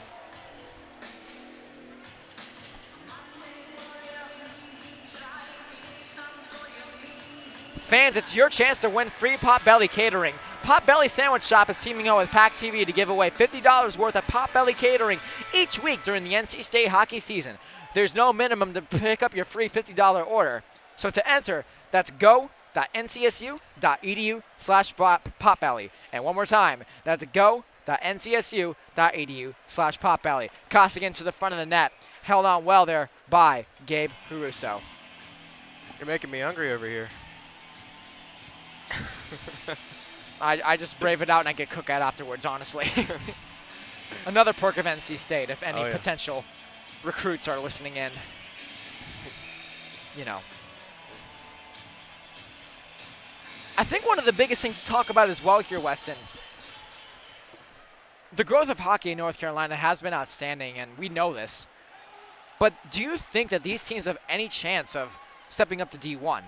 Speaker 2: Fans, it's your chance to win free Potbelly catering. Potbelly Sandwich Shop is teaming up with PackTV to give away $50 worth of Potbelly catering each week during the NC State hockey season. There's no minimum to pick up your free $50 order. So to enter, that's go.ncsu.edu/potbelly. And one more time, that's go.ncsu.edu/potbelly. Costigan to the front of the net. Held on well there by Gabe Haruso.
Speaker 1: You're making me hungry over here.
Speaker 2: I just brave it out and I get cooked at afterwards, honestly. Another perk of NC State, if any potential recruits are listening in. You know. I think one of the biggest things to talk about as well here, Weston, the growth of hockey in North Carolina has been outstanding, and we know this. But do you think that these teams have any chance of stepping up to D1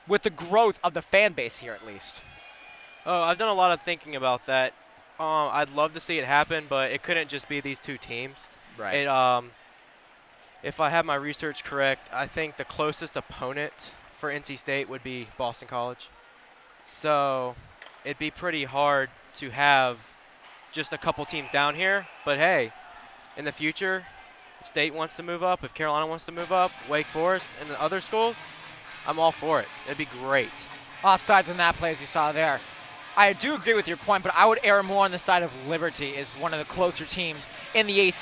Speaker 2: with the growth of the fan base here, at least?
Speaker 1: Oh, I've done a lot of thinking about that. I'd love to see it happen, but it couldn't just be these two teams.
Speaker 2: Right.
Speaker 1: If I have my research correct, I think the closest opponent for NC State would be Boston College. So it'd be pretty hard to have just a couple teams down here. But hey, in the future, if State wants to move up, if Carolina wants to move up, Wake Forest and the other schools, I'm all for it. It'd be great.
Speaker 2: Offsides on that play, as you saw there. I do agree with your point, but I would err more on the side of Liberty as one of the closer teams in the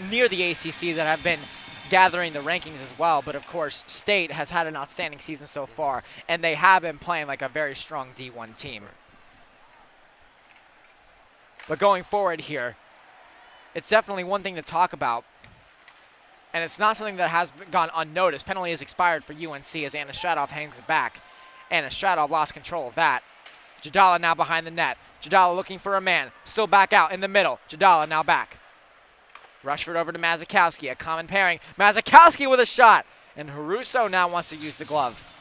Speaker 2: near the ACC that have been gathering the rankings as well. But of course, State has had an outstanding season so far, and they have been playing like a very strong D1 team. But going forward here, it's definitely one thing to talk about, and it's not something that has gone unnoticed. Penalty has expired for UNC as Anna Stradov hangs it back. Anna Stradov lost control of that. Jadala now behind the net. Jadala looking for a man. Still back out in the middle. Jadala now back. Rushford over to Mazakowski. A common pairing. Mazakowski with a shot. And Haruso now wants to use the glove.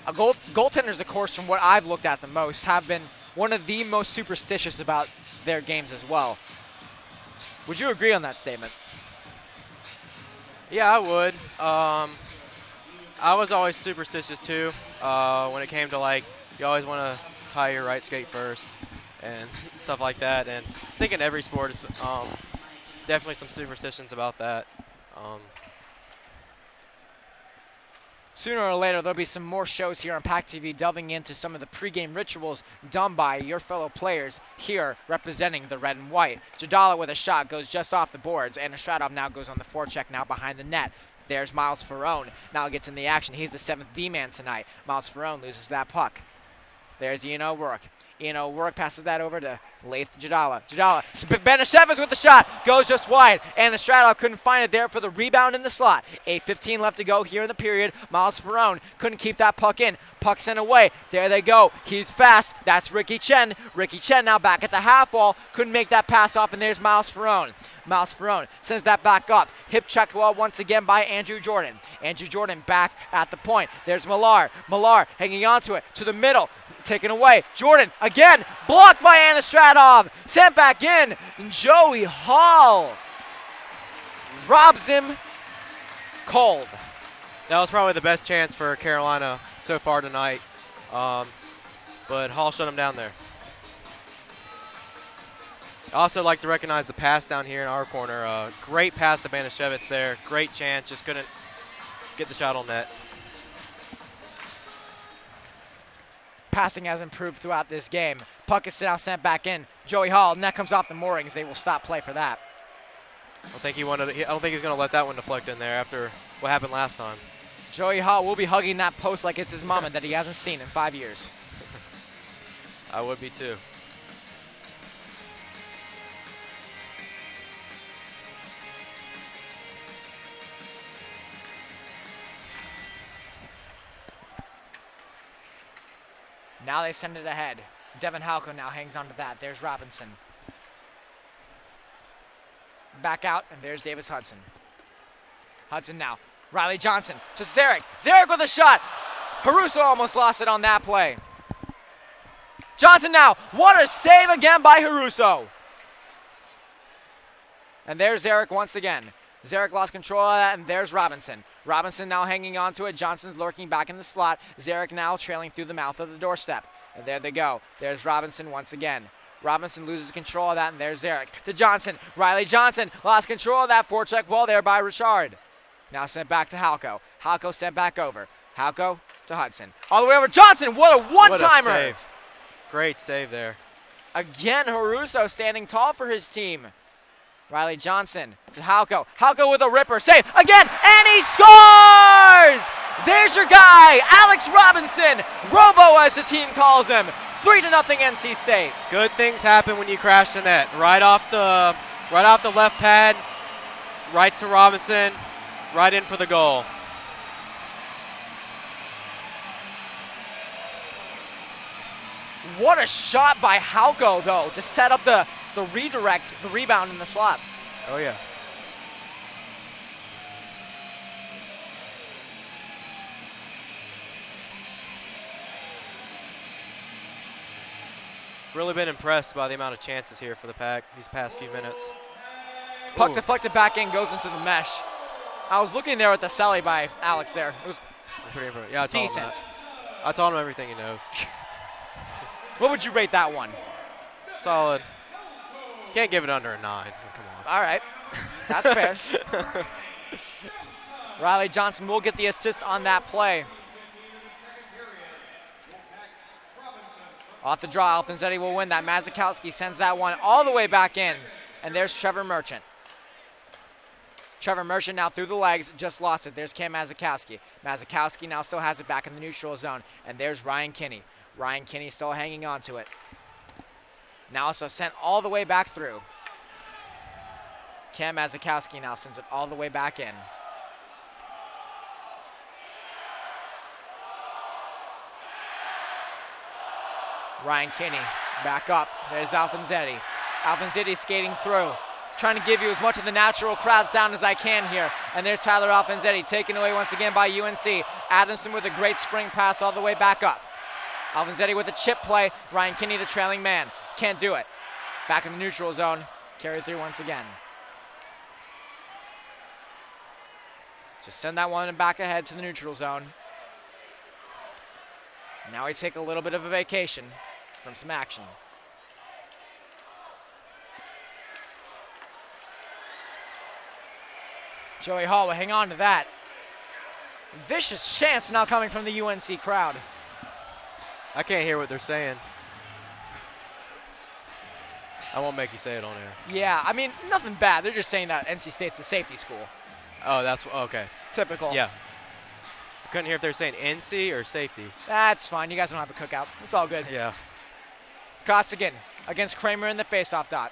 Speaker 2: Goaltenders, of course, from what I've looked at the most, have been one of the most superstitious about their games as well. Would you agree on that statement?
Speaker 1: Yeah, I would. I was always superstitious too. When it came to, like, you always want to tie your right skate first and stuff like that. And I think in every sport is definitely some superstitions about that.
Speaker 2: Sooner or later, there'll be some more shows here on PackTV delving into some of the pregame rituals done by your fellow players here representing the red and white. Jadala with a shot goes just off the boards, and Stradov now goes on the forecheck now behind the net. There's Miles Ferrone. Now gets in the action. He's the 7th D-man tonight. Miles Ferrone loses that puck. There's Ian O'Rourke. Ian O'Rourke passes that over to Laith Jadala. Jadala, Benishevez with the shot, goes just wide, and Stradov couldn't find it there for the rebound in the slot. 8:15 left to go here in the period. Miles Ferrone couldn't keep that puck in. Puck sent away. There they go. He's fast. That's Ricky Chen. Ricky Chen now back at the half wall. Couldn't make that pass off, and there's Miles Ferrone. Miles Ferrone sends that back up. Hip checked well once again by Andrew Jordan. Andrew Jordan back at the point. There's Millar. Millar hanging onto it to the middle. Taken away. Jordan again. Blocked by Anna Stradov. Sent back in. And Joey Hall robs him cold.
Speaker 1: That was probably the best chance for Carolina so far tonight. But Hall shut him down there. I also like to recognize the pass down here in our corner. Great pass to Banishevitz there. Great chance. Just couldn't get the shot on net.
Speaker 2: Passing has improved throughout this game. Puck is now sent back in. Joey Hall, net comes off the moorings. They will stop play for that.
Speaker 1: I don't think he's going to let that one deflect in there after what happened last time.
Speaker 2: Joey Hall will be hugging that post like it's his mama that he hasn't seen in 5 years.
Speaker 1: I would be too.
Speaker 2: Now they send it ahead. Devin Halco now hangs on to that. There's Robinson. Back out, and there's Davis Hudson. Hudson now. Riley Johnson to Zarek. Zarek with a shot. Haruso almost lost it on that play. Johnson now. What a save again by Haruso. And there's Zarek once again. Zarek lost control of that, and there's Robinson. Robinson now hanging on to it. Johnson's lurking back in the slot. Zarek now trailing through the mouth of the doorstep. And there they go. There's Robinson once again. Robinson loses control of that, and there's Zarek to Johnson. Riley Johnson lost control of that forecheck ball there by Richard. Now sent back to Halco. Halco sent back over. Halco to Hudson. All the way over. Johnson, what a one-timer.
Speaker 1: What a save. Great save there.
Speaker 2: Again, Haruso standing tall for his team. Riley Johnson to Halco. Halco with a ripper. Save again, and he scores! There's your guy, Alex Robinson. Robo, as the team calls him. 3-0 NC State.
Speaker 1: Good things happen when you crash the net. Right off the left pad, right to Robinson, right in for the goal.
Speaker 2: What a shot by Halco, though, to set up the redirect, the rebound in the slot.
Speaker 1: Oh, yeah. Really been impressed by the amount of chances here for the Pack these past few minutes.
Speaker 2: Puck deflected back in, goes into the mesh. I was looking there at the celly by Alex there. It was
Speaker 1: pretty yeah,
Speaker 2: decent.
Speaker 1: I told him everything he knows.
Speaker 2: What would you rate that one?
Speaker 1: Solid. Can't give it under a 9. Oh, come on.
Speaker 2: All right. That's fair. Riley Johnson will get the assist on that play. Off the draw, Alfonsetti will win that. Mazikowski sends that one all the way back in. And there's Trevor Merchant. Trevor Merchant now through the legs, just lost it. There's Cam Mazikowski. Mazikowski now still has it back in the neutral zone. And there's Ryan Kinney. Ryan Kinney still hanging on to it. Now also sent all the way back through. Cam Mazikowski now sends it all the way back in. Ryan Kinney back up. There's Alfonsetti. Alfonsetti skating through. Trying to give you as much of the natural crowd sound as I can here. And there's Tyler Alfonsetti taken away once again by UNC. Adamson with a great spring pass all the way back up. Alfonsetti with a chip play. Ryan Kinney, the trailing man. Can't do it. Back in the neutral zone. Carried through once again. Just send that one back ahead to the neutral zone. Now we take a little bit of a vacation from some action. Joey Hall will hang on to that. Vicious chance now coming from the UNC crowd.
Speaker 1: I can't hear what they're saying. I won't make you say it on air.
Speaker 2: Yeah, I mean, nothing bad. They're just saying that NC State's a safety school.
Speaker 1: Oh, that's okay.
Speaker 2: Typical.
Speaker 1: Yeah. I couldn't hear if they were saying NC or safety.
Speaker 2: That's fine. You guys don't have a cookout. It's all good.
Speaker 1: Yeah.
Speaker 2: Costigan against Kramer in the faceoff dot.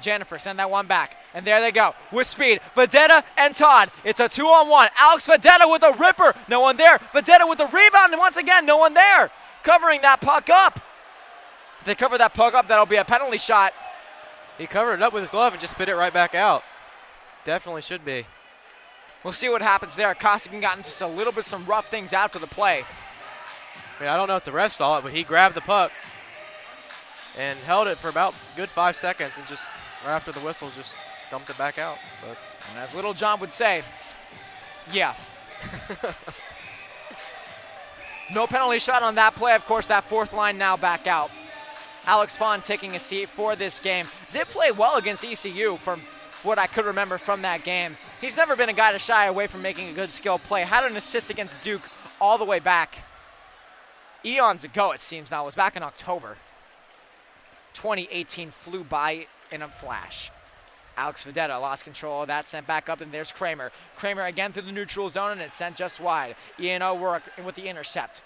Speaker 2: Jennifer send that one back. And there they go with speed. Vedetta and Todd. It's a 2-on-1. Alex Vedetta with a ripper. No one there. Vedetta with the rebound. And once again, no one there. Covering that puck up. If they cover that puck up, that'll be a penalty shot.
Speaker 1: He covered it up with his glove and just spit it right back out. Definitely should be.
Speaker 2: We'll see what happens there. Costigan got into just a little bit some rough things after the play.
Speaker 1: I mean, I don't know if the ref saw it, but he grabbed the puck and held it for about a good 5 seconds and just right after the whistle just dumped it back out. But
Speaker 2: and as Little John would say, yeah. No penalty shot on that play. Of course, that fourth line now back out. Alex Vaughn taking a seat for this game. Did play well against ECU from what I could remember from that game. He's never been a guy to shy away from making a good skill play. Had an assist against Duke all the way back. Eons ago, it seems now. It was back in October. 2018 flew by in a flash. Alex Vedetta lost control of that, sent back up, and there's Kramer. Kramer again through the neutral zone, and it's sent just wide. Ian O'Rourke with the intercept.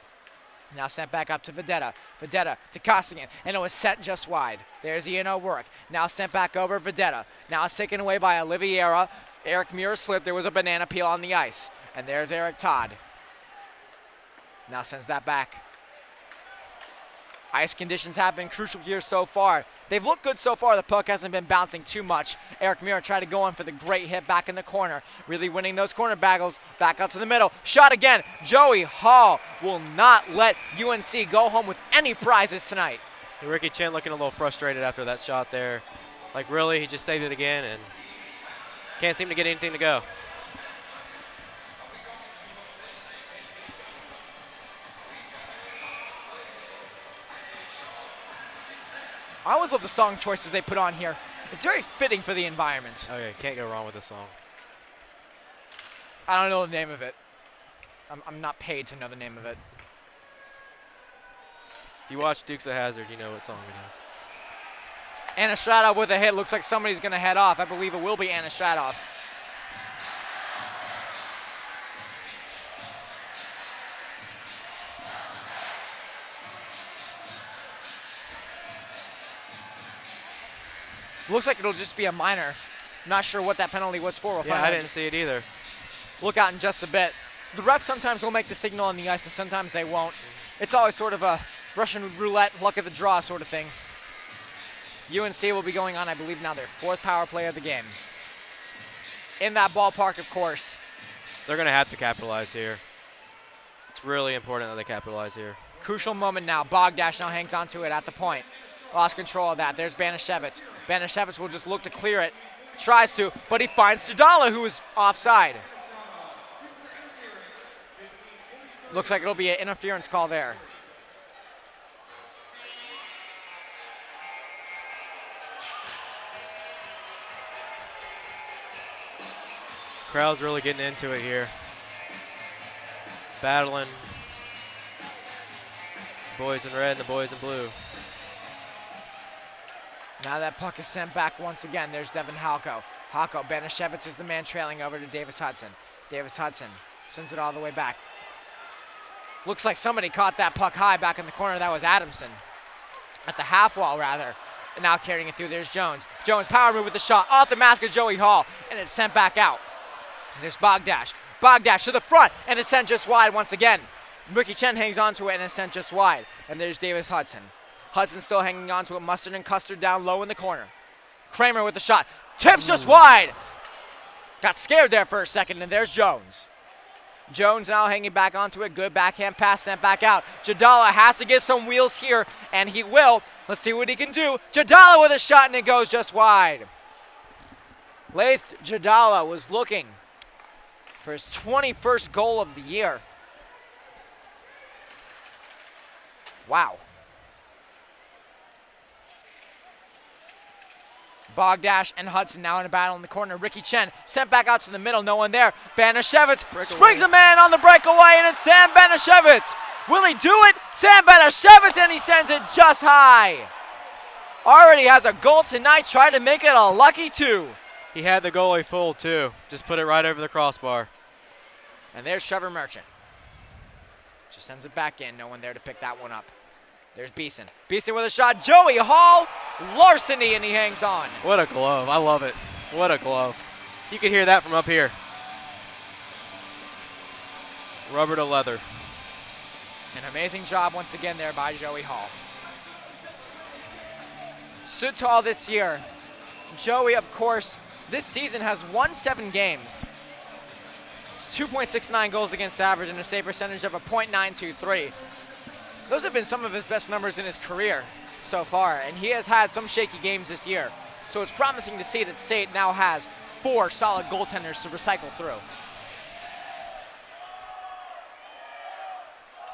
Speaker 2: Now sent back up to Vedetta. Vedetta to Costigan, and it was sent just wide. There's Ian O'Rourke. Now sent back over Vedetta. Now it's taken away by Oliviera. Eric Muir slipped. There was a banana peel on the ice. And there's Eric Todd. Now sends that back. Ice conditions have been crucial here so far. They've looked good so far. The puck hasn't been bouncing too much. Eric Muir tried to go in for the great hit back in the corner. Really winning those corner battles. Back out to the middle. Shot again. Joey Hall will not let UNC go home with any prizes tonight.
Speaker 1: Ricky Chen looking a little frustrated after that shot there. Like, really? He just saved it again? And
Speaker 16: Can't seem to get anything to go.
Speaker 2: I always love the song choices they put on here. It's very fitting for the environment.
Speaker 16: Oh yeah, can't go wrong with this song.
Speaker 2: I don't know the name of it. I'm not paid to know the name of it.
Speaker 16: If you watch Dukes of Hazzard, you know what song it is.
Speaker 2: Anastratov with a hit. Looks like somebody's going to head off. I believe it will be Anastratov. Looks like it'll just be a minor. Not sure what that penalty was for.
Speaker 16: Yeah, I didn't see it either.
Speaker 2: Look out in just a bit. The refs sometimes will make the signal on the ice and sometimes they won't. It's always sort of a Russian roulette, luck of the draw sort of thing. UNC will be going on, I believe, now their 4th power play of the game. In that ballpark, of course.
Speaker 16: They're going to have to capitalize here. It's really important that they capitalize here.
Speaker 2: Crucial moment now. Bogdash now hangs on to it at the point. Lost control of that. There's Banashevitz. Banashevitz will just look to clear it. Tries to, but he finds Jadala, who is offside. Looks like it'll be an interference call there.
Speaker 16: Crowd's really getting into it here. Battling. Boys in red and the boys in blue.
Speaker 2: Now that puck is sent back once again. There's Devin Halko. Halko, Banashevitz is the man trailing over to Davis Hudson. Davis Hudson sends it all the way back. Looks like somebody caught that puck high back in the corner. That was Adamson. At the half wall, rather. And now carrying it through, there's Jones. Jones, power move with the shot off the mask of Joey Hall. And it's sent back out. And there's Bogdash. Bogdash to the front. And it's sent just wide once again. Ricky Chen hangs onto it and it's sent just wide. And there's Davis Hudson. Hudson still hanging on to it. Mustard and Custard down low in the corner. Kramer with the shot. Tips just wide. Got scared there for a second, and there's Jones. Jones now hanging back onto it. Good backhand pass sent back out. Jadala has to get some wheels here, and he will. Let's see what he can do. Jadala with a shot, and it goes just wide. Laith Jadala was looking for his 21st goal of the year. Wow. Bogdash and Hudson now in a battle in the corner. Ricky Chen sent back out to the middle. No one there. Banashevitz springs a man on the breakaway, and it's Sam Banashevitz. Will he do it? Sam Banashevitz, and he sends it just high. Already has a goal tonight. Trying to make it a lucky 2.
Speaker 16: He had the goalie full, too. Just put it right over the crossbar.
Speaker 2: And there's Trevor Merchant. Just sends it back in. No one there to pick that one up. There's Beeson. Beeson with a shot. Joey Hall, larceny, and he hangs on.
Speaker 16: What a glove. I love it. What a glove. You can hear that from up here. Rubber to leather.
Speaker 2: An amazing job once again there by Joey Hall. Stood tall this year. Joey, of course, this season has won 7 games. 2.69 goals against average and a save percentage of a .923. Those have been some of his best numbers in his career so far, and he has had some shaky games this year. So it's promising to see that State now has 4 solid goaltenders to recycle through.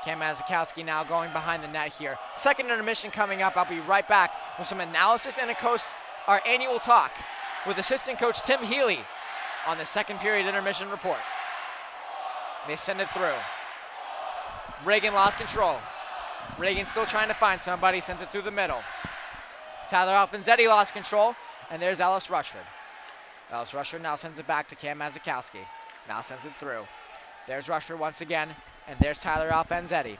Speaker 2: Cam Mazakowski now going behind the net here. Second intermission coming up. I'll be right back with some analysis and, of course, our annual talk with assistant coach Tim Healy on the second period intermission report. They send it through. Reagan lost control. Reagan still trying to find somebody, sends it through the middle. Tyler Alfanzetti lost control, and there's Ellis Rushford. Ellis Rushford now sends it back to Cam Mazakowski. Now sends it through. There's Rushford once again, and there's Tyler Alfanzetti.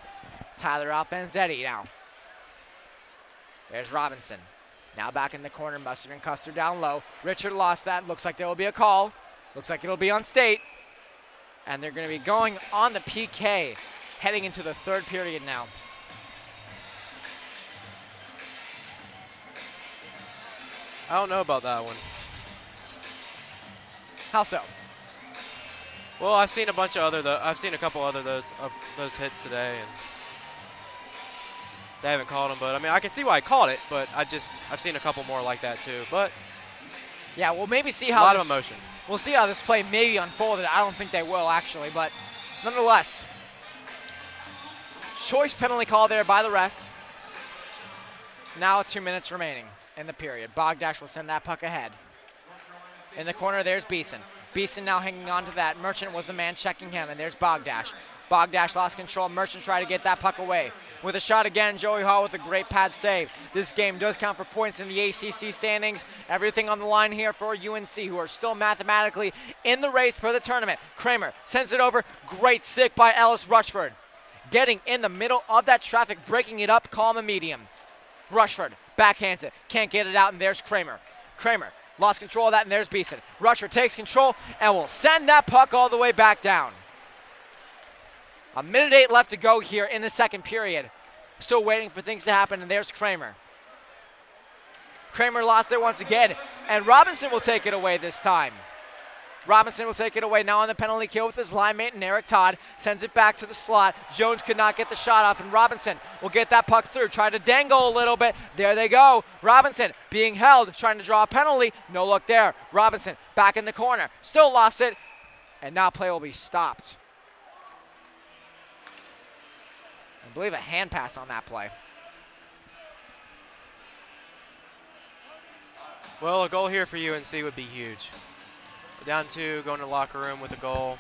Speaker 2: Tyler Alfanzetti now. There's Robinson. Now back in the corner, Mustard and Custer down low. Richard lost that. Looks like there will be a call. Looks like it'll be on State. And they're going to be going on the PK, heading into the third period now.
Speaker 16: I don't know about that one.
Speaker 2: How so?
Speaker 16: Well, I've seen a bunch of I've seen a couple other those hits today, and they haven't called them. But I mean, I can see why I called it, but I've seen a couple more like that too. But
Speaker 2: yeah, we'll maybe see how
Speaker 16: a lot of emotion.
Speaker 2: We'll see how this play maybe unfolded. I don't think they will, actually, but nonetheless, choice penalty call there by the ref. Now 2 minutes remaining in the period. Bogdash will send that puck ahead. In the corner, there's Beeson. Beeson now hanging on to that. Merchant was the man checking him, and there's Bogdash. Bogdash lost control. Merchant tried to get that puck away. With a shot again, Joey Hall with a great pad save. This game does count for points in the ACC standings. Everything on the line here for UNC, who are still mathematically in the race for the tournament. Kramer sends it over. Great stick by Ellis Rushford. Getting in the middle of that traffic, breaking it up, calm and medium. Rushford backhands it. Can't get it out, and there's Kramer. Kramer lost control of that, and there's Beeson. Rushford takes control and will send that puck all the way back down. 1:08 left to go here in the second period. Still waiting for things to happen, and there's Kramer. Kramer lost it once again, and Robinson will take it away this time. Robinson will take it away now on the penalty kill with his line mate, and Eric Todd sends it back to the slot. Jones could not get the shot off, and Robinson will get that puck through. Try to dangle a little bit. There they go. Robinson being held, trying to draw a penalty. No look there. Robinson back in the corner. Still lost it, and now play will be stopped. I believe a hand pass on that play.
Speaker 1: Well, a goal here for UNC would be huge. Down 2, going to the locker room with a goal.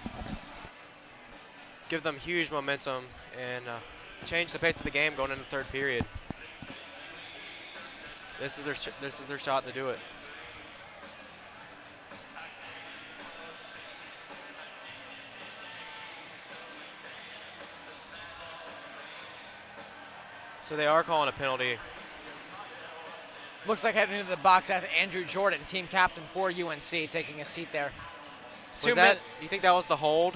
Speaker 1: Give them huge momentum and change the pace of the game going into the third period. This is their shot to do it. So they are calling a penalty.
Speaker 2: Looks like heading into the box as Andrew Jordan, team captain for UNC, taking a seat there.
Speaker 1: You think that was the hold?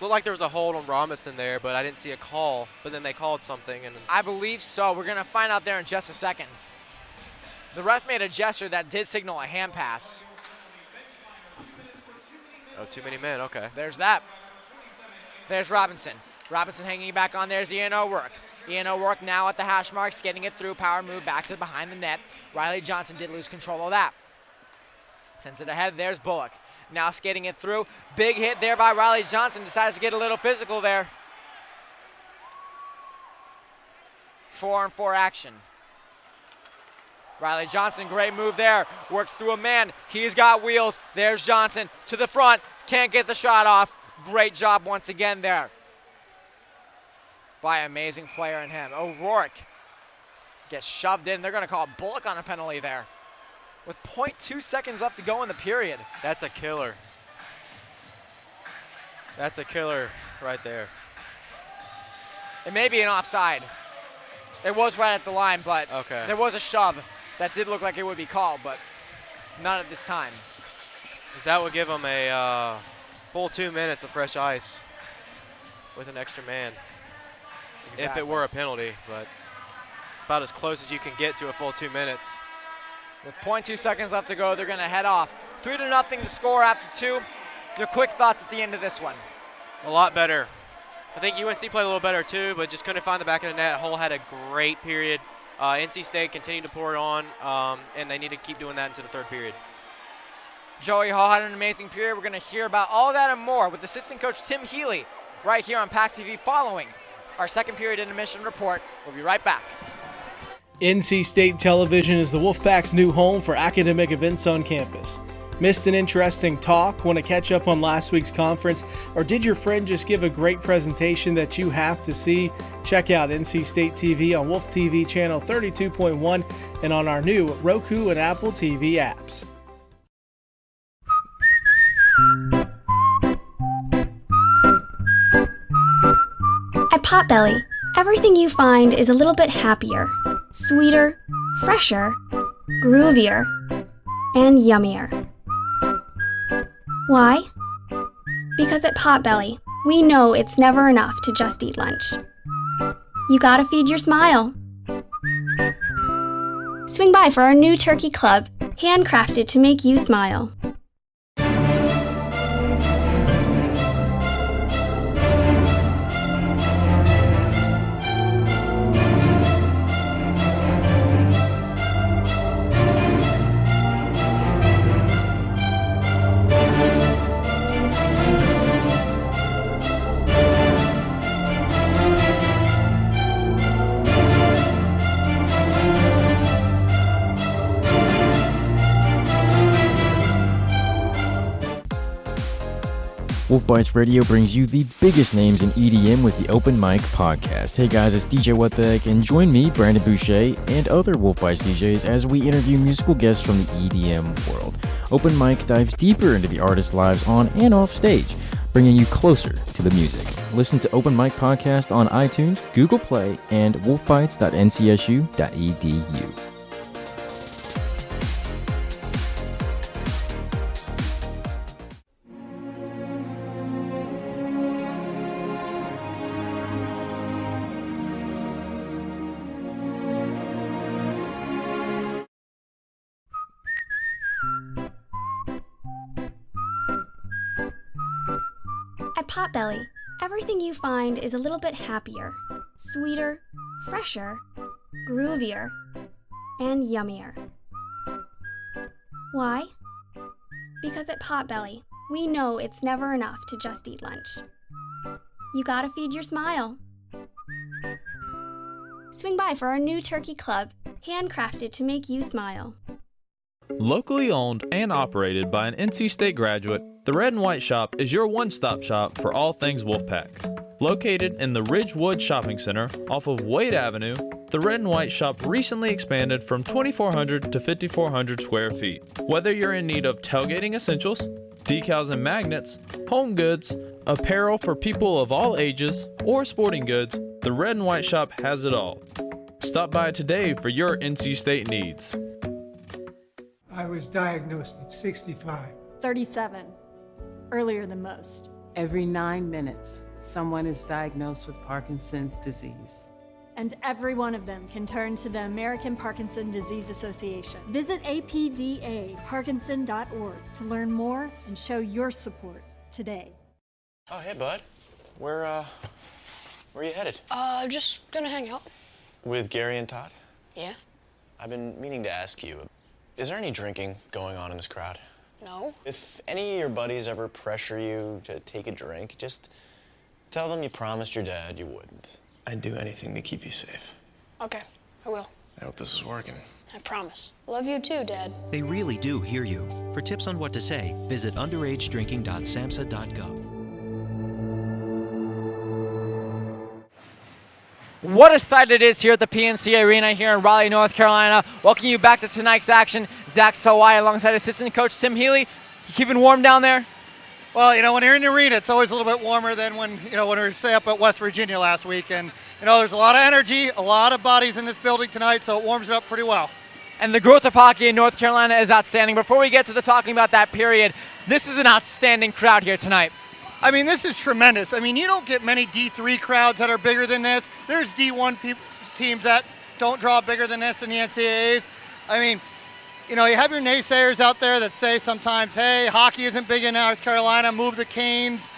Speaker 1: Looked like there was a hold on Robinson there, but I didn't see a call. But then they called something. And
Speaker 2: I believe so. We're going to find out there in just a second. The ref made a gesture that did signal a hand pass.
Speaker 1: Oh, too many men. Okay.
Speaker 2: There's that. There's Robinson. Robinson hanging back on. There's Ian O'Rourke. Ian O'Rourke now at the hash marks, getting it through. Power move back to behind the net. Riley Johnson did lose control of that. Sends it ahead. There's Bullock. Now skating it through. Big hit there by Riley Johnson. Decides to get a little physical there. 4-on-4 action. Riley Johnson, great move there. Works through a man. He's got wheels. There's Johnson to the front. Can't get the shot off. Great job once again there by an amazing player in him. O'Rourke gets shoved in. They're going to call Bullock on a penalty there with 0.2 seconds left to go in the period.
Speaker 1: That's a killer. That's a killer right there.
Speaker 2: It may be an offside. It was right at the line, but
Speaker 1: okay.
Speaker 2: There was a shove that did look like it would be called, but not at this time.
Speaker 1: Because that would give them a full 2 minutes of fresh ice with an extra man. Exactly. If it were a penalty, but it's about as close as you can get to a full 2 minutes.
Speaker 2: With 0.2 seconds left to go, they're going to head off. 3-0 to score after 2. Your quick thoughts at the end of this one?
Speaker 1: A lot better. I think UNC played a little better too, but just couldn't find the back of the net. Hull had a great period. NC State continued to pour it on, and they need to keep doing that into the third period.
Speaker 2: Joey Hall had an amazing period. We're going to hear about all that and more with assistant coach Tim Healy right here on PackTV following our second period intermission report. We'll be right back.
Speaker 14: NC State Television is the Wolfpack's new home for academic events on campus. Missed an interesting talk? Want to catch up on last week's conference? Or did your friend just give a great presentation that you have to see? Check out NC State TV on Wolf TV channel 32.1 and on our new Roku and Apple TV apps.
Speaker 15: At Potbelly, everything you find is a little bit happier, sweeter, fresher, groovier, and yummier. Why? Because at Potbelly, we know it's never enough to just eat lunch. You gotta feed your smile. Swing by for our new turkey club, handcrafted to make you smile.
Speaker 13: Wolf Bites Radio brings you the biggest names in EDM with the Open Mic Podcast. Hey guys, it's DJ What the Heck, and join me, Brandon Boucher, and other Wolf Bites DJs as we interview musical guests from the EDM world. Open Mic dives deeper into the artists' lives on and off stage, bringing you closer to the music. Listen to Open Mic Podcast on iTunes, Google Play, and wolfbites.ncsu.edu.
Speaker 15: At Potbelly, everything you find is a little bit happier, sweeter, fresher, groovier, and yummier. Why? Because at Potbelly, we know it's never enough to just eat lunch. You gotta feed your smile. Swing by for our new turkey club, handcrafted to make you smile.
Speaker 17: Locally owned and operated by an NC State graduate, the Red and White Shop is your one-stop shop for all things Wolfpack. Located in the Ridgewood Shopping Center off of Wade Avenue, the Red and White Shop recently expanded from 2,400 to 5,400 square feet. Whether you're in need of tailgating essentials, decals and magnets, home goods, apparel for people of all ages, or sporting goods, the Red and White Shop has it all. Stop by today for your NC State needs.
Speaker 18: I was diagnosed at 65.
Speaker 19: 37. Earlier than most.
Speaker 20: Every 9 minutes, someone is diagnosed with Parkinson's disease.
Speaker 19: And every one of them can turn to the American Parkinson Disease Association. Visit apdaparkinson.org to learn more and show your support today.
Speaker 21: Oh, hey, bud. Where are you headed?
Speaker 22: Just gonna hang out.
Speaker 21: With Gary and Todd?
Speaker 22: Yeah?
Speaker 21: I've been meaning to ask you, is there any drinking going on in this crowd?
Speaker 22: No?
Speaker 21: If any of your buddies ever pressure you to take a drink, just tell them you promised your dad you wouldn't. I'd do anything to keep you safe.
Speaker 22: Okay, I will.
Speaker 21: I hope this is working.
Speaker 22: I promise. Love you too, Dad.
Speaker 23: They really do hear you. For tips on what to say, visit underagedrinking.samhsa.gov.
Speaker 2: What a sight it is here at the PNC Arena here in Raleigh, North Carolina. Welcome you back to tonight's action. Zach Sawai alongside assistant coach Tim Healy. You keeping warm down there?
Speaker 3: Well, when you're in the arena, it's always a little bit warmer than when we were, say, up at West Virginia last week. And, there's a lot of energy, a lot of bodies in this building tonight, so it warms it up pretty well.
Speaker 2: And the growth of hockey in North Carolina is outstanding. Before we get to the talking about that period, this is an outstanding crowd here tonight.
Speaker 3: I mean, this is tremendous. I mean, you don't get many D3 crowds that are bigger than this. There's D1 teams that don't draw bigger than this in the NCAAs. I mean, you have your naysayers out there that say sometimes, hey, hockey isn't big in North Carolina, move the Canes.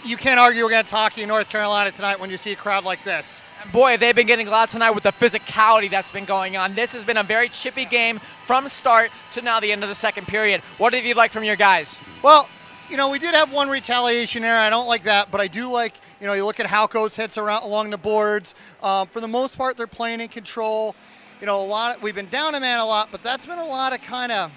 Speaker 3: You can't argue against hockey in North Carolina tonight when you see a crowd like this.
Speaker 2: And boy, they've been getting loud tonight with the physicality that's been going on. This has been a very chippy game from start to now the end of the second period. What have you liked from your guys?
Speaker 3: Well, we did have one retaliation error. I don't like that, but I do like, you look at Halco's hits along the boards. For the most part, they're playing in control. We've been down a man a lot, but that's been a lot of kind of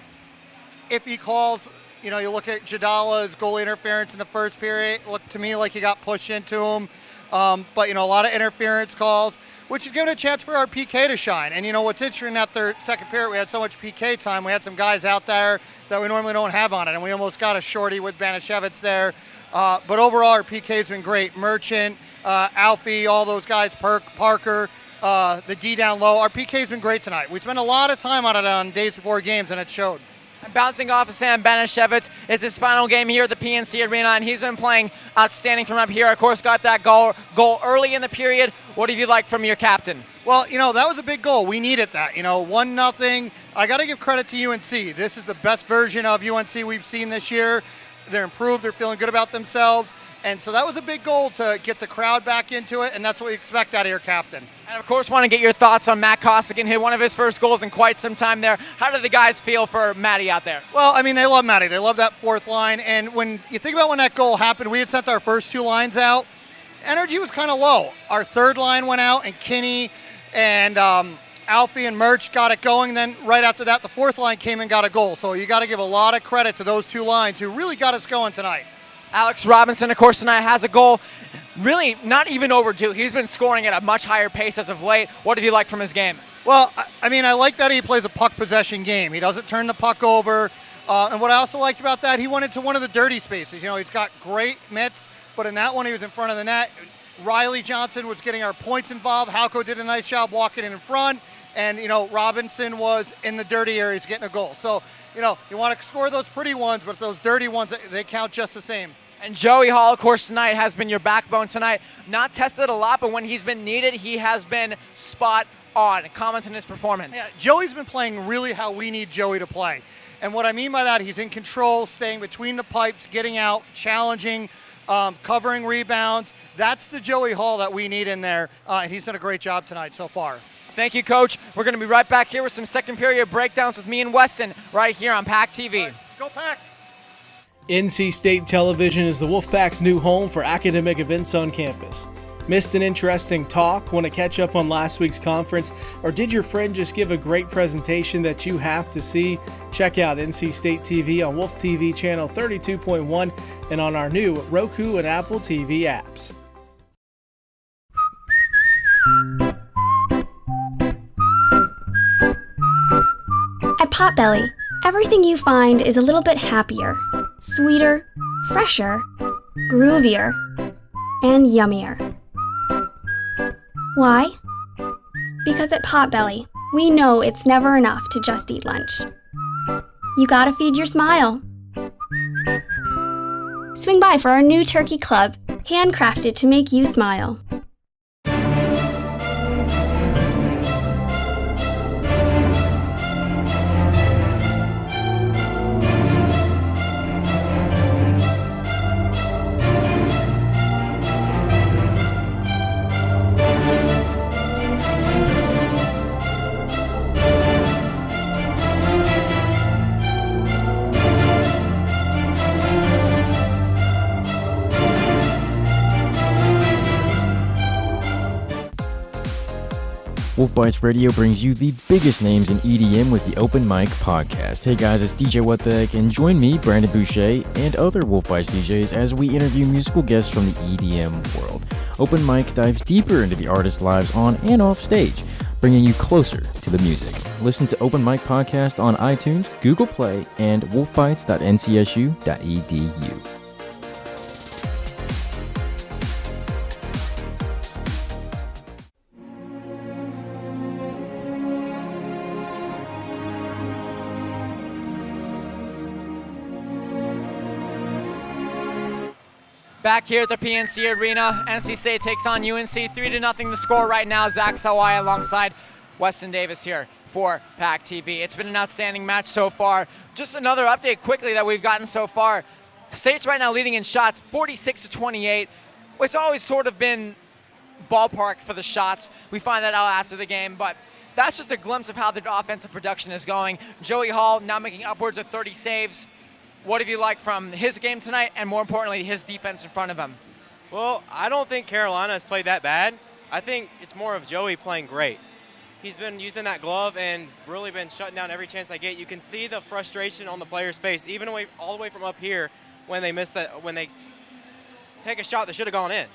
Speaker 3: iffy calls. You look at Jadala's goalie interference in the first period. It looked to me like he got pushed into him. But, a lot of interference calls, which is giving a chance for our PK to shine. And, what's interesting, that second period, we had so much PK time. We had some guys out there that we normally don't have on it, and we almost got a shorty with Banashevitz there. But overall, our PK's been great. Merchant, Alfie, all those guys, Parker, the D down low. Our PK's been great tonight. We spent a lot of time on it on days before games, and it showed.
Speaker 2: Bouncing off of Sam Banashevitz, it's his final game here at the PNC Arena, and he's been playing outstanding from up here. Of course, got that goal early in the period. What have you liked from your captain?
Speaker 3: Well, that was a big goal. We needed that. 1-0. I got to give credit to UNC. This is the best version of UNC we've seen this year. They're improved. They're feeling good about themselves. And so that was a big goal to get the crowd back into it, and that's what we expect out of your captain.
Speaker 2: And, of course, want to get your thoughts on Matt Costigan, hit one of his first goals in quite some time there. How do the guys feel for Matty out there?
Speaker 3: Well, I mean, they love Matty. They love that fourth line. And when you think about when that goal happened, we had sent our first two lines out. Energy was kind of low. Our third line went out, and Kinney and Alfie and Merch got it going. Then right after that, the fourth line came and got a goal. So you got to give a lot of credit to those two lines who really got us going tonight.
Speaker 2: Alex Robinson, of course, tonight has a goal. Really not even overdue. He's been scoring at a much higher pace as of late. What have you liked from his game?
Speaker 3: Well, I mean, I like that he plays a puck possession game. He doesn't turn the puck over. And what I also liked about that, he went into one of the dirty spaces. You know, he's got great mitts, but in that one, he was in front of the net. Riley Johnson was getting our points involved. Halco did a nice job walking in front. And, you know, Robinson was in the dirty areas getting a goal. So, you know, you want to score those pretty ones, but those dirty ones, they count just the same.
Speaker 2: And Joey Hall, of course, tonight has been your backbone tonight. Not tested a lot, but when he's been needed, he has been spot on. Comment on his performance.
Speaker 3: Yeah, Joey's been playing really how we need Joey to play. And what I mean by that, he's in control, staying between the pipes, getting out, challenging, covering rebounds. That's the Joey Hall that we need in there, and he's done a great job tonight so far.
Speaker 2: Thank you, Coach. We're going to be right back here with some second period breakdowns with me and Weston right here on PackTV.
Speaker 3: Go Pack!
Speaker 14: NC State Television is the Wolfpack's new home for academic events on campus. Missed an interesting talk, want to catch up on last week's conference, or did your friend just give a great presentation that you have to see? Check out NC State TV on Wolf TV channel 32.1 and on our new Roku and Apple TV apps.
Speaker 15: At Potbelly, everything you find is a little bit happier, sweeter, fresher, groovier, and yummier. Why? Because at Potbelly, we know it's never enough to just eat lunch. You gotta feed your smile. Swing by for our new turkey club, handcrafted to make you smile.
Speaker 13: Wolf Bites Radio brings you the biggest names in EDM with the Open Mic Podcast. Hey guys, it's DJ What the Heck, and join me, Brandon Boucher, and other Wolf Bites DJs as we interview musical guests from the EDM world. Open Mic dives deeper into the artists' lives on and off stage, bringing you closer to the music. Listen to Open Mic Podcast on iTunes, Google Play, and wolfbites.ncsu.edu.
Speaker 2: Back here at the PNC Arena, NC State takes on UNC 3-0 the score right now. Zach Sawai alongside Weston Davis here for PackTV. It's been an outstanding match so far. Just another update quickly that we've gotten so far. State's right now leading in shots 46-28. It's always sort of been ballpark for the shots. We find that out after the game, but that's just a glimpse of how the offensive production is going. Joey Hall now making upwards of 30 saves. What have you liked from his game tonight, and more importantly, his defense in front of him?
Speaker 1: Well, I don't think Carolina has played that bad. I think it's more of Joey playing great. He's been using that glove and really been shutting down every chance they get. You can see the frustration on the player's face, even all the way from up here when they miss that, when they take a shot that should have gone in.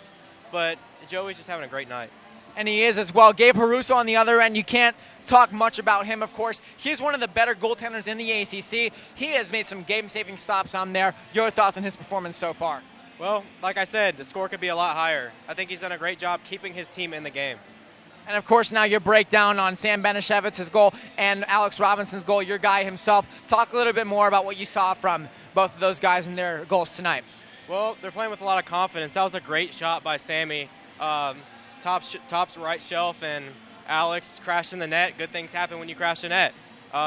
Speaker 1: But Joey's just having a great night.
Speaker 2: And he is as well. Gabe Haruso on the other end, you can't talk much about him, of course. He's one of the better goaltenders in the ACC. He has made some game-saving stops on there. Your thoughts on his performance so far?
Speaker 1: Well, like I said, the score could be a lot higher. I think he's done a great job keeping his team in the game.
Speaker 2: And, of course, now your breakdown on Sam Benishevich's goal and Alex Robinson's goal, your guy himself. Talk a little bit more about what you saw from both of those guys and their goals tonight.
Speaker 1: Well, they're playing with a lot of confidence. That was a great shot by Sammy. Top's right shelf, and Alex crashed in the net. Good things happen when you crash the net.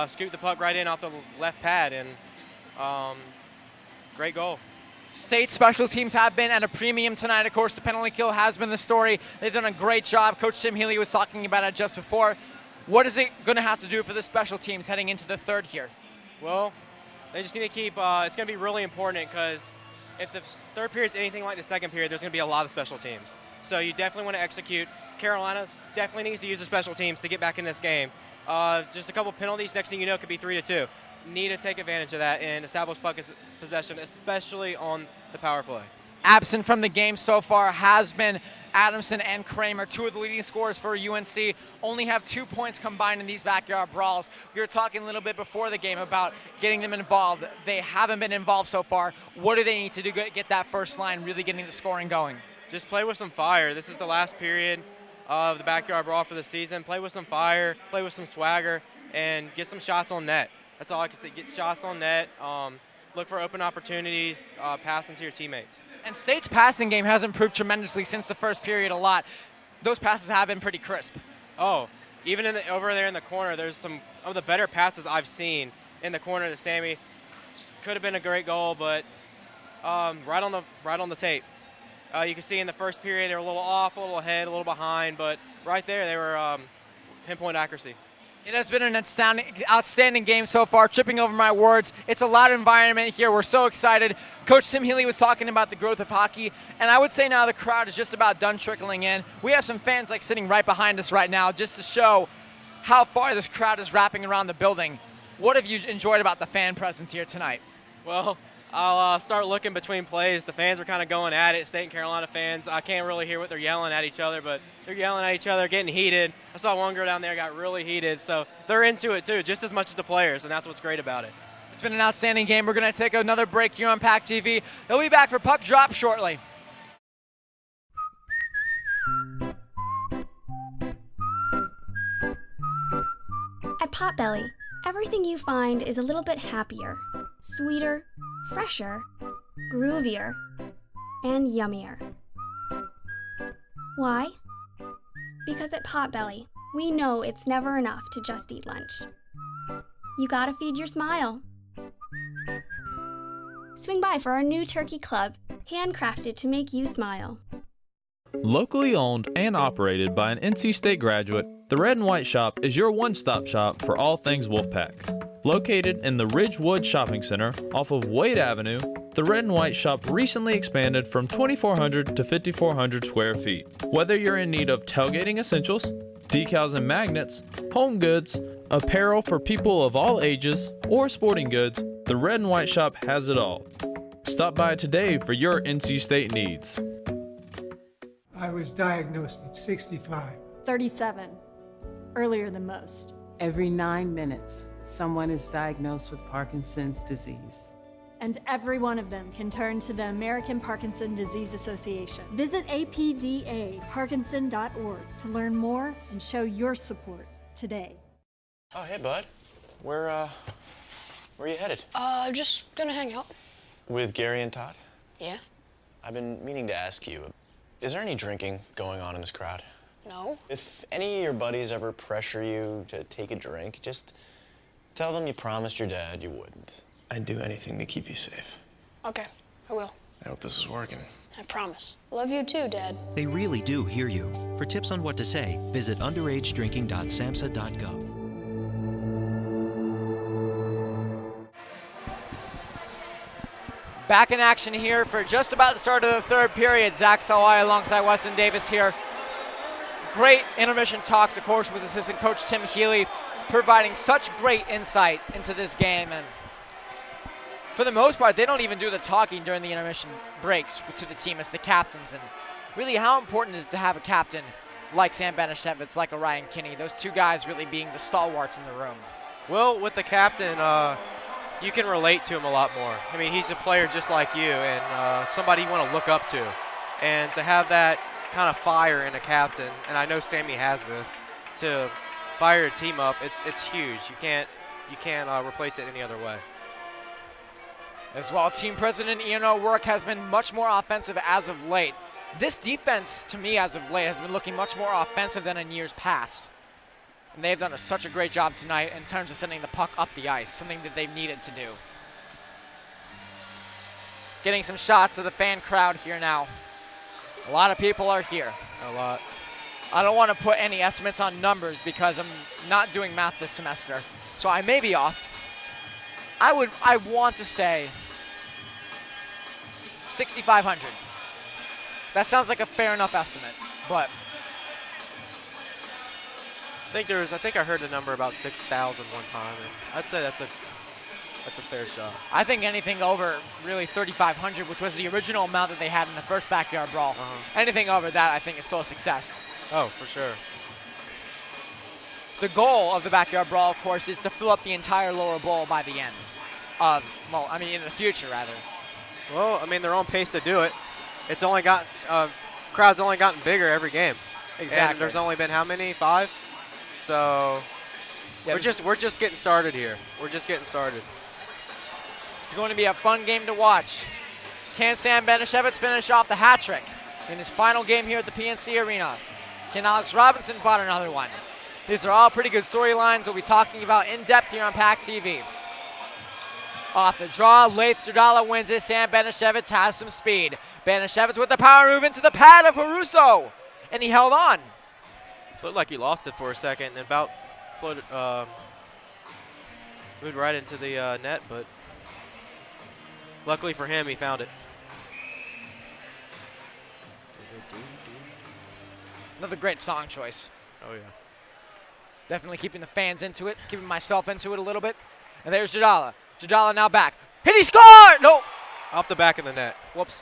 Speaker 1: Scooped the puck right in off the left pad, and great goal.
Speaker 2: State special teams have been at a premium tonight. Of course, the penalty kill has been the story. They've done a great job. Coach Tim Healy was talking about it just before. What is it going to have to do for the special teams heading into the third here?
Speaker 1: Well, they just need to keep it's going to be really important, because if the third period is anything like the second period, there's going to be a lot of special teams. So you definitely want to execute,
Speaker 16: Carolina definitely needs to use the special teams to get back in this game. Just a couple penalties, next thing you know, could be 3-2. Need to take advantage of that and establish puck possession, especially on the power play.
Speaker 2: Absent from the game so far has been Adamson and Kramer, two of the leading scorers for UNC, only have 2 points combined in these backyard brawls. We were talking a little bit before the game about getting them involved. They haven't been involved so far. What do they need to do to get that first line really getting the scoring going?
Speaker 16: Just play with some fire. This is the last period of the backyard brawl for the season. Play with some fire, play with some swagger, and get some shots on net. That's all I can say. Get shots on net. Look for open opportunities, passing to your teammates.
Speaker 2: And State's passing game has improved tremendously since the first period a lot. Those passes have been pretty crisp.
Speaker 16: Oh, even over there in the corner, there's some of the better passes I've seen in the corner to Sammy. Could have been a great goal, but right on the tape. You can see in the first period they were a little off, a little ahead, a little behind, but right there they were pinpoint accuracy.
Speaker 2: It has been an outstanding game so far, tripping over my words. It's a loud environment here. We're so excited. Coach Tim Healy was talking about the growth of hockey, and I would say now the crowd is just about done trickling in. We have some fans like sitting right behind us right now just to show how far this crowd is wrapping around the building. What have you enjoyed about the fan presence here tonight?
Speaker 16: Well, I'll start looking between plays. The fans are kind of going at it, State and Carolina fans. I can't really hear what they're yelling at each other, but they're yelling at each other, getting heated. I saw one girl down there got really heated, so they're into it too, just as much as the players, and that's what's great about it.
Speaker 2: It's been an outstanding game. We're going to take another break here on PackTV. They'll be back for Puck Drop shortly.
Speaker 15: At Potbelly, everything you find is a little bit happier, sweeter, fresher, groovier, and yummier. Why? Because at Potbelly, we know it's never enough to just eat lunch. You gotta feed your smile. Swing by for our new turkey club, handcrafted to make you smile.
Speaker 17: Locally owned and operated by an NC State graduate, the Red and White Shop is your one-stop shop for all things Wolfpack. Located in the Ridgewood Shopping Center off of Wade Avenue, the Red and White Shop recently expanded from 2,400 to 5,400 square feet. Whether you're in need of tailgating essentials, decals and magnets, home goods, apparel for people of all ages, or sporting goods, the Red and White Shop has it all. Stop by today for your NC State needs.
Speaker 18: I was diagnosed at 65.
Speaker 19: 37. Earlier than most.
Speaker 20: Every 9 minutes, someone is diagnosed with Parkinson's disease.
Speaker 19: And every one of them can turn to the American Parkinson Disease Association. Visit apdaparkinson.org to learn more and show your support today.
Speaker 21: Oh, hey, bud. Where are you headed?
Speaker 22: Just gonna hang out.
Speaker 21: With Gary and Todd?
Speaker 22: Yeah?
Speaker 21: I've been meaning to ask you, is there any drinking going on in this crowd?
Speaker 22: No.
Speaker 21: If any of your buddies ever pressure you to take a drink, just tell them you promised your dad you wouldn't. I'd do anything to keep you safe.
Speaker 22: Okay, I will.
Speaker 21: I hope this is working.
Speaker 22: I promise. Love you too, Dad.
Speaker 23: They really do hear you. For tips on what to say, visit underagedrinking.samhsa.gov.
Speaker 2: Back in action here for just about the start of the third period. Zach Sawai alongside Weston Davis here. Great intermission talks, of course, with assistant coach Tim Healy, providing such great insight into this game. And for the most part, they don't even do the talking during the intermission breaks to the team as the captains. And really, how important is it to have a captain like Sam Banishevitz, like a Ryan Kinney, those two guys really being the stalwarts in the room?
Speaker 1: Well, with the captain, you can relate to him a lot more. I mean, he's a player just like you and somebody you want to look up to. And to have that kind of fire in a captain, and I know Sammy has this, to fire a team up, it's huge. You can't replace it any other way.
Speaker 2: As well, team president Ian O'Rourke has been much more offensive as of late. This defense, to me, as of late, has been looking much more offensive than in years past. And they've done such a great job tonight in terms of sending the puck up the ice, something that they've needed to do. Getting some shots of the fan crowd here now. A lot of people are here.
Speaker 1: A lot.
Speaker 2: I don't want to put any estimates on numbers because I'm not doing math this semester, so I may be off. I want to say 6,500. That sounds like a fair enough estimate, but
Speaker 1: I think I heard the number about 6,000 one time, and I'd say that's a fair shot.
Speaker 2: I think anything over really 3,500, which was the original amount that they had in the first backyard brawl. Anything over that, I think, is still a success.
Speaker 1: Oh, for sure.
Speaker 2: The goal of the backyard brawl, of course, is to fill up the entire lower bowl by the end. In the future, rather.
Speaker 1: Well, I mean, they're on pace to do it. It's only got crowd's only gotten bigger every game.
Speaker 2: Exactly.
Speaker 1: And there's only been how many? 5. So
Speaker 2: yeah,
Speaker 1: we're just getting started here. We're just getting started.
Speaker 2: It's going to be a fun game to watch. Can Sam Benishevitz finish off the hat trick in his final game here at the PNC Arena? Can Alex Robinson pot another one? These are all pretty good storylines we'll be talking about in depth here on PackTV. Off the draw, Laith Jadala wins it. Sam Benishevitz has some speed. Benishevitz with the power move into the pad of Haruso. And he held on.
Speaker 1: Looked like he lost it for a second and about floated, moved right into the net, but luckily for him, he found it.
Speaker 2: Another great song choice.
Speaker 1: Oh, yeah.
Speaker 2: Definitely keeping the fans into it, keeping myself into it a little bit. And there's Jadala. Jadala now back. Hit, he scored! No!
Speaker 1: Off the back of the net.
Speaker 2: Whoops.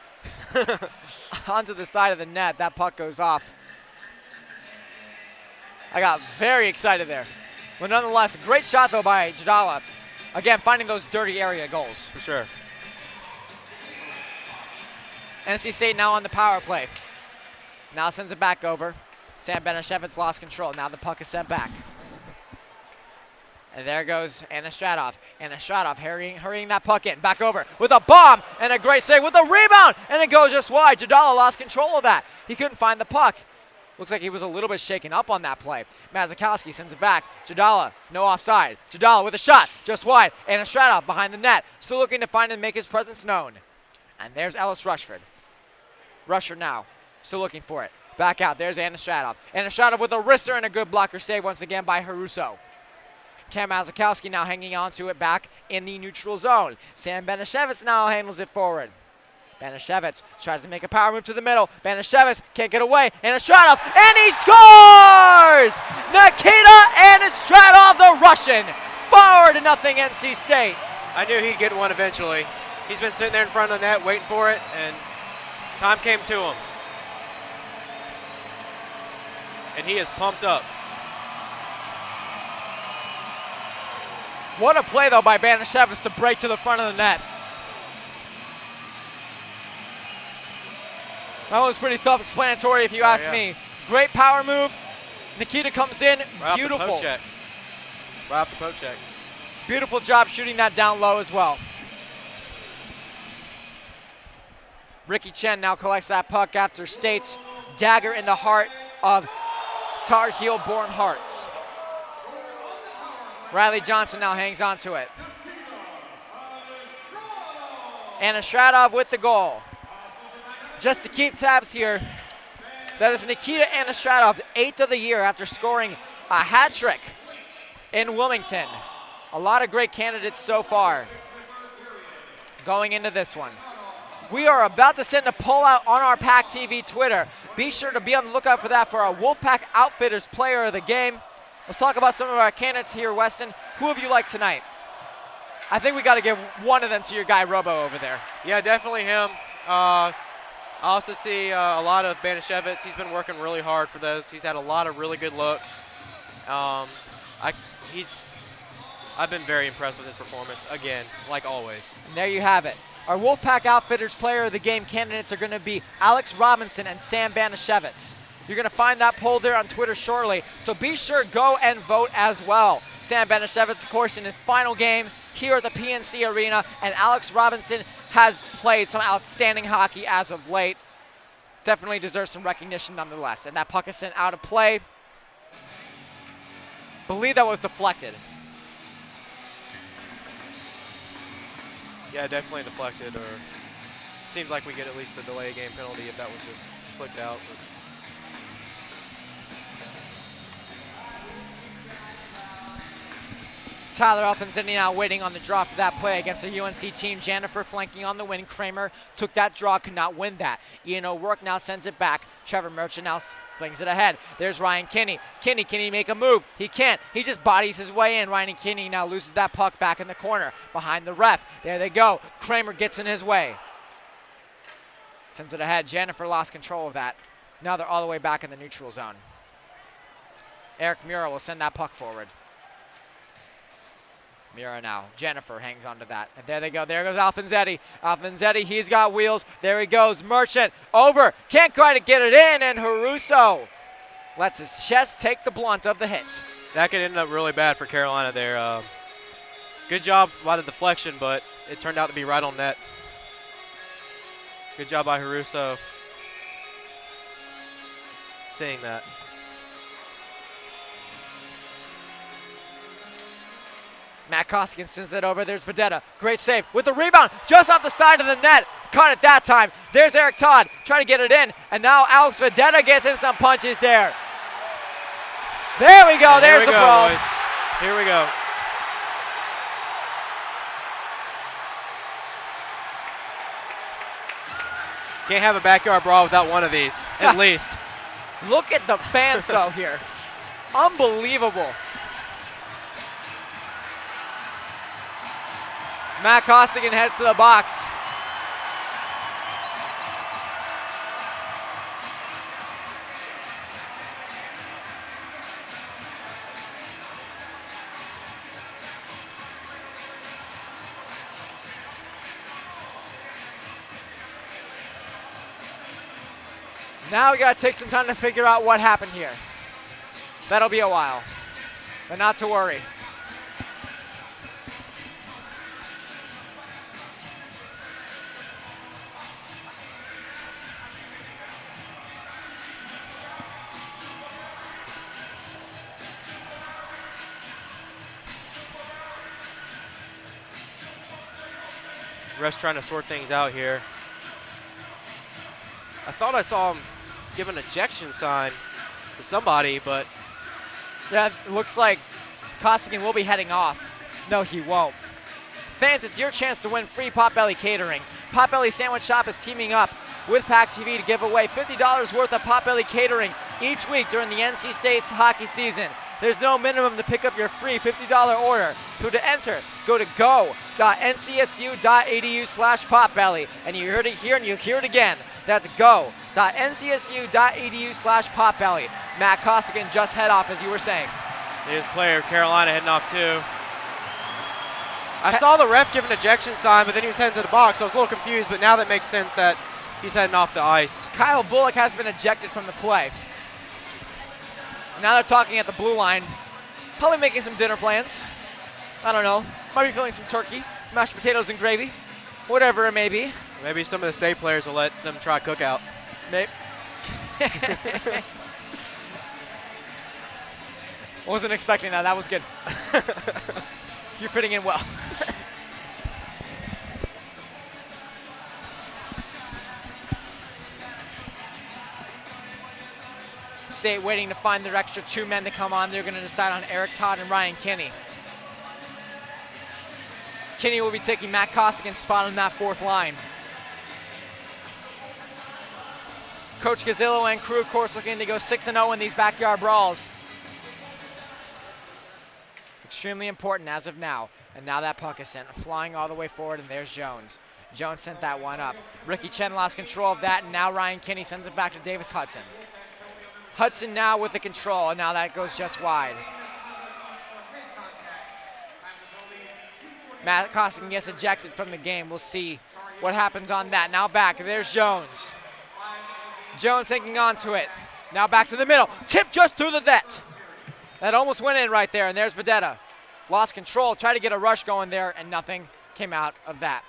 Speaker 2: Onto the side of the net. That puck goes off. I got very excited there. But nonetheless, great shot, though, by Jadala. Again, finding those dirty area goals.
Speaker 1: For sure.
Speaker 2: NC State now on the power play. Now sends it back over. Sam Benishevitz lost control. Now the puck is sent back. And there goes Anna Stratov. Anna Stratov hurrying that puck in. Back over with a bomb and a great save with a rebound. And it goes just wide. Jadala lost control of that. He couldn't find the puck. Looks like he was a little bit shaken up on that play. Mazikowski sends it back. Jadala, no offside. Jadala with a shot, just wide. Anna Stratov behind the net. Still looking to find and make his presence known. And there's Ellis Rushford. Rusher now, still looking for it. Back out, there's Anna Stratov. Anna Stratov with a wrister and a good blocker save once again by Haruso. Cam Mazikowski now hanging on to it back in the neutral zone. Sam Benishevitz now handles it forward. Benishevitz tries to make a power move to the middle. Benishevitz can't get away. Anastratov, and he scores! Nikita Anastratov, the Russian, 4-0 NC State.
Speaker 1: I knew he'd get one eventually. He's been sitting there in front of the net waiting for it, and time came to him. And he is pumped up.
Speaker 2: What a play, though, by Benishevitz to break to the front of the net. That was pretty self-explanatory if you ask me. Great power move. Nikita comes in, beautiful.
Speaker 1: Right off the poke check.
Speaker 2: Beautiful job shooting that down low as well. Ricky Chen now collects that puck after State's dagger in the heart of Tar Heel-born Hearts. Riley Johnson now hangs on to it. Anastratov with the goal. Just to keep tabs here, that is Nikita Anastratov's 8th of the year after scoring a hat trick in Wilmington. A lot of great candidates so far going into this one. We are about to send a poll out on our PackTV Twitter. Be sure to be on the lookout for that for our Wolfpack Outfitters Player of the Game. Let's talk about some of our candidates here, Weston. Who have you liked tonight? I think we got to give one of them to your guy Robo over there.
Speaker 1: Yeah, definitely him. I also see a lot of Benishevitz. He's been working really hard for those. He's had a lot of really good looks. I've been very impressed with his performance, again, like always.
Speaker 2: And there you have it. Our Wolfpack Outfitters Player of the Game candidates are going to be Alex Robinson and Sam Benishevitz. You're going to find that poll there on Twitter shortly, so be sure go and vote as well. Sam Benishevitz, of course, in his final game here at the PNC Arena, and Alex Robinson has played some outstanding hockey as of late. Definitely deserves some recognition nonetheless. And that puck is sent out of play. Believe that was deflected.
Speaker 1: Yeah, definitely deflected, or seems like we get at least a delay game penalty if that was just flicked out. But
Speaker 2: Tyler Alfonsetti now waiting on the draw for that play against a UNC team. Jennifer flanking on the win. Kramer took that draw, could not win that. Ian O'Rourke now sends it back. Trevor Merchant now flings it ahead. There's Ryan Kinney. Kinney, can he make a move? He can't. He just bodies his way in. Ryan Kinney now loses that puck back in the corner behind the ref. There they go. Kramer gets in his way. Sends it ahead. Jennifer lost control of that. Now they're all the way back in the neutral zone. Eric Mura will send that puck forward. Mira now. Jennifer hangs on to that. And there they go. There goes Alfonsetti. Alfonsetti, he's got wheels. There he goes. Merchant over. Can't quite get it in. And Haruso lets his chest take the blunt of the hit.
Speaker 1: That could end up really bad for Carolina there. Good job by the deflection, but it turned out to be right on net. Good job by Haruso seeing that.
Speaker 2: Matt Costigan sends it over. There's Vedetta. Great save with the rebound just off the side of the net. Caught it that time. There's Eric Todd trying to get it in. And now Alex Vedetta gets in some punches there. There we go. There's the brawl.
Speaker 1: Boys. Here we go. Can't have a backyard brawl without one of these, at least.
Speaker 2: Look at the fans, though, here. Unbelievable. Matt Costigan heads to the box. Now we got to take some time to figure out what happened here. That'll be a while, but not to worry.
Speaker 1: Ref's trying to sort things out here. I thought I saw him give an ejection sign to somebody, but
Speaker 2: yeah, it looks like Costigan will be heading off. No, he won't. Fans, it's your chance to win free Potbelly catering. Potbelly Sandwich Shop is teaming up with PackTV to give away $50 worth of Potbelly catering each week during the NC State's hockey season. There's no minimum to pick up your free $50 order. So to enter, go to go.ncsu.edu/potbelly. And you heard it here and you hear it again. That's go.ncsu.edu/potbelly. Matt Costigan just head off, as you were saying.
Speaker 1: There's player Carolina heading off too. I saw the ref give an ejection sign, but then he was heading to the box, so I was a little confused, but now that makes sense that he's heading off the ice.
Speaker 2: Kyle Bullock has been ejected from the play. Now they're talking at the blue line, probably making some dinner plans. I don't know. Might be feeling some turkey, mashed potatoes and gravy, whatever it may be.
Speaker 1: Maybe some of the state players will let them try cookout.
Speaker 2: Maybe. Wasn't expecting that. That was good. You're fitting in well. State waiting to find their extra two men to come on. They're going to decide on Eric Todd and Ryan Kinney. Kinney will be taking Matt Costigan's spot on that fourth line. Coach Gazzillo and crew, of course, looking to go 6-0 in these backyard brawls. Extremely important as of now. And now that puck is sent flying all the way forward, and there's Jones. Jones sent that one up. Ricky Chen lost control of that, and now Ryan Kinney sends it back to Davis Hudson. Hudson now with the control, and now that goes just wide. Matt Costigan gets ejected from the game. We'll see what happens on that. Now back, there's Jones. Jones hanging on to it. Now back to the middle. Tip just through the net. That almost went in right there, and there's Vedetta. Lost control, tried to get a rush going there, and nothing came out of that.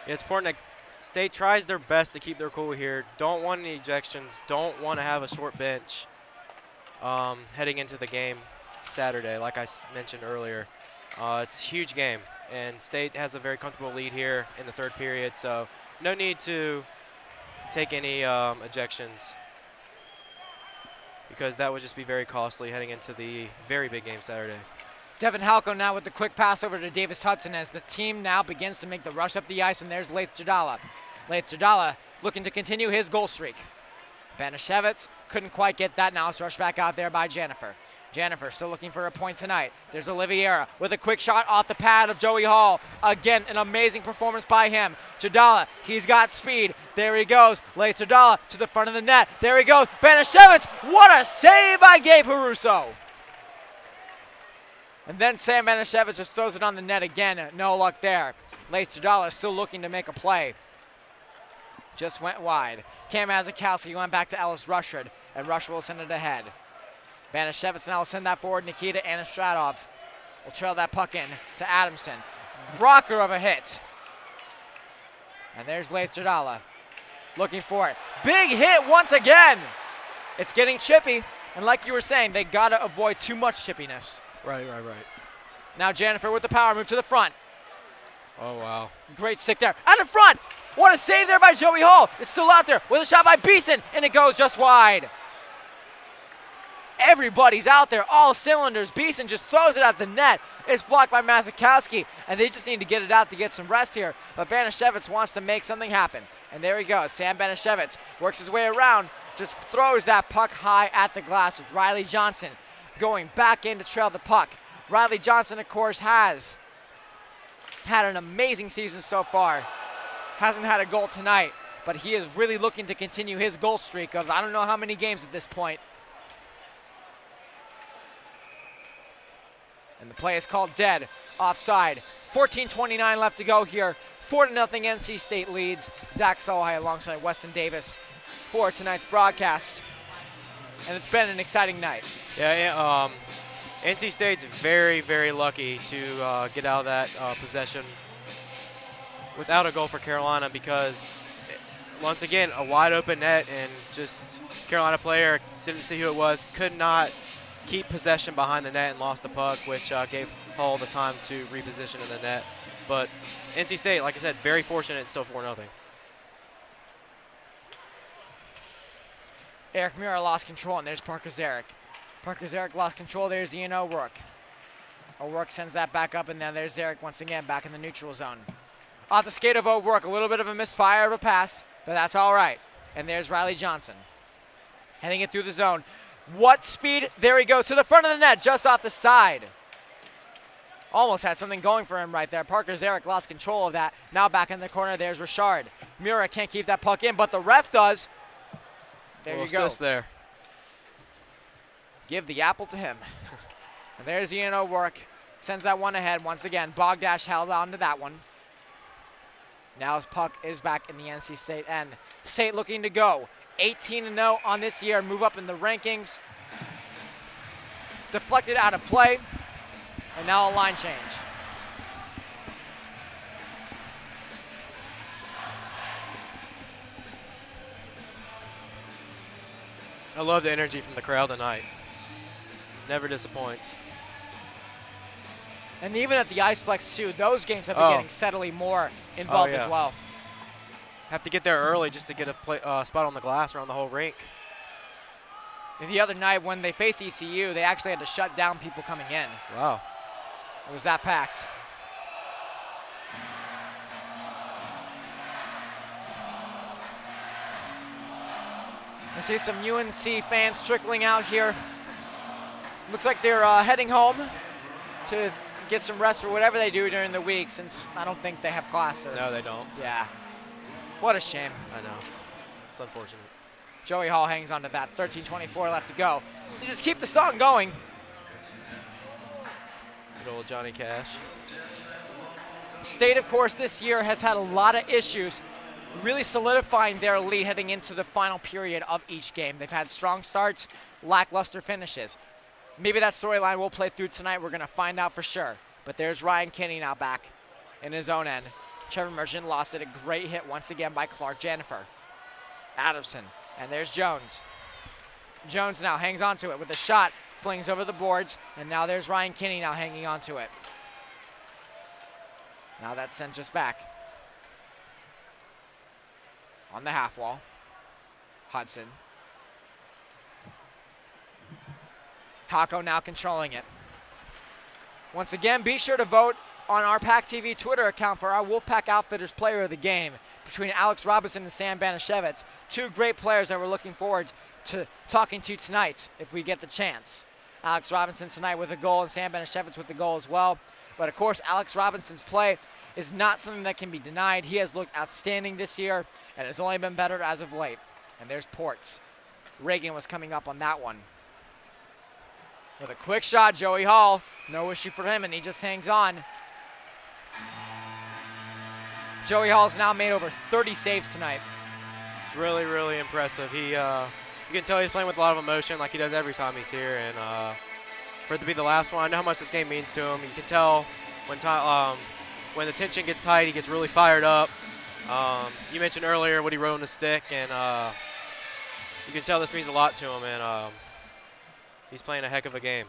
Speaker 1: It's important that State tries their best to keep their cool here. Don't want any ejections. Don't want to have a short bench heading into the game Saturday, like I mentioned earlier. It's a huge game, and State has a very comfortable lead here in the third period, so no need to take any ejections. because that would just be very costly heading into the very big game Saturday.
Speaker 2: Devin Halco now with the quick pass over to Davis Hudson as the team now begins to make the rush up the ice, and there's Laith Jadala. Laith Jadala looking to continue his goal streak. Banashevitz couldn't quite get that. Now it's rushed back out there by Jennifer. Jennifer still looking for a point tonight. There's Oliveira with a quick shot off the pad of Joey Hall. Again, an amazing performance by him. Jadala, he's got speed. There he goes. Lays Jadala to the front of the net. There he goes. Banashevitz, what a save by Gabe Haruso. And then Sam Banashevitz just throws it on the net again. No luck there. Lays Jadala still looking to make a play. Just went wide. Cam Mazakowski went back to Ellis Rushford, and Rushford will send it ahead. Banashevitz now will send that forward. Nikita Anastradov will trail that puck in to Adamson. Rocker of a hit. And there's Laith Jadala looking for it. Big hit once again. It's getting chippy. And like you were saying, they got to avoid too much chippiness.
Speaker 1: Right.
Speaker 2: Now Jennifer with the power move to the front.
Speaker 1: Oh, wow.
Speaker 2: Great stick there. Out in front. What a save there by Joey Hall. It's still out there with a shot by Beeson, and it goes just wide. Everybody's out there, all cylinders. Beeson just throws it at the net. It's blocked by Mazakowski, and they just need to get it out to get some rest here. But Banashevitz wants to make something happen. And there he goes. Sam Banashevitz works his way around, just throws that puck high at the glass with Riley Johnson going back in to trail the puck. Riley Johnson, of course, has had an amazing season so far. Hasn't had a goal tonight, but he is really looking to continue his goal streak of I don't know how many games at this point. And the play is called dead, offside. 14:29 left to go here. 4-0 NC State leads. Zach Solheim alongside Weston Davis for tonight's broadcast. And it's been an exciting night.
Speaker 1: Yeah, NC State's very, very lucky to get out of that possession without a goal for Carolina, because once again, a wide open net, and just Carolina player didn't see who it was, could not keep possession behind the net and lost the puck, which gave Hall the time to reposition in the net. But NC State, like I said, very fortunate, it's still 4-0.
Speaker 2: Eric Mura lost control, and there's Parker Zarek. Parker Zarek lost control. There's Ian O'Rourke. O'Rourke sends that back up, and then there's Zarek once again back in the neutral zone. Off the skate of O'Rourke, a little bit of a misfire of a pass, but that's all right. And there's Riley Johnson heading it through the zone. What speed? There he goes to the front of the net, just off the side. Almost had something going for him right there. Parker Zarek lost control of that. Now back in the corner, there's Richard. Mura can't keep that puck in, but the ref does. There you go.
Speaker 1: Assist there.
Speaker 2: Give the apple to him. And there's Ian O'Rourke. Sends that one ahead once again. Bogdash held on to that one. Now his puck is back in the NC State end. State looking to go 18-0 on this year, move up in the rankings. Deflected out of play, and now a line change.
Speaker 1: I love the energy from the crowd tonight. Never disappoints.
Speaker 2: And even at the Iceplex too, those games have been getting steadily more involved as well.
Speaker 1: Have to get there early just to get a spot on the glass around the whole rink.
Speaker 2: And the other night when they faced ECU, they actually had to shut down people coming in.
Speaker 1: Wow.
Speaker 2: It was that packed. I see some UNC fans trickling out here. Looks like they're heading home to get some rest for whatever they do during the week, since I don't think they have class.
Speaker 1: No, they don't.
Speaker 2: Yeah. What a shame.
Speaker 1: I know. It's unfortunate.
Speaker 2: Joey Hall hangs on to that. 13:24 left to go. You just keep the song going.
Speaker 1: Good old Johnny Cash.
Speaker 2: State, of course, this year has had a lot of issues really solidifying their lead heading into the final period of each game. They've had strong starts, lackluster finishes. Maybe that storyline will play through tonight. We're going to find out for sure. But there's Ryan Kinney now back in his own end. Trevor Merchant lost it. A great hit once again by Clark Jennifer. Adamson. And there's Jones. Jones now hangs on to it with a shot. Flings over the boards. And now there's Ryan Kinney now hanging on to it. Now that's sent just back. On the half wall. Hudson. Halko now controlling it. Once again, be sure to vote on our PackTV Twitter account for our Wolfpack Outfitters Player of the Game between Alex Robinson and Sam Banashevitz. Two great players that we're looking forward to talking to tonight if we get the chance. Alex Robinson tonight with a goal and Sam Banashevitz with the goal as well. But of course, Alex Robinson's play is not something that can be denied. He has looked outstanding this year and has only been better as of late. And there's Ports. Reagan was coming up on that one. With a quick shot, Joey Hall. No issue for him, and he just hangs on. Joey Hall's now made over 30 saves tonight.
Speaker 1: It's really, really impressive. You can tell he's playing with a lot of emotion like he does every time he's here. And for it to be the last one, I know how much this game means to him. You can tell when the tension gets tight, he gets really fired up. You mentioned earlier what he wrote on the stick, and you can tell this means a lot to him, and he's playing a heck of a game.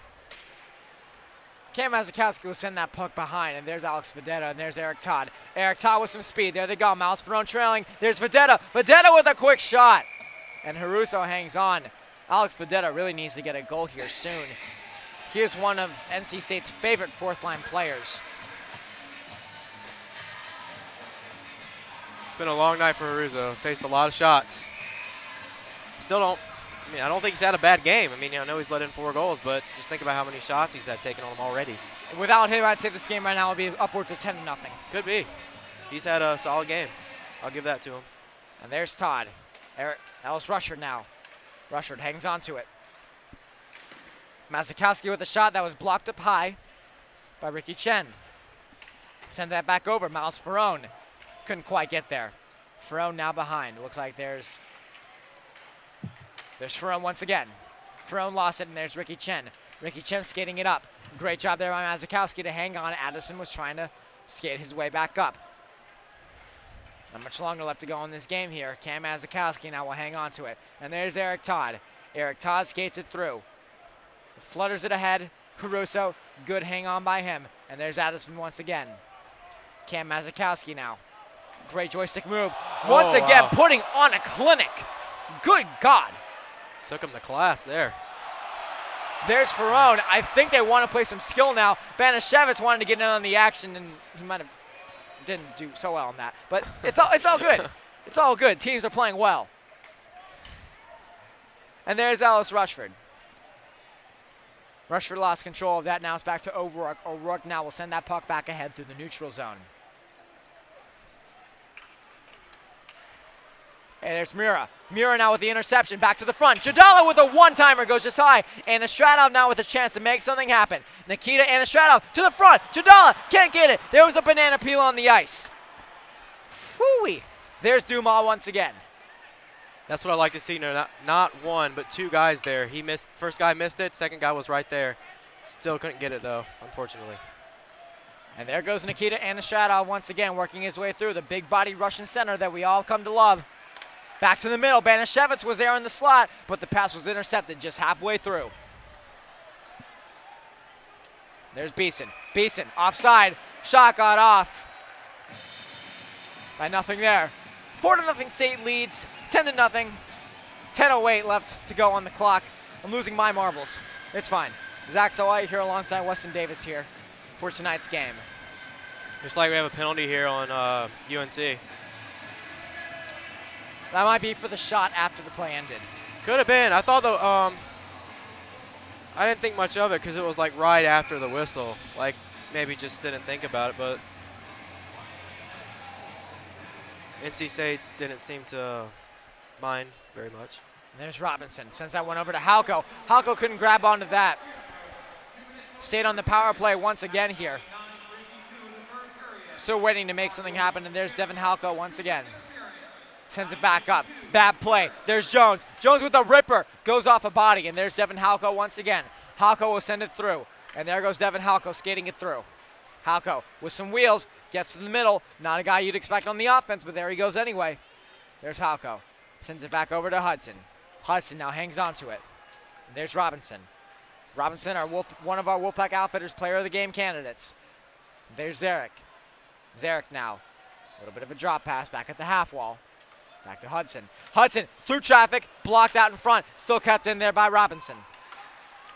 Speaker 2: Cam Mazakowski will send that puck behind, and there's Alex Vedetta, and there's Eric Todd. Eric Todd with some speed. There they go. Miles Ferrone trailing. There's Vedetta. Vedetta with a quick shot. And Haruso hangs on. Alex Vedetta really needs to get a goal here soon. He is one of NC State's favorite fourth-line players.
Speaker 1: It's been a long night for Haruso. Faced a lot of shots. I don't think he's had a bad game. I know he's let in 4 goals, but just think about how many shots he's had taken on him already.
Speaker 2: Without him, I'd say this game right now would be upwards of 10-0.
Speaker 1: Could be. He's had a solid game. I'll give that to him.
Speaker 2: And there's Todd. Ellis Rushford now. Rushford hangs on to it. Mazakowski with a shot that was blocked up high by Ricky Chen. Send that back over. Miles Ferrone couldn't quite get there. Ferrone now behind. Looks like there's Ferrone once again. Ferrone lost it, and there's Ricky Chen. Ricky Chen skating it up. Great job there by Mazakowski to hang on. Addison was trying to skate his way back up. Not much longer left to go in this game here. Cam Mazakowski now will hang on to it. And there's Eric Todd. Eric Todd skates it through. Flutters it ahead. Caruso, good hang on by him. And there's Addison once again. Cam Mazakowski now. Great joystick move. Once again, putting on a clinic. Good God.
Speaker 1: Took him to class there.
Speaker 2: There's Ferrone. I think they want to play some skill now. Banashevitz wanted to get in on the action, and he might have didn't do so well on that. But it's all good. It's all good. Teams are playing well. And there's Ellis Rushford. Rushford lost control of that. Now it's back to O'Rourke. O'Rourke now will send that puck back ahead through the neutral zone. And there's Mura. Mura now with the interception. Back to the front. Jadala with a one-timer goes just high. And Anastratov now with a chance to make something happen. Nikita Anastratov to the front. Jadala can't get it. There was a banana peel on the ice. Whoo-wee. There's Dumas once again.
Speaker 1: That's what I like to see. Not one, but 2 guys there. He missed. First guy missed it. Second guy was right there. Still couldn't get it, though, unfortunately.
Speaker 2: And there goes Nikita Anastratov once again, working his way through the big-body Russian center that we all come to love. Back to the middle. Banashevitz was there in the slot, but the pass was intercepted just halfway through. There's Beeson. Beeson, offside. Shot got off. By nothing there. 4-0 State leads. 10-0. 10:08 left to go on the clock. I'm losing my marbles. It's fine. Zach Sawai here alongside Weston Davis here for tonight's game.
Speaker 1: Looks like we have a penalty here on UNC.
Speaker 2: That might be for the shot after the play ended.
Speaker 1: Could have been. I thought I didn't think much of it because it was like right after the whistle. Like maybe just didn't think about it, but NC State didn't seem to mind very much.
Speaker 2: And there's Robinson. Sends that one over to Halko. Halko couldn't grab onto that. Stayed on the power play once again here. Still waiting to make something happen, and there's Devin Halko once again. Sends it back up. Bad play. There's Jones. Jones with the ripper. Goes off a body, and there's Devin Halko once again. Halko will send it through. And there goes Devin Halko skating it through. Halko with some wheels. Gets to the middle. Not a guy you'd expect on the offense, but there he goes anyway. There's Halko. Sends it back over to Hudson. Hudson now hangs on to it. And there's Robinson. Robinson, one of our Wolfpack Outfitters Player of the Game candidates. There's Zarek. Zarek now. A little bit of a drop pass back at the half wall. Back to Hudson. Hudson through traffic, blocked out in front, still kept in there by Robinson.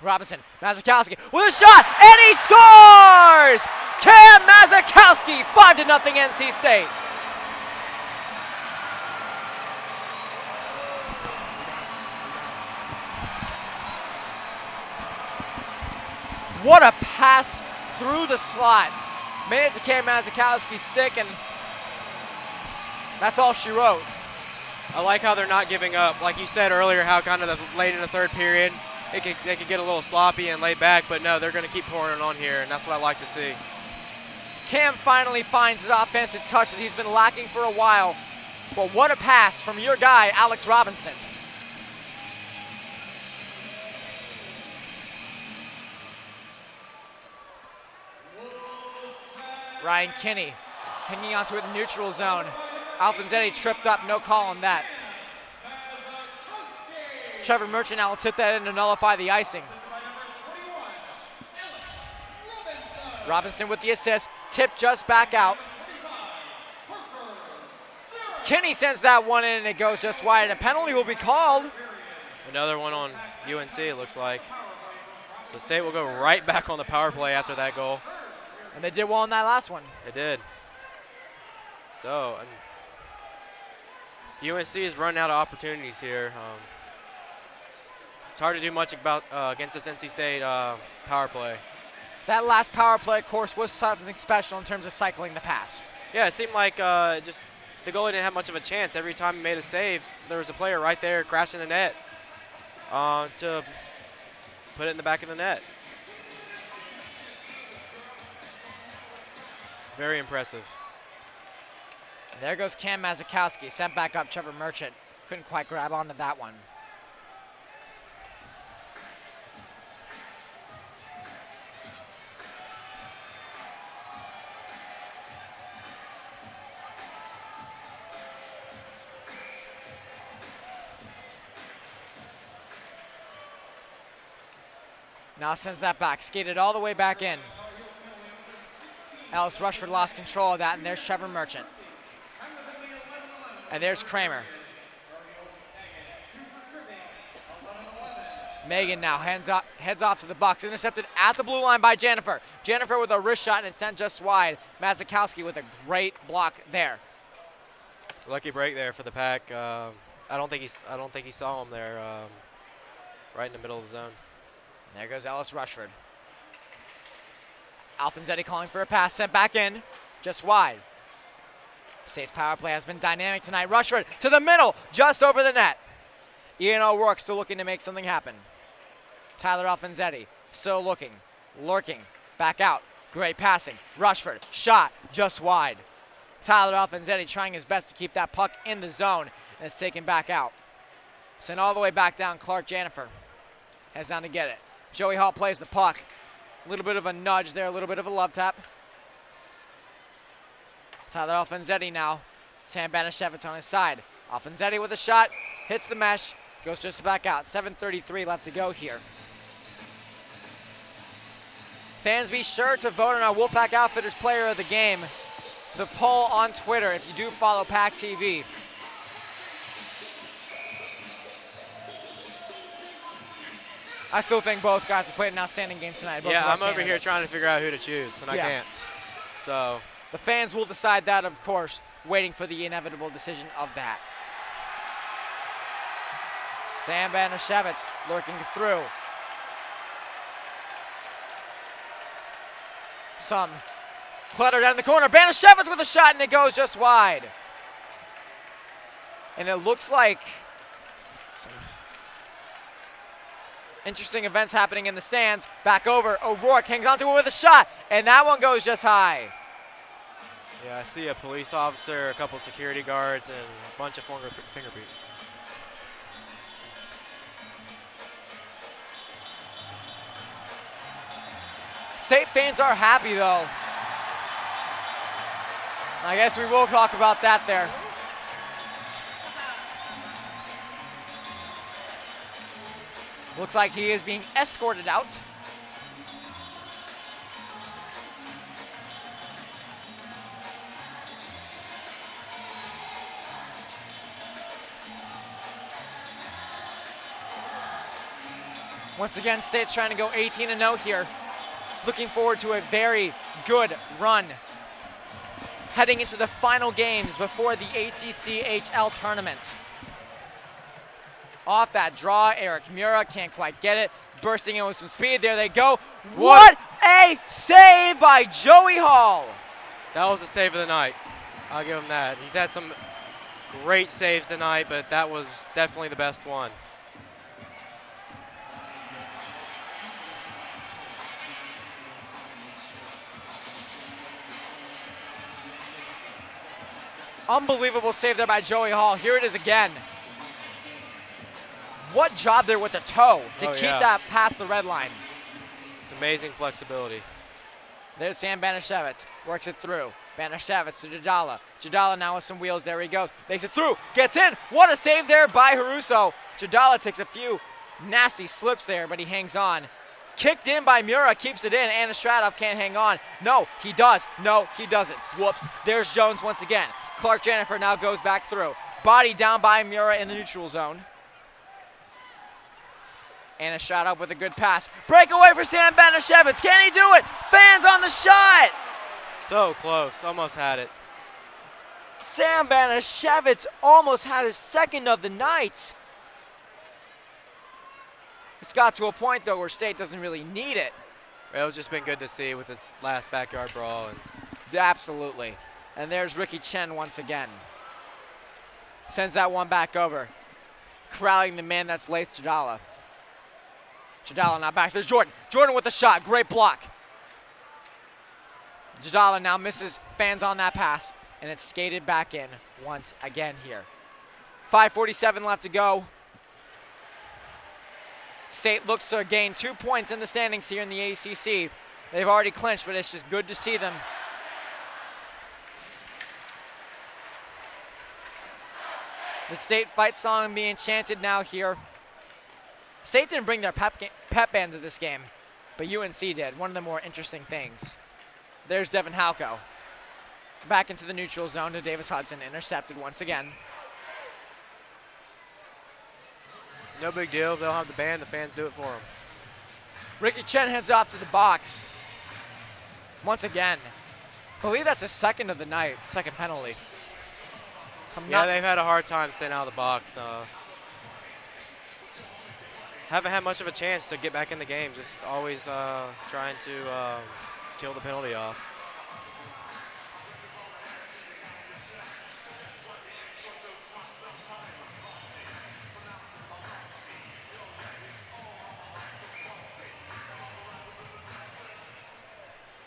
Speaker 2: Robinson, Mazakowski with a shot, and he scores! Cam Mazakowski, 5-0 NC State. What a pass through the slot. Made it to Cam Mazakowski's stick, and that's all she wrote.
Speaker 1: I like how they're not giving up. Like you said earlier, how kind of late in the third period, they could get a little sloppy and laid back, but no, they're going to keep pouring it on here, and that's what I like to see.
Speaker 2: Cam finally finds his offensive touch that he's been lacking for a while. But what a pass from your guy, Alex Robinson. Ryan Kinney hanging onto it in neutral zone. Alfonsetti tripped up, no call on that. Trevor Merchant now will tip that in to nullify the icing. Robinson with the assist, tip just back out. Kinney sends that one in and it goes just wide, and a penalty will be called.
Speaker 1: Another one on UNC, it looks like. So State will go right back on the power play after that goal.
Speaker 2: And they did well on that last one.
Speaker 1: They did. So, UNC is running out of opportunities here. It's hard to do much about against this NC State power play.
Speaker 2: That last power play, of course, was something special in terms of cycling the pass.
Speaker 1: Yeah, it seemed like just the goalie didn't have much of a chance. Every time he made a save, there was a player right there crashing the net to put it in the back of the net. Very impressive.
Speaker 2: And there goes Cam Mazakowski, sent back up Trevor Merchant. Couldn't quite grab onto that one. Now sends that back, skated all the way back in. Alice Rushford lost control of that, and there's Trevor Merchant. And there's Kramer. Megan now heads off to the box, intercepted at the blue line by Jennifer. Jennifer with a wrist shot, and it's sent just wide. Mazakowski with a great block there.
Speaker 1: Lucky break there for the Pack. I don't think he saw him there, right in the middle of the zone.
Speaker 2: And there goes Alice Rushford. Alfonsetti calling for a pass, sent back in, just wide. State's power play has been dynamic tonight. Rushford to the middle, just over the net. Ian O'Rourke still looking to make something happen. Tyler Alfonsetti still looking, lurking, back out. Great passing. Rushford, shot, just wide. Tyler Alfonsetti trying his best to keep that puck in the zone, and it's taken back out. Sent all the way back down. Clark Jennifer heads down to get it. Joey Hall plays the puck. A little bit of a nudge there, a little bit of a love tap. Tyler Alfonsetti now. Sam Banashevitz on his side. Alfonsetti with a shot, hits the mesh, goes just back out. 7:33 left to go here. Fans, be sure to vote on our Wolfpack Outfitters Player of the Game. The poll on Twitter, if you do follow PackTV. I still think both guys have played an outstanding game tonight.
Speaker 1: Yeah, I'm over here trying to figure out who to choose, and I can't. So
Speaker 2: the fans will decide that, of course, waiting for the inevitable decision of that. Sam Banashevitz lurking through. Some clutter down the corner. Banashevitz with a shot, and it goes just wide. And it looks like some interesting events happening in the stands. Back over, O'Rourke hangs onto it with a shot, and that one goes just high.
Speaker 1: Yeah, I see a police officer, a couple security guards, and a bunch of fingerprints.
Speaker 2: State fans are happy, though. I guess we will talk about that there. Looks like he is being escorted out. Once again, State's trying to go 18-0 here. Looking forward to a very good run heading into the final games before the ACCHL tournament. Off that draw, Eric Mura can't quite get it. Bursting in with some speed, there they go. What a save by Joey Hall.
Speaker 1: That was the save of the night. I'll give him that. He's had some great saves tonight, but that was definitely the best one.
Speaker 2: Unbelievable save there by Joey Hall. Here it is again. What job there with the toe to keep that past the red line.
Speaker 1: It's amazing flexibility.
Speaker 2: There's Sam Banashevitz, works it through. Banashevitz to Jadala. Jadala now with some wheels, there he goes. Makes it through, gets in. What a save there by Haruso. Jadala takes a few nasty slips there, but he hangs on. Kicked in by Mura, keeps it in. Anastratov can't hang on. No, he does. No, he doesn't. Whoops. There's Jones once again. Clark Jennifer now goes back through. Body down by Mura in the neutral zone. Anastratov with a good pass. Breakaway for Sam Banashevitz. Can he do it? Fans on the shot.
Speaker 1: So close. Almost had it.
Speaker 2: Sam Banashevitz almost had his second of the night. It's got to a point, though, where State doesn't really need it.
Speaker 1: It's just been good to see with his last backyard brawl.
Speaker 2: Absolutely. And there's Ricky Chen once again. Sends that one back over. Corralling the man that's Laith Jadala. Jadala now back. There's Jordan. Jordan with the shot. Great block. Jadala now misses fans on that pass. And it's skated back in once again here. 5:47 left to go. State looks to gain 2 points in the standings here in the ACC. They've already clinched, but it's just good to see them. The State fight song being chanted now here. State didn't bring their pep band to this game, but UNC did. One of the more interesting things. There's Devin Halko. Back into the neutral zone to Davis Hudson. Intercepted once again.
Speaker 1: No big deal. They'll have the band. The fans do it for them.
Speaker 2: Ricky Chen heads off to the box. Once again. I believe that's the second of the night. Second penalty.
Speaker 1: Yeah, they've had a hard time staying out of the box. Haven't had much of a chance to get back in the game. Just always trying to kill the penalty off.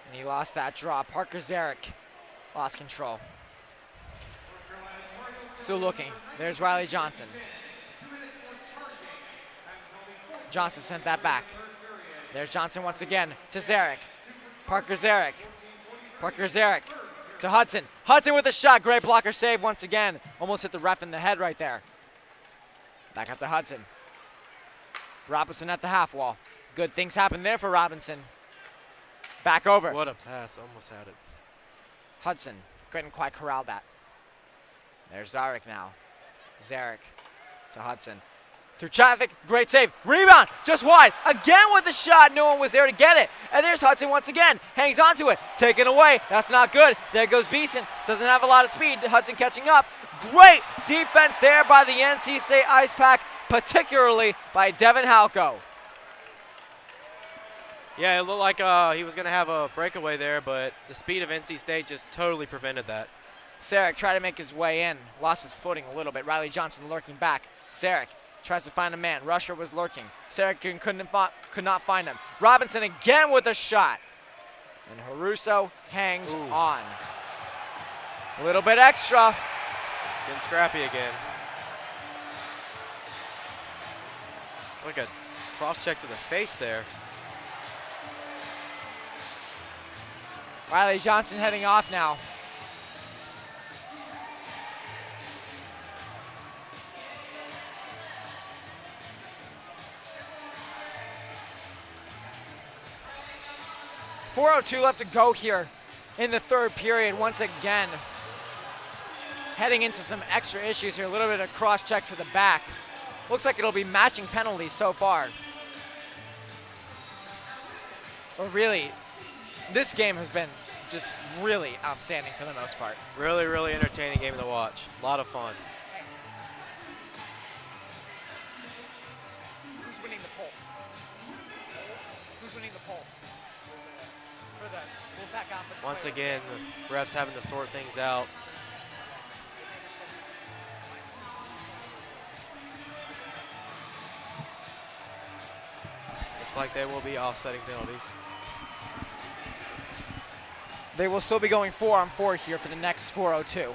Speaker 2: And he lost that draw. Parker Zarek lost control. Still looking. There's Riley Johnson. Johnson sent that back. There's Johnson once again to Zarek. Parker Zarek. Parker Zarek to Hudson. Hudson with a shot. Great blocker save once again. Almost hit the ref in the head right there. Back up to Hudson. Robinson at the half wall. Good things happen there for Robinson. Back over.
Speaker 1: What a pass. Almost had it.
Speaker 2: Hudson couldn't quite corral that. There's Zarek now. Zarek to Hudson. Through traffic, great save. Rebound, just wide. Again with the shot, no one was there to get it. And there's Hudson once again. Hangs onto it, taken away. That's not good. There goes Beeson. Doesn't have a lot of speed. Hudson catching up. Great defense there by the NC State Ice Pack, particularly by Devin Halko.
Speaker 1: Yeah, it looked like he was going to have a breakaway there, but the speed of NC State just totally prevented that.
Speaker 2: Sarek tried to make his way in. Lost his footing a little bit. Riley Johnson lurking back. Sarek tries to find a man. Rusher was lurking. Sarek could not find him. Robinson again with a shot. And Haruso hangs on. A little bit extra.
Speaker 1: It's getting scrappy again. Look at cross-check to the face there.
Speaker 2: Riley Johnson heading off now. .402 left to go here in the third period once again. Heading into some extra issues here. A little bit of cross-check to the back. Looks like it'll be matching penalties so far. But really, this game has been just really outstanding for the most part.
Speaker 1: Really, really entertaining game to watch. A lot of fun.
Speaker 2: Who's winning the poll? Who's winning the poll? For the Wolfpack Conference.
Speaker 1: Once again, the refs having to sort things out. Looks like they will be offsetting penalties.
Speaker 2: They will still be going 4-on-4 here for the next 4:02.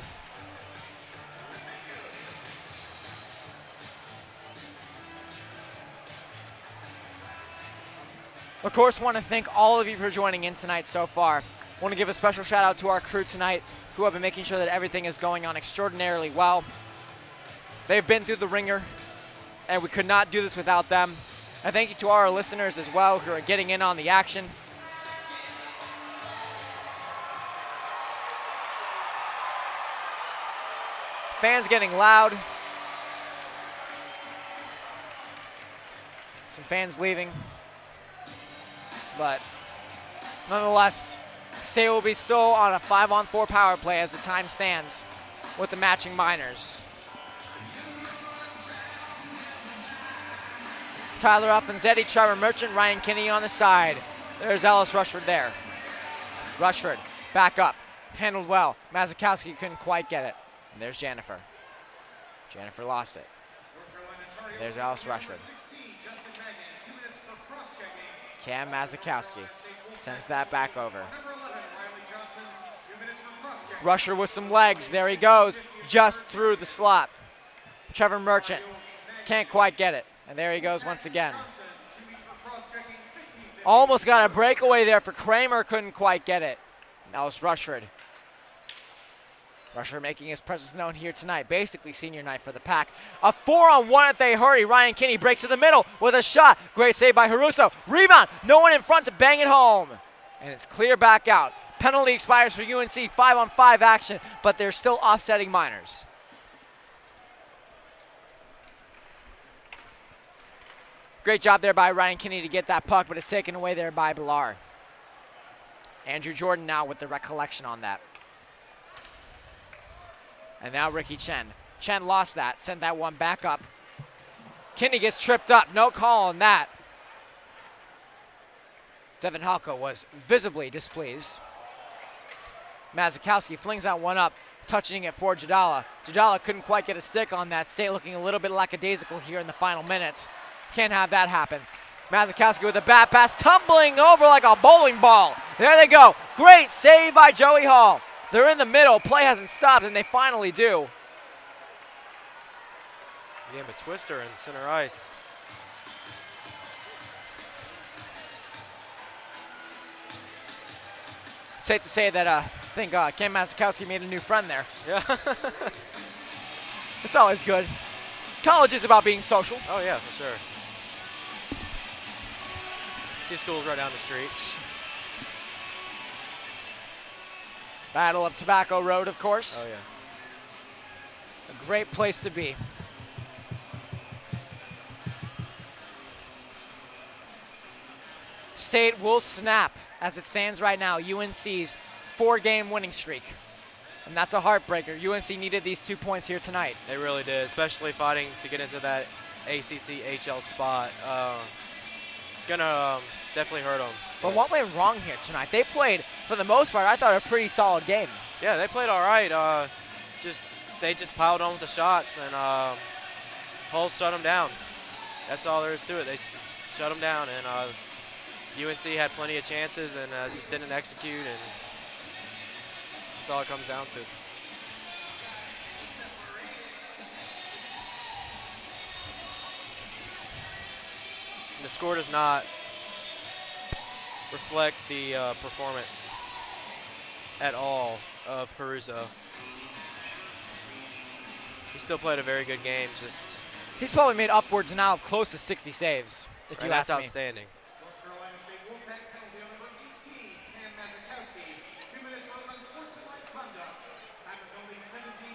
Speaker 2: Of course, want to thank all of you for joining in tonight so far. Want to give a special shout out to our crew tonight who have been making sure that everything is going on extraordinarily well. They've been through the ringer, and we could not do this without them. And thank you to all our listeners as well who are getting in on the action. Fans getting loud. Some fans leaving. But nonetheless, State will be still on a 5-on-4 power play as the time stands with the matching Miners. Tyler Alfonzetti, Trevor Merchant, Ryan Kinney on the side. There's Ellis Rushford there. Rushford back up, handled well. Mazakowski couldn't quite get it. And there's Jennifer. Jennifer lost it. There's Alice Rushford. Cam Mazakowski sends that back over. Rusher with some legs. There he goes. Just through the slot. Trevor Merchant can't quite get it. And there he goes once again. Almost got a breakaway there for Kramer. Couldn't quite get it. Now it's Rushford. Rushford making his presence known here tonight. Basically senior night for the Pack. A 4-on-1 if they hurry. Ryan Kinney breaks to the middle with a shot. Great save by Haruso. Rebound. No one in front to bang it home. And it's clear back out. Penalty expires for UNC. 5-on-5 action, but they're still offsetting Miners. Great job there by Ryan Kinney to get that puck, but it's taken away there by Bilar. Andrew Jordan now with the recollection on that. And now Ricky Chen. Chen lost that, sent that one back up. Kinney gets tripped up, no call on that. Devin Halko was visibly displeased. Mazakowski flings that one up, touching it for Jadala. Jadala couldn't quite get a stick on that. State looking a little bit lackadaisical here in the final minutes. Can't have that happen. Mazakowski with a bat pass, tumbling over like a bowling ball. There they go. Great save by Joey Hall. They're in the middle. Play hasn't stopped, and they finally do.
Speaker 1: Game a twister in center ice.
Speaker 2: Safe to say that I think Ken Mazakowski made a new friend there.
Speaker 1: Yeah.
Speaker 2: It's always good. College is about being social.
Speaker 1: Oh, yeah, for sure. Two schools right down the street.
Speaker 2: Battle of Tobacco Road, of course.
Speaker 1: Oh, yeah.
Speaker 2: A great place to be. State will snap as it stands right now. UNC's 4-game winning streak. And that's a heartbreaker. UNC needed these 2 points here tonight.
Speaker 1: They really did, especially fighting to get into that ACC HL spot. It's going to definitely hurt them.
Speaker 2: But what went wrong here tonight? They played, for the most part, I thought, a pretty solid game.
Speaker 1: Yeah, they played all right. They just piled on with the shots, and Hull shut them down. That's all there is to it. They shut them down, and UNC had plenty of chances and just didn't execute, and that's all it comes down to. And the score does not reflect the performance at all of Haruso. He still played a very good game.
Speaker 2: He's probably made upwards now of close to 60 saves, if you ask me.
Speaker 1: That's outstanding.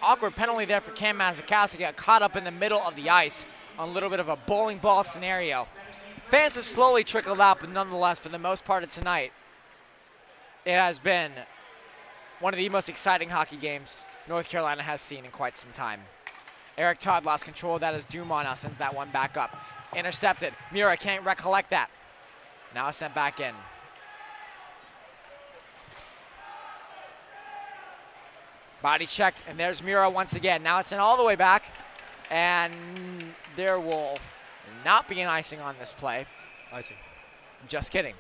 Speaker 2: Awkward penalty there for Cam Mazakowski. Got caught up in the middle of the ice on a little bit of a bowling ball scenario. Fans have slowly trickled out, but nonetheless, for the most part of tonight, it has been one of the most exciting hockey games North Carolina has seen in quite some time. Eric Todd lost control of that as Dumont now sends that one back up. Intercepted. Mura can't recollect that. Now sent back in. Body check, and there's Mura once again. Now it's sent all the way back, and there will not be an icing on this play.
Speaker 1: Icing.
Speaker 2: Just kidding.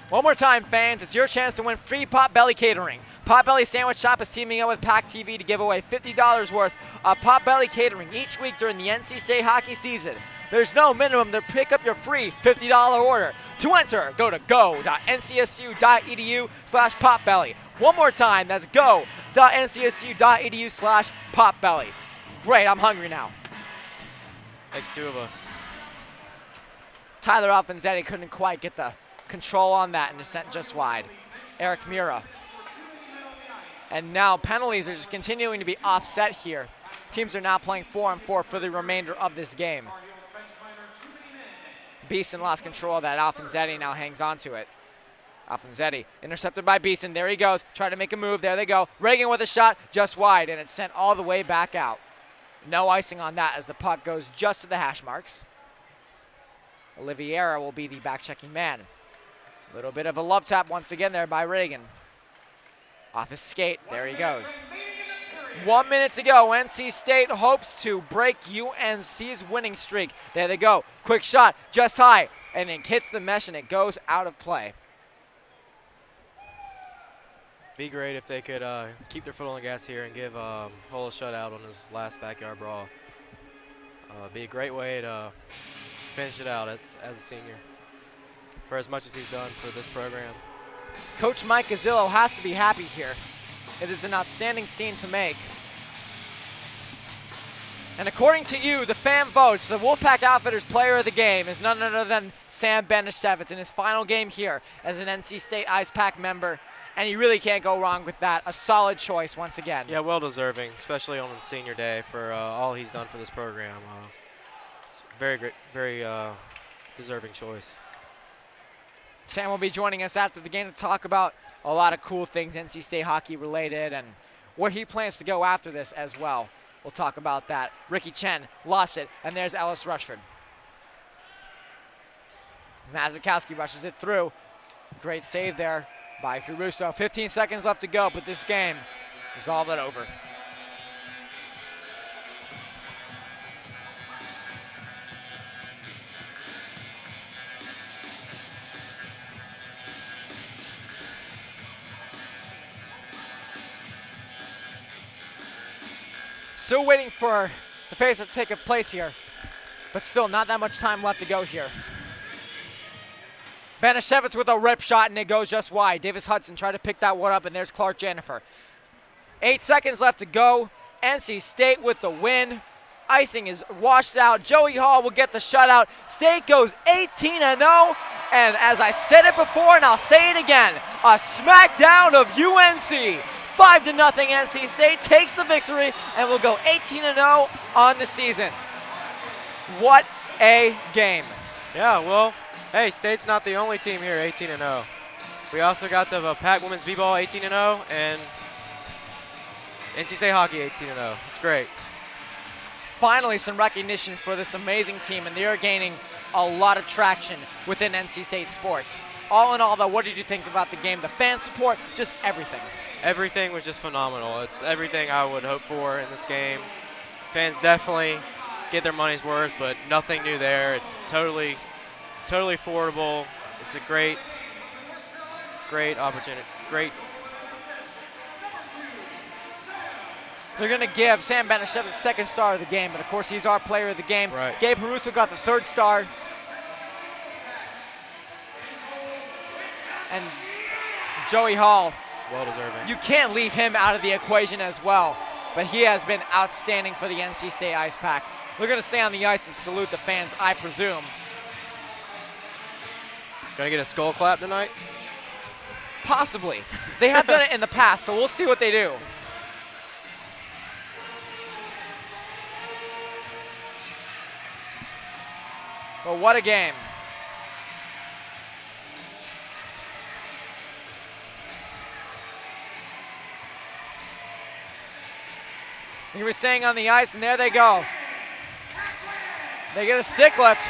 Speaker 2: One more time, fans, it's your chance to win free Potbelly catering. Potbelly Sandwich Shop is teaming up with PackTV to give away $50 worth of Potbelly catering each week during the NC State hockey season. There's no minimum to pick up your free $50 order. To enter, go to go.ncsu.edu/potbelly. One more time, that's go.ncsu.edu/potbelly. Great, I'm hungry now.
Speaker 1: Takes two of us.
Speaker 2: Tyler Alfanzetti couldn't quite get the control on that and is sent just wide. Eric Mura. And now penalties are just continuing to be offset here. Teams are now playing 4-on-4 for the remainder of this game. Beeson lost control of that. Alfanzetti now hangs on to it. Alfanzetti intercepted by Beeson. There he goes. Trying to make a move. There they go. Reagan with a shot just wide, and it's sent all the way back out. No icing on that as the puck goes just to the hash marks. Oliveira will be the back-checking man. A little bit of a love tap once again there by Reagan. Off his skate. There he goes. 1 minute to go. NC State hopes to break UNC's winning streak. There they go. Quick shot, just high, and it hits the mesh and it goes out of play.
Speaker 1: Be great if they could keep their foot on the gas here and give Hull a shutout on his last backyard brawl. Be a great way to finish it out as a senior for as much as he's done for this program.
Speaker 2: Coach Mike Gazzillo has to be happy here. It is an outstanding scene to make. And according to you, the fan votes, the Wolfpack Outfitters player of the game is none other than Sam Benishevitz in his final game here as an NC State Ice Pack member. And you really can't go wrong with that. A solid choice once again.
Speaker 1: Yeah, well deserving, especially on senior day for all he's done for this program. It's very great, very deserving choice.
Speaker 2: Sam will be joining us after the game to talk about a lot of cool things NC State hockey related and where he plans to go after this as well. We'll talk about that. Ricky Chen lost it, and there's Ellis Rushford. Mazikowski rushes it through. Great save there by Caruso. 15 seconds left to go, but this game is all but over. Still waiting for the face-off to take place here, but still not that much time left to go here. Benishevitz with a rip shot, and it goes just wide. Davis Hudson tried to pick that one up, and there's Clark Jennifer. 8 seconds left to go. NC State with the win. Icing is washed out. Joey Hall will get the shutout. State goes 18-0, and as I said it before, and I'll say it again, a smackdown of UNC. 5-0 NC State takes the victory and will go 18-0 on the season. What a game.
Speaker 1: Yeah, well, hey, State's not the only team here 18-0. We also got the Pack Women's B-Ball 18-0 and NC State Hockey 18-0. It's great.
Speaker 2: Finally, some recognition for this amazing team, and they are gaining a lot of traction within NC State sports. All in all, though, what did you think about the game? The fan support, just everything.
Speaker 1: Everything was just phenomenal. It's everything I would hope for in this game. Fans definitely get their money's worth, but nothing new there. It's totally affordable. It's a great opportunity. Great.
Speaker 2: They're going to give Sam Benishevitz the second star of the game, but of course he's our player of the game.
Speaker 1: Right.
Speaker 2: Gabe Haruso got the third star. And Joey Hall,
Speaker 1: well deserving.
Speaker 2: You can't leave him out of the equation as well, but he has been outstanding for the NC State Ice Pack. They're going to stay on the ice to salute the fans, I presume.
Speaker 1: Gonna get a skull clap tonight?
Speaker 2: Possibly. They have done it in the past, so we'll see what they do. But what a game. He was staying on the ice, and there they go. They get a stick lift.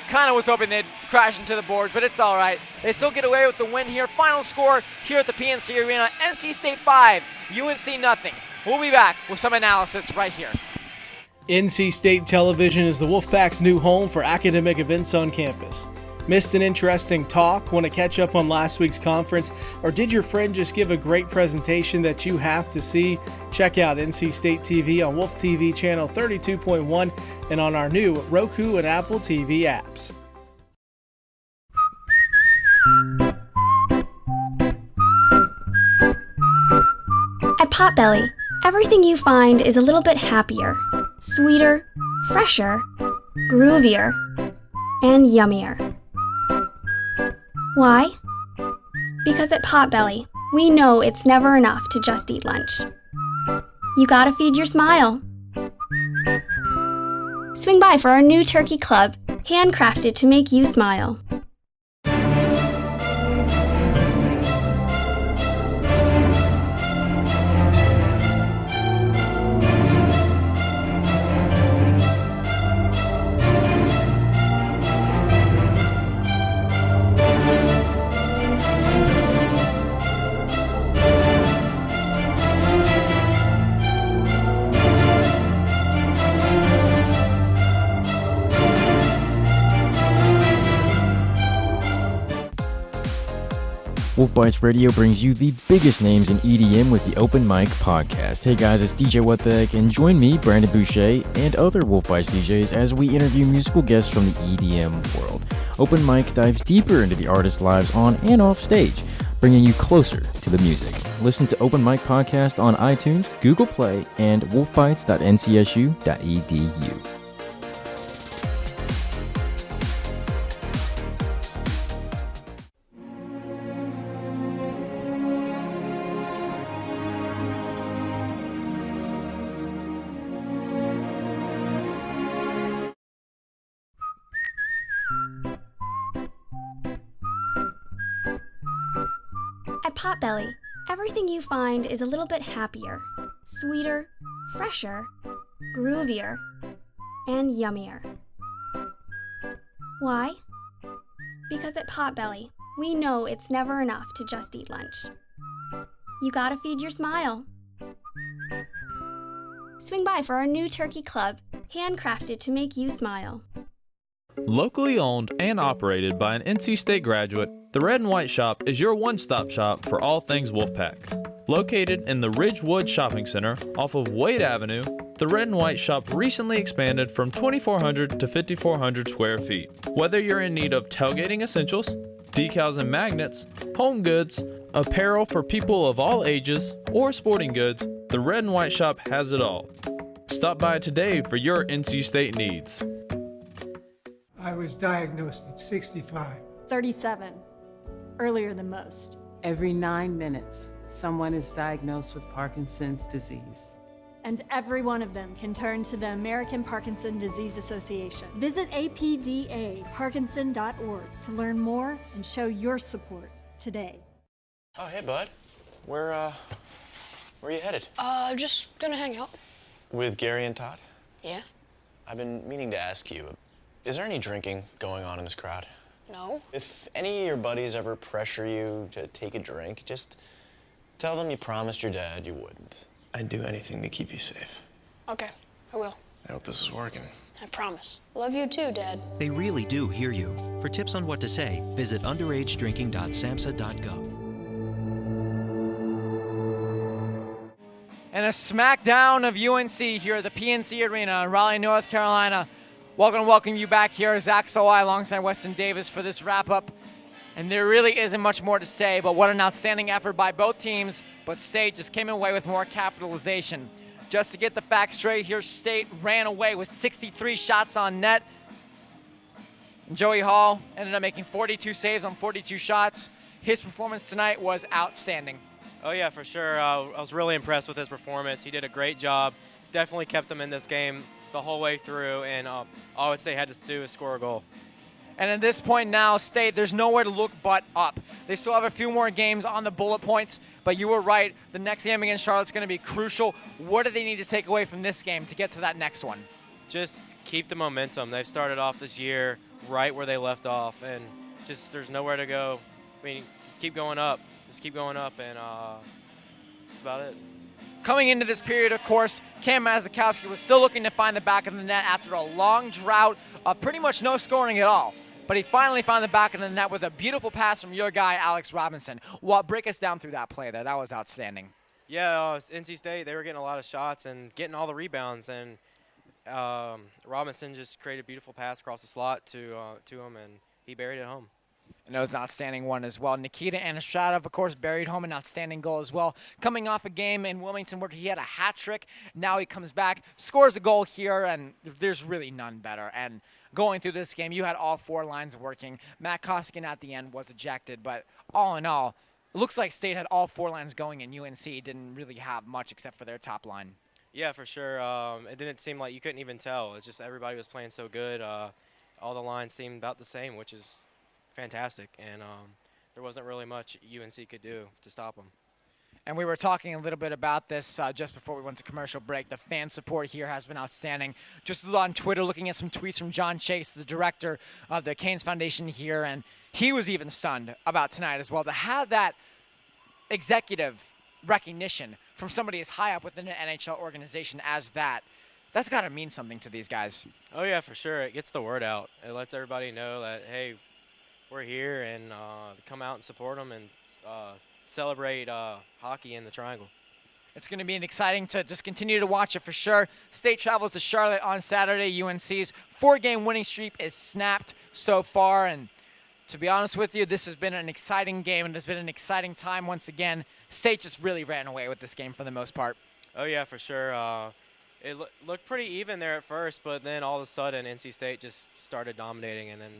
Speaker 2: Kind of was hoping they'd crash into the boards, but it's all right. They still get away with the win here. Final score here at the PNC Arena, NC State 5, UNC nothing. We'll be back with some analysis right here.
Speaker 14: NC State Television is the Wolfpack's new home for academic events on campus. Missed an interesting talk? Want to catch up on last week's conference? Or did your friend just give a great presentation that you have to see? Check out NC State TV on Wolf TV channel 32.1 and on our new Roku and Apple TV apps.
Speaker 15: At Potbelly, everything you find is a little bit happier, sweeter, fresher, groovier, and yummier. Why? Because at Potbelly, we know it's never enough to just eat lunch. You gotta feed your smile. Swing by for our new turkey club, handcrafted to make you smile.
Speaker 13: Wolf Bites Radio brings you the biggest names in EDM with the Open Mic Podcast. Hey guys, it's DJ What the Heck, and join me, Brandon Boucher, and other Wolf Bites DJs as we interview musical guests from the EDM world. Open Mic dives deeper into the artists' lives on and off stage, bringing you closer to the music. Listen to Open Mic Podcast on iTunes, Google Play, and wolfbites.ncsu.edu.
Speaker 15: At Potbelly, everything you find is a little bit happier, sweeter, fresher, groovier, and yummier. Why? Because at Potbelly, we know it's never enough to just eat lunch. You gotta feed your smile. Swing by for our new turkey club, handcrafted to make you smile.
Speaker 17: Locally owned and operated by an NC State graduate, the Red and White Shop is your one-stop shop for all things Wolfpack. Located in the Ridgewood Shopping Center off of Wade Avenue, the Red and White Shop recently expanded from 2,400 to 5,400 square feet. Whether you're in need of tailgating essentials, decals and magnets, home goods, apparel for people of all ages, or sporting goods, the Red and White Shop has it all. Stop by today for your NC State needs.
Speaker 18: I was diagnosed at 65.
Speaker 19: 37. Earlier than most.
Speaker 20: Every 9 minutes, someone is diagnosed with Parkinson's disease.
Speaker 19: And every one of them can turn to the American Parkinson Disease Association. Visit apdaparkinson.org to learn more and show your support today.
Speaker 21: Oh, hey, bud. Where are you headed?
Speaker 22: Just gonna hang out.
Speaker 21: With Gary and Todd?
Speaker 22: Yeah?
Speaker 21: I've been meaning to ask you, is there any drinking going on in this crowd?
Speaker 22: No.
Speaker 21: If any of your buddies ever pressure you to take a drink, just tell them you promised your dad you wouldn't. I'd do anything to keep you safe.
Speaker 22: Okay, I will.
Speaker 21: I hope this is working.
Speaker 22: I promise. Love you too, Dad.
Speaker 23: They really do hear you. For tips on what to say, visit underagedrinking.samhsa.gov.
Speaker 2: And a smackdown of UNC here at the PNC Arena in Raleigh, North Carolina. Welcome you back here. Zach Sowai alongside Weston Davis for this wrap-up. And there really isn't much more to say, but what an outstanding effort by both teams. But State just came away with more capitalization. Just to get the facts straight here, State ran away with 63 shots on net. Joey Hall ended up making 42 saves on 42 shots. His performance tonight was outstanding.
Speaker 1: Oh yeah, for sure. I was really impressed with his performance. He did a great job. Definitely kept them in this game the whole way through, and all I would say had to do is score a goal.
Speaker 2: And at this point now, State, there's nowhere to look but up. They still have a few more games on the bullet points, but you were right. The next game against Charlotte's going to be crucial. What do they need to take away from this game to get to that next one?
Speaker 1: Just keep the momentum. They've started off this year right where they left off, and just there's nowhere to go. I mean, just keep going up. Just keep going up, and that's about it.
Speaker 2: Coming into this period, of course, Cam Mazakowski was still looking to find the back of the net after a long drought of pretty much no scoring at all. But he finally found the back of the net with a beautiful pass from your guy, Alex Robinson. Well, break us down through that play there. That was outstanding.
Speaker 1: Yeah, NC State, they were getting a lot of shots and getting all the rebounds, and Robinson just created a beautiful pass across the slot to him, and he buried it home.
Speaker 2: And that was an outstanding one as well. Nikita Anastradov, of course, buried home an outstanding goal as well. Coming off a game in Wilmington where he had a hat trick, now he comes back, scores a goal here, and there's really none better. And going through this game, you had all four lines working. Matt Koskinen at the end was ejected, but all in all, it looks like State had all four lines going, and UNC didn't really have much except for their top line.
Speaker 1: Yeah, for sure. It didn't seem like you couldn't even tell. It's just everybody was playing so good. All the lines seemed about the same, which is fantastic, and there wasn't really much UNC could do to stop them.
Speaker 2: And we were talking a little bit about this just before we went to commercial break. The fan support here has been outstanding. Just on Twitter, looking at some tweets from John Chase, the director of the Canes Foundation here, and he was even stunned about tonight as well. To have that executive recognition from somebody as high up within an NHL organization as that's got to mean something to these guys.
Speaker 1: Oh, yeah, for sure. It gets the word out. It lets everybody know that, hey, we're here, and come out and support them and celebrate hockey in the Triangle.
Speaker 2: It's going to be exciting to just continue to watch it for sure. State travels to Charlotte on Saturday. UNC's 4-game winning streak is snapped so far, and to be honest with you, this has been an exciting game, and it's been an exciting time once again. State just really ran away with this game for the most part.
Speaker 1: Oh, yeah, for sure. It looked pretty even there at first, but then all of a sudden NC State just started dominating, and then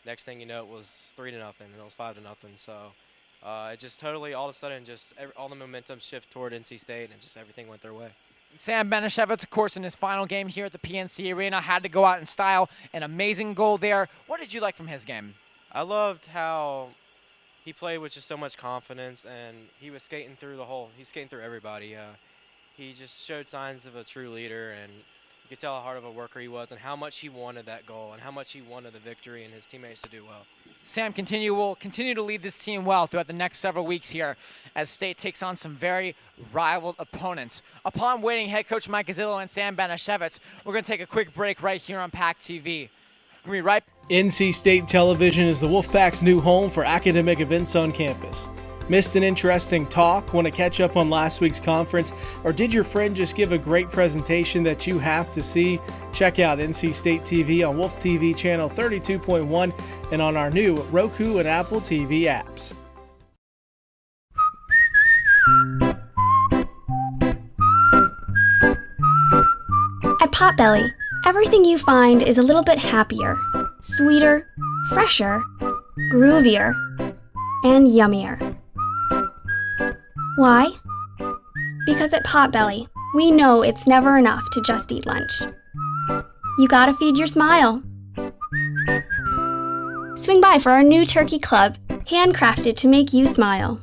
Speaker 1: next thing you know, it was 3-0, and it was 5-0. So it just totally, all of a sudden, just all the momentum shift toward NC State, and just everything went their way.
Speaker 2: Sam Benishevitz, of course, in his final game here at the PNC Arena, had to go out in style. An amazing goal there. What did you like from his game?
Speaker 1: I loved how he played with just so much confidence, and he was skating through he's skating through everybody. He just showed signs of a true leader, and you could tell how hard of a worker he was and how much he wanted that goal and how much he wanted the victory and his teammates to do well.
Speaker 2: Sam will continue to lead this team well throughout the next several weeks here as State takes on some very rivaled opponents. Upon waiting head coach Mike Gazzillo and Sam Benishevitz, we're going to take a quick break right here on PackTV. We're going to be right back.
Speaker 14: NC State Television is the Wolfpack's new home for academic events on campus. Missed an interesting talk? Want to catch up on last week's conference? Or did your friend just give a great presentation that you have to see? Check out NC State TV on Wolf TV channel 32.1 and on our new Roku and Apple TV apps.
Speaker 15: At Potbelly, everything you find is a little bit happier, sweeter, fresher, groovier, and yummier. Why? Because at Potbelly, we know it's never enough to just eat lunch. You gotta feed your smile. Swing by for our new turkey club, handcrafted to make you smile.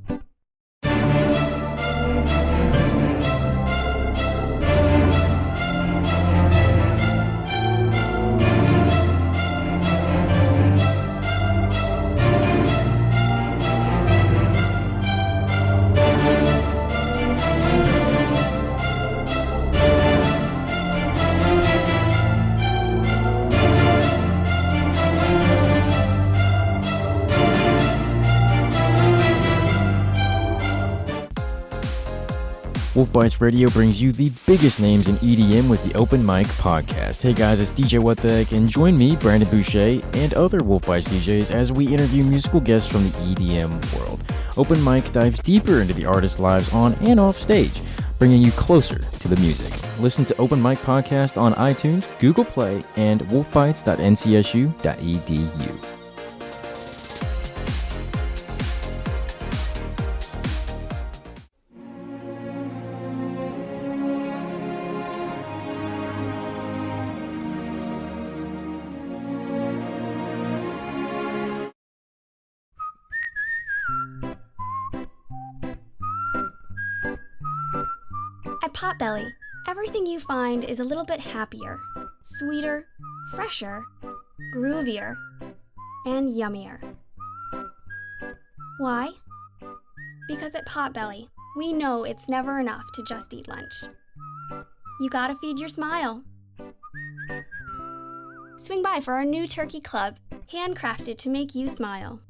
Speaker 13: Wolf Bites Radio brings you the biggest names in EDM with the Open Mic Podcast. Hey guys, it's DJ What the Heck, and join me, Brandon Boucher, and other Wolf Bites DJs as we interview musical guests from the EDM world. Open Mic dives deeper into the artists' lives on and off stage, bringing you closer to the music. Listen to Open Mic Podcast on iTunes, Google Play, and wolfbites.ncsu.edu.
Speaker 15: At Potbelly, everything you find is a little bit happier, sweeter, fresher, groovier, and yummier. Why? Because at Potbelly, we know it's never enough to just eat lunch. You gotta feed your smile. Swing by for our new turkey club, handcrafted to make you smile.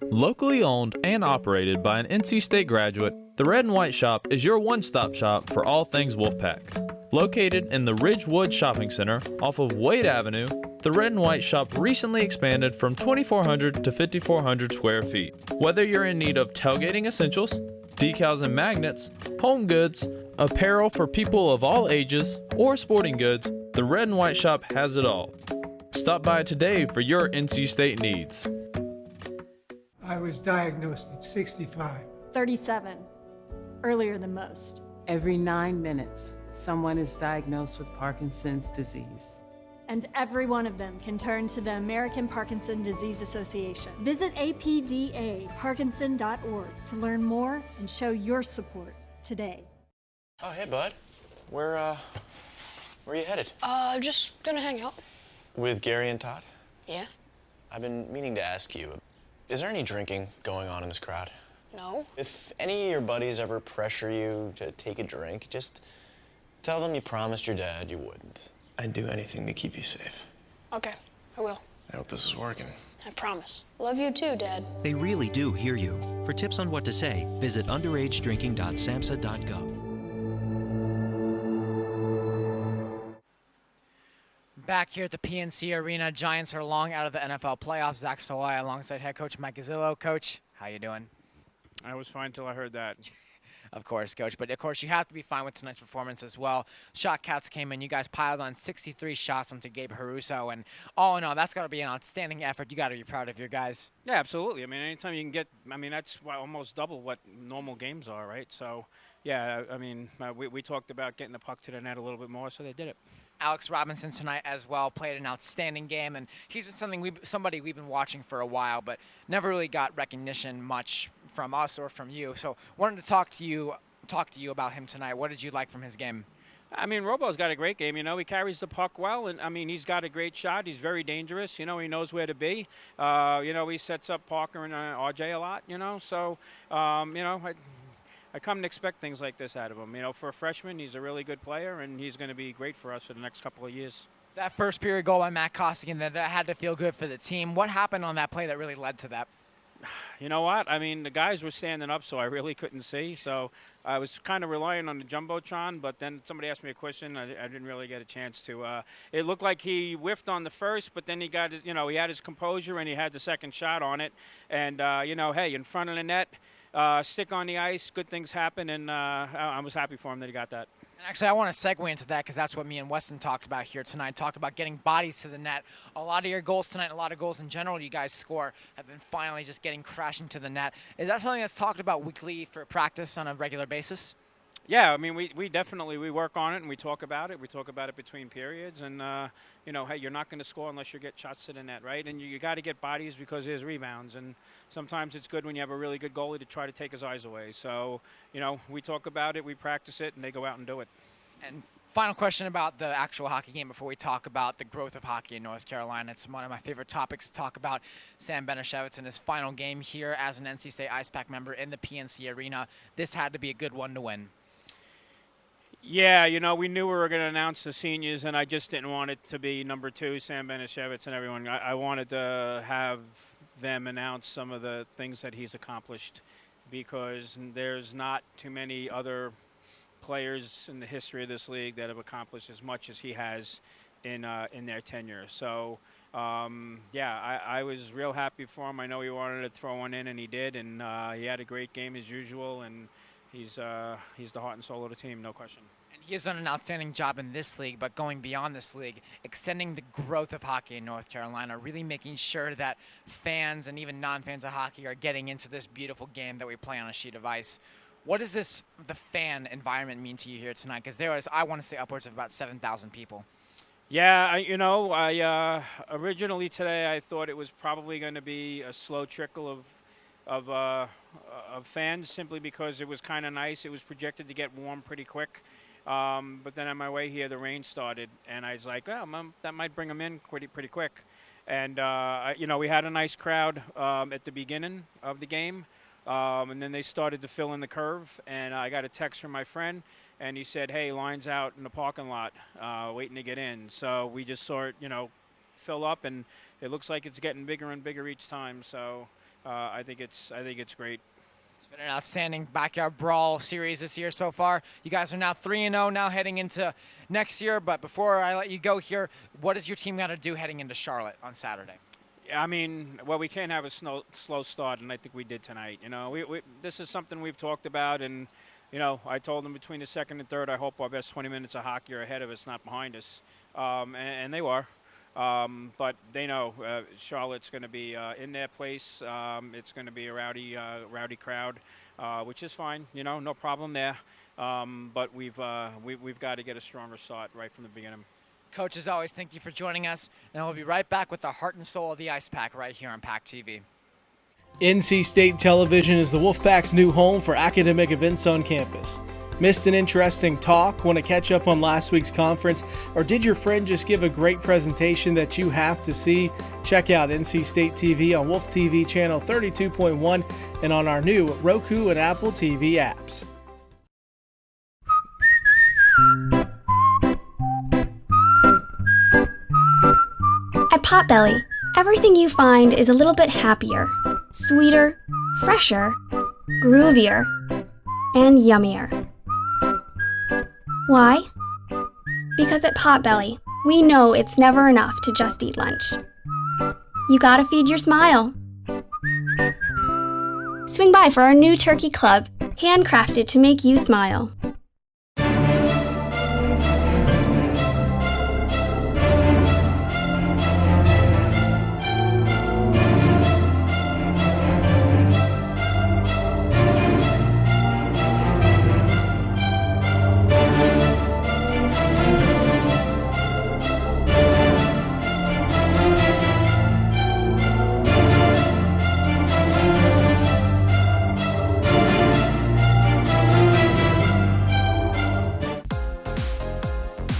Speaker 17: Locally owned and operated by an NC State graduate, the Red and White Shop is your one-stop shop for all things Wolfpack. Located in the Ridgewood Shopping Center off of Wade Avenue, the Red and White Shop recently expanded from 2,400 to 5,400 square feet. Whether you're in need of tailgating essentials, decals and magnets, home goods, apparel for people of all ages, or sporting goods, the Red and White Shop has it all. Stop by today for your NC State needs.
Speaker 18: I was diagnosed at 65.
Speaker 19: 37. Earlier than most.
Speaker 20: Every 9 minutes, someone is diagnosed with Parkinson's disease.
Speaker 19: And every one of them can turn to the American Parkinson Disease Association. Visit apdaparkinson.org to learn more and show your support today.
Speaker 21: Oh, hey, bud. Where are you headed?
Speaker 22: Just gonna hang out.
Speaker 21: With Gary and Todd?
Speaker 22: Yeah?
Speaker 21: I've been meaning to ask you, is there any drinking going on in this crowd?
Speaker 22: No?
Speaker 21: If any of your buddies ever pressure you to take a drink, just tell them you promised your dad you wouldn't. I'd do anything to keep you safe.
Speaker 22: Okay, I will.
Speaker 21: I hope this is working.
Speaker 22: I promise. Love you too, Dad.
Speaker 23: They really do hear you. For tips on what to say, visit underagedrinking.samhsa.gov.
Speaker 2: Back here at the PNC Arena, Giants are long out of the NFL playoffs. Zach Solai alongside head coach Mike Gazzillo. Coach, how you doing?
Speaker 4: I was fine till I heard that.
Speaker 2: Of course, Coach. But, of course, you have to be fine with tonight's performance as well. Shot counts came in. You guys piled on 63 shots onto Gabe Haruso. And all in all, that's got to be an outstanding effort. You got to be proud of your guys.
Speaker 4: Yeah, absolutely. I mean, anytime you can get – I mean, that's almost double what normal games are, right? So, yeah, I mean, we talked about getting the puck to the net a little bit more, so they did it.
Speaker 2: Alex Robinson tonight as well played an outstanding game, and he's been somebody we've been watching for a while, but never really got recognition much from us or from you. So wanted to talk to you about him tonight. What did you like from his game?
Speaker 4: I mean, Robo's got a great game. You know, he carries the puck well, and I mean, he's got a great shot. He's very dangerous. You know, he knows where to be. You know, he sets up Parker and RJ a lot. You know, so you know. I come to expect things like this out of him. You know, for a freshman, he's a really good player, and he's going to be great for us for the next couple of years.
Speaker 2: That first period goal by Matt Costigan, that had to feel good for the team. What happened on that play that really led to that?
Speaker 4: You know what? I mean, the guys were standing up, so I really couldn't see. So I was kind of relying on the Jumbotron, but then somebody asked me a question. I didn't really get a chance to. It looked like he whiffed on the first, but then he got his, you know, he had his composure, and he had the second shot on it. And, you know, hey, in front of the net, stick on the ice, good things happen, and I was happy for him that he got that.
Speaker 2: And actually, I want to segue into that because that's what me and Weston talked about here tonight. Talked about getting bodies to the net. A lot of your goals tonight, a lot of goals in general you guys score have been finally just getting crashing to the net. Is that something that's talked about weekly for practice on a regular basis?
Speaker 4: Yeah, I mean, we definitely work on it and we talk about it. We talk about it between periods, and you know, hey, you're not going to score unless you get shots to the net, right? And you got to get bodies because there's rebounds, and sometimes it's good when you have a really good goalie to try to take his eyes away. So, you know, we talk about it, we practice it, and they go out and do it.
Speaker 2: And final question about the actual hockey game before we talk about the growth of hockey in North Carolina. It's one of my favorite topics to talk about. Sam Benishevitz in his final game here as an NC State Ice Pack member in the PNC Arena. This had to be a good one to win.
Speaker 4: Yeah, you know, we knew we were going to announce the seniors, and I just didn't want it to be number 2, Sam Benishevitz and everyone. I wanted to have them announce some of the things that he's accomplished because there's not too many other players in the history of this league that have accomplished as much as he has in their tenure. So, yeah, I was real happy for him. I know he wanted to throw one in, and he did, and he had a great game as usual, and he's the heart and soul of the team, no question.
Speaker 2: He has done an outstanding job in this league, but going beyond this league, extending the growth of hockey in North Carolina, really making sure that fans and even non-fans of hockey are getting into this beautiful game that we play on a sheet of ice. What does the fan environment mean to you here tonight? Because there was, I want to say, upwards of about 7,000 people.
Speaker 4: Yeah, I originally today I thought it was probably going to be a slow trickle of fans, simply because it was kind of nice. It was projected to get warm pretty quick. But then on my way here, the rain started, and I was like, well, that might bring them in pretty quick. And, we had a nice crowd at the beginning of the game, and then they started to fill in the curve, and I got a text from my friend, and he said, hey, line's out in the parking lot waiting to get in. So we just saw it, fill up, and it looks like it's getting bigger and bigger each time. So I think it's great.
Speaker 2: It's been an outstanding backyard brawl series this year so far. You guys are now 3-0 now heading into next year. But before I let you go here, what does your team got to do heading into Charlotte on Saturday?
Speaker 4: I mean, well, we can't have a slow start, and I think we did tonight. This is something we've talked about, and I told them between the second and third, I hope our best 20 minutes of hockey are ahead of us, not behind us, and they were. But they know Charlotte's going to be in their place. It's going to be a rowdy crowd, which is fine. No problem there. But we've got to get a stronger start right from the beginning.
Speaker 2: Coach, as always, thank you for joining us, and we'll be right back with the heart and soul of the Ice Pack right here on PackTV.
Speaker 14: NC State Television is the Wolfpack's new home for academic events on campus. Missed an interesting talk? Want to catch up on last week's conference? Or did your friend just give a great presentation that you have to see? Check out NC State TV on Wolf TV channel 32.1 and on our new Roku and Apple TV apps.
Speaker 15: At Potbelly, everything you find is a little bit happier, sweeter, fresher, groovier, and yummier. Why? Because at Potbelly, we know it's never enough to just eat lunch. You gotta feed your smile. Swing by for our new turkey club, handcrafted to make you smile.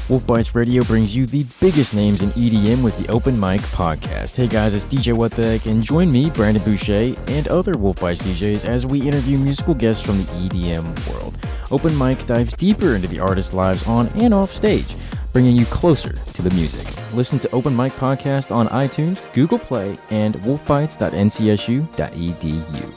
Speaker 13: Wolf Bites Radio brings you the biggest names in EDM with the Open Mic Podcast. Hey guys, it's DJ What the Heck, and join me, Brandon Boucher, and other Wolf Bites DJs as we interview musical guests from the EDM world. Open Mic dives deeper into the artists' lives on and off stage, bringing you closer to the music. Listen to Open Mic Podcast on iTunes, Google Play, and wolfbites.ncsu.edu.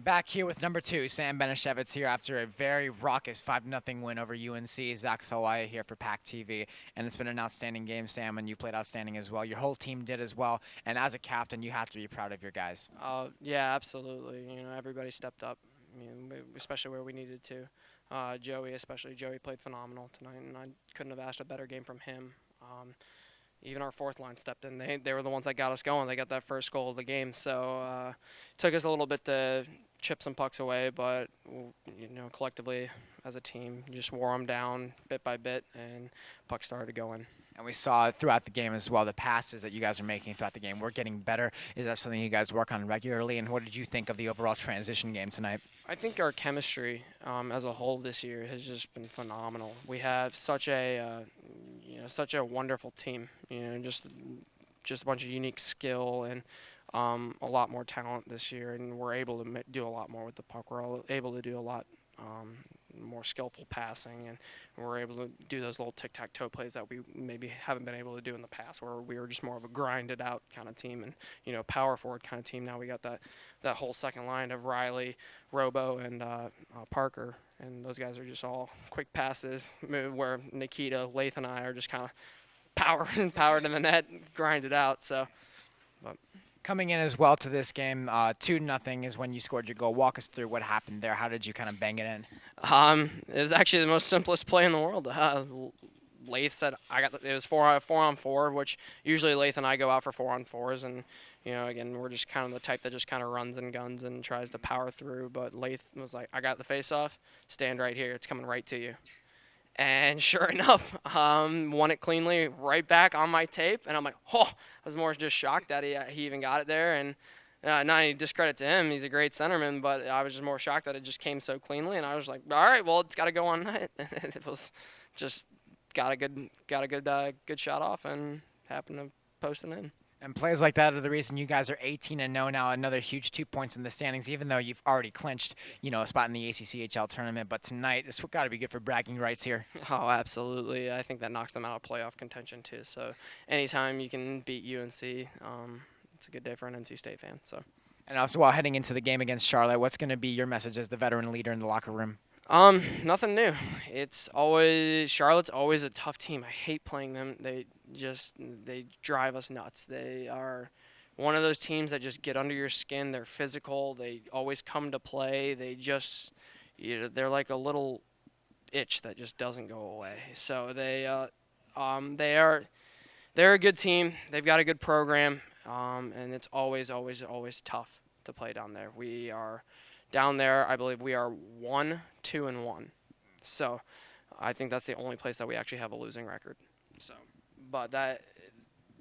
Speaker 2: Back here with number 2, Sam Benishevitz here after a very raucous 5-0 win over UNC. Zach Solaya here for PackTV, and it's been an outstanding game, Sam, and you played outstanding as well. Your whole team did as well, and as a captain, you have to be proud of your guys.
Speaker 5: Yeah, absolutely. Everybody stepped up, especially where we needed to. Joey played phenomenal tonight, and I couldn't have asked a better game from him. Even our fourth line stepped in. They were the ones that got us going. They got that first goal of the game. So it took us a little bit to chip some pucks away, but collectively as a team, just wore them down bit by bit, and pucks started going.
Speaker 2: And we saw throughout the game as well, the passes that you guys are making throughout the game. We're getting better. Is that something you guys work on regularly? And what did you think of the overall transition game tonight?
Speaker 5: I think our chemistry as a whole this year has just been phenomenal. We have such a wonderful team. Just a bunch of unique skill and a lot more talent this year, and we're able to do a lot more with the puck. We're able to do a lot more skillful passing, and we're able to do those little tic-tac-toe plays that we maybe haven't been able to do in the past, where we were just more of a grinded-out kind of team and, you know, power forward kind of team. Now we got that whole second line of Riley, Robo, and Parker, and those guys are just all quick passes, where Nikita, Lath, and I are just kind of power to the net, grind it out. So, but.
Speaker 2: Coming in as well to this game, 2-0 is when you scored your goal. Walk us through what happened there. How did you kind of bang it in?
Speaker 5: It was actually the most simplest play in the world. Lath said it was 4-on-4, which usually Lath and I go out for 4-on-4s, and you know, again, we're just kind of the type that just kind of runs and guns and tries to power through. But Lath was like, "I got the face-off. Stand right here. It's coming right to you." And sure enough, won it cleanly right back on my tape. And I'm like, oh, I was more just shocked that he even got it there. And not any discredit to him, he's a great centerman, but I was just more shocked that it just came so cleanly. And I was like, all right, well, it's got to go on net. And it was just got a good shot off and happened to post it in.
Speaker 2: And plays like that are the reason you guys are 18-0 now, another huge 2 points in the standings, even though you've already clinched, you know, a spot in the ACCHL tournament. But tonight, this got to be good for bragging rights here.
Speaker 5: Oh, absolutely. I think that knocks them out of playoff contention, too. So anytime you can beat UNC, it's a good day for an NC State fan. So.
Speaker 2: And also, while heading into the game against Charlotte, what's going to be your message as the veteran leader in the locker room?
Speaker 5: Nothing new. Charlotte's always a tough team. I hate playing them. They drive us nuts. They are one of those teams that just get under your skin. They're physical. They always come to play. They just, they're like a little itch that just doesn't go away. So they're a good team. They've got a good program, and it's always tough to play down there. We are down there. I believe we are 1-2-1. So I think that's the only place that we actually have a losing record. So, but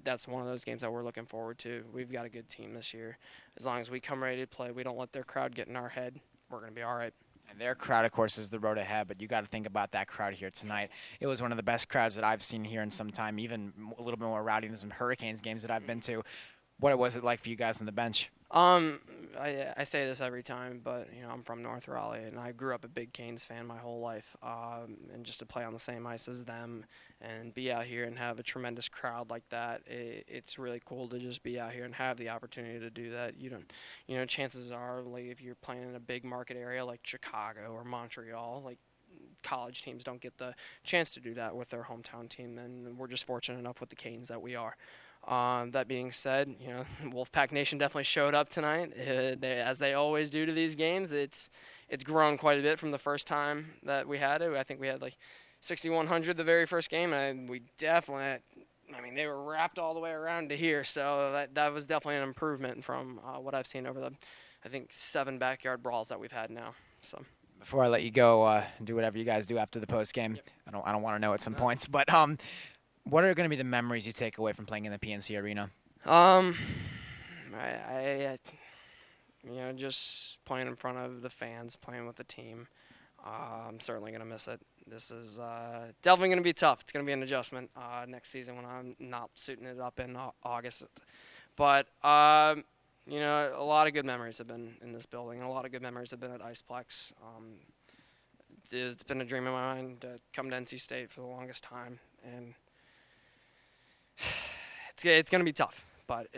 Speaker 5: that's one of those games that we're looking forward to. We've got a good team this year. As long as we come ready to play, we don't let their crowd get in our head, we're going to be all right.
Speaker 2: And their crowd, of course, is the road ahead, but you got to think about that crowd here tonight. It was one of the best crowds that I've seen here in some time, even a little bit more rowdy than some Hurricanes games that I've been to. What was it like for you guys on the bench?
Speaker 5: I say this every time, but I'm from North Raleigh, and I grew up a big Canes fan my whole life. And just to play on the same ice as them and be out here and have a tremendous crowd like that, it's really cool to just be out here and have the opportunity to do that. Chances are, like if you're playing in a big market area like Chicago or Montreal, like college teams don't get the chance to do that with their hometown team, and we're just fortunate enough with the Canes that we are. That being said, Wolfpack Nation definitely showed up tonight. As they always do to these games, it's grown quite a bit from the first time that we had it. I think we had like 6,100 the very first game, and we definitely, they were wrapped all the way around to here, so that was definitely an improvement from what I've seen over the, I think, 7 backyard brawls that we've had now. So.
Speaker 2: Before I let you go, do whatever you guy do after the post game. Yep. I don't want to know at some points, but what are going to be the memories you take away from playing in the PNC Arena?
Speaker 5: Just playing in front of the fans, playing with the team. I'm certainly going to miss it. This is definitely going to be tough. It's going to be an adjustment next season when I'm not suiting it up in August. But, a lot of good memories have been in this building, and a lot of good memories have been at Iceplex. It's been a dream of mine to come to NC State for the longest time, and it's going to be tough, but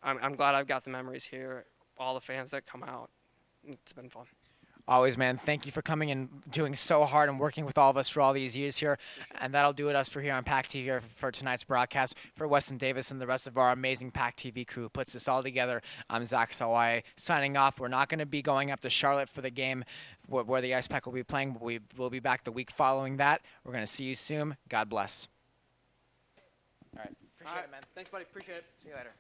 Speaker 5: I'm glad I've got the memories here, all the fans that come out. It's been fun.
Speaker 2: Always, man. Thank you for coming and doing so hard and working with all of us for all these years here. And that'll do it us for here on PackTV for tonight's broadcast. For Weston Davis and the rest of our amazing PackTV crew who puts this all together, I'm Zach Sawai signing off. We're not going to be going up to Charlotte for the game where the Icepack will be playing, but we will be back the week following that. We're going to see you soon. God bless. All right. Appreciate it, man.
Speaker 5: Thanks, buddy. Appreciate it.
Speaker 2: See you later.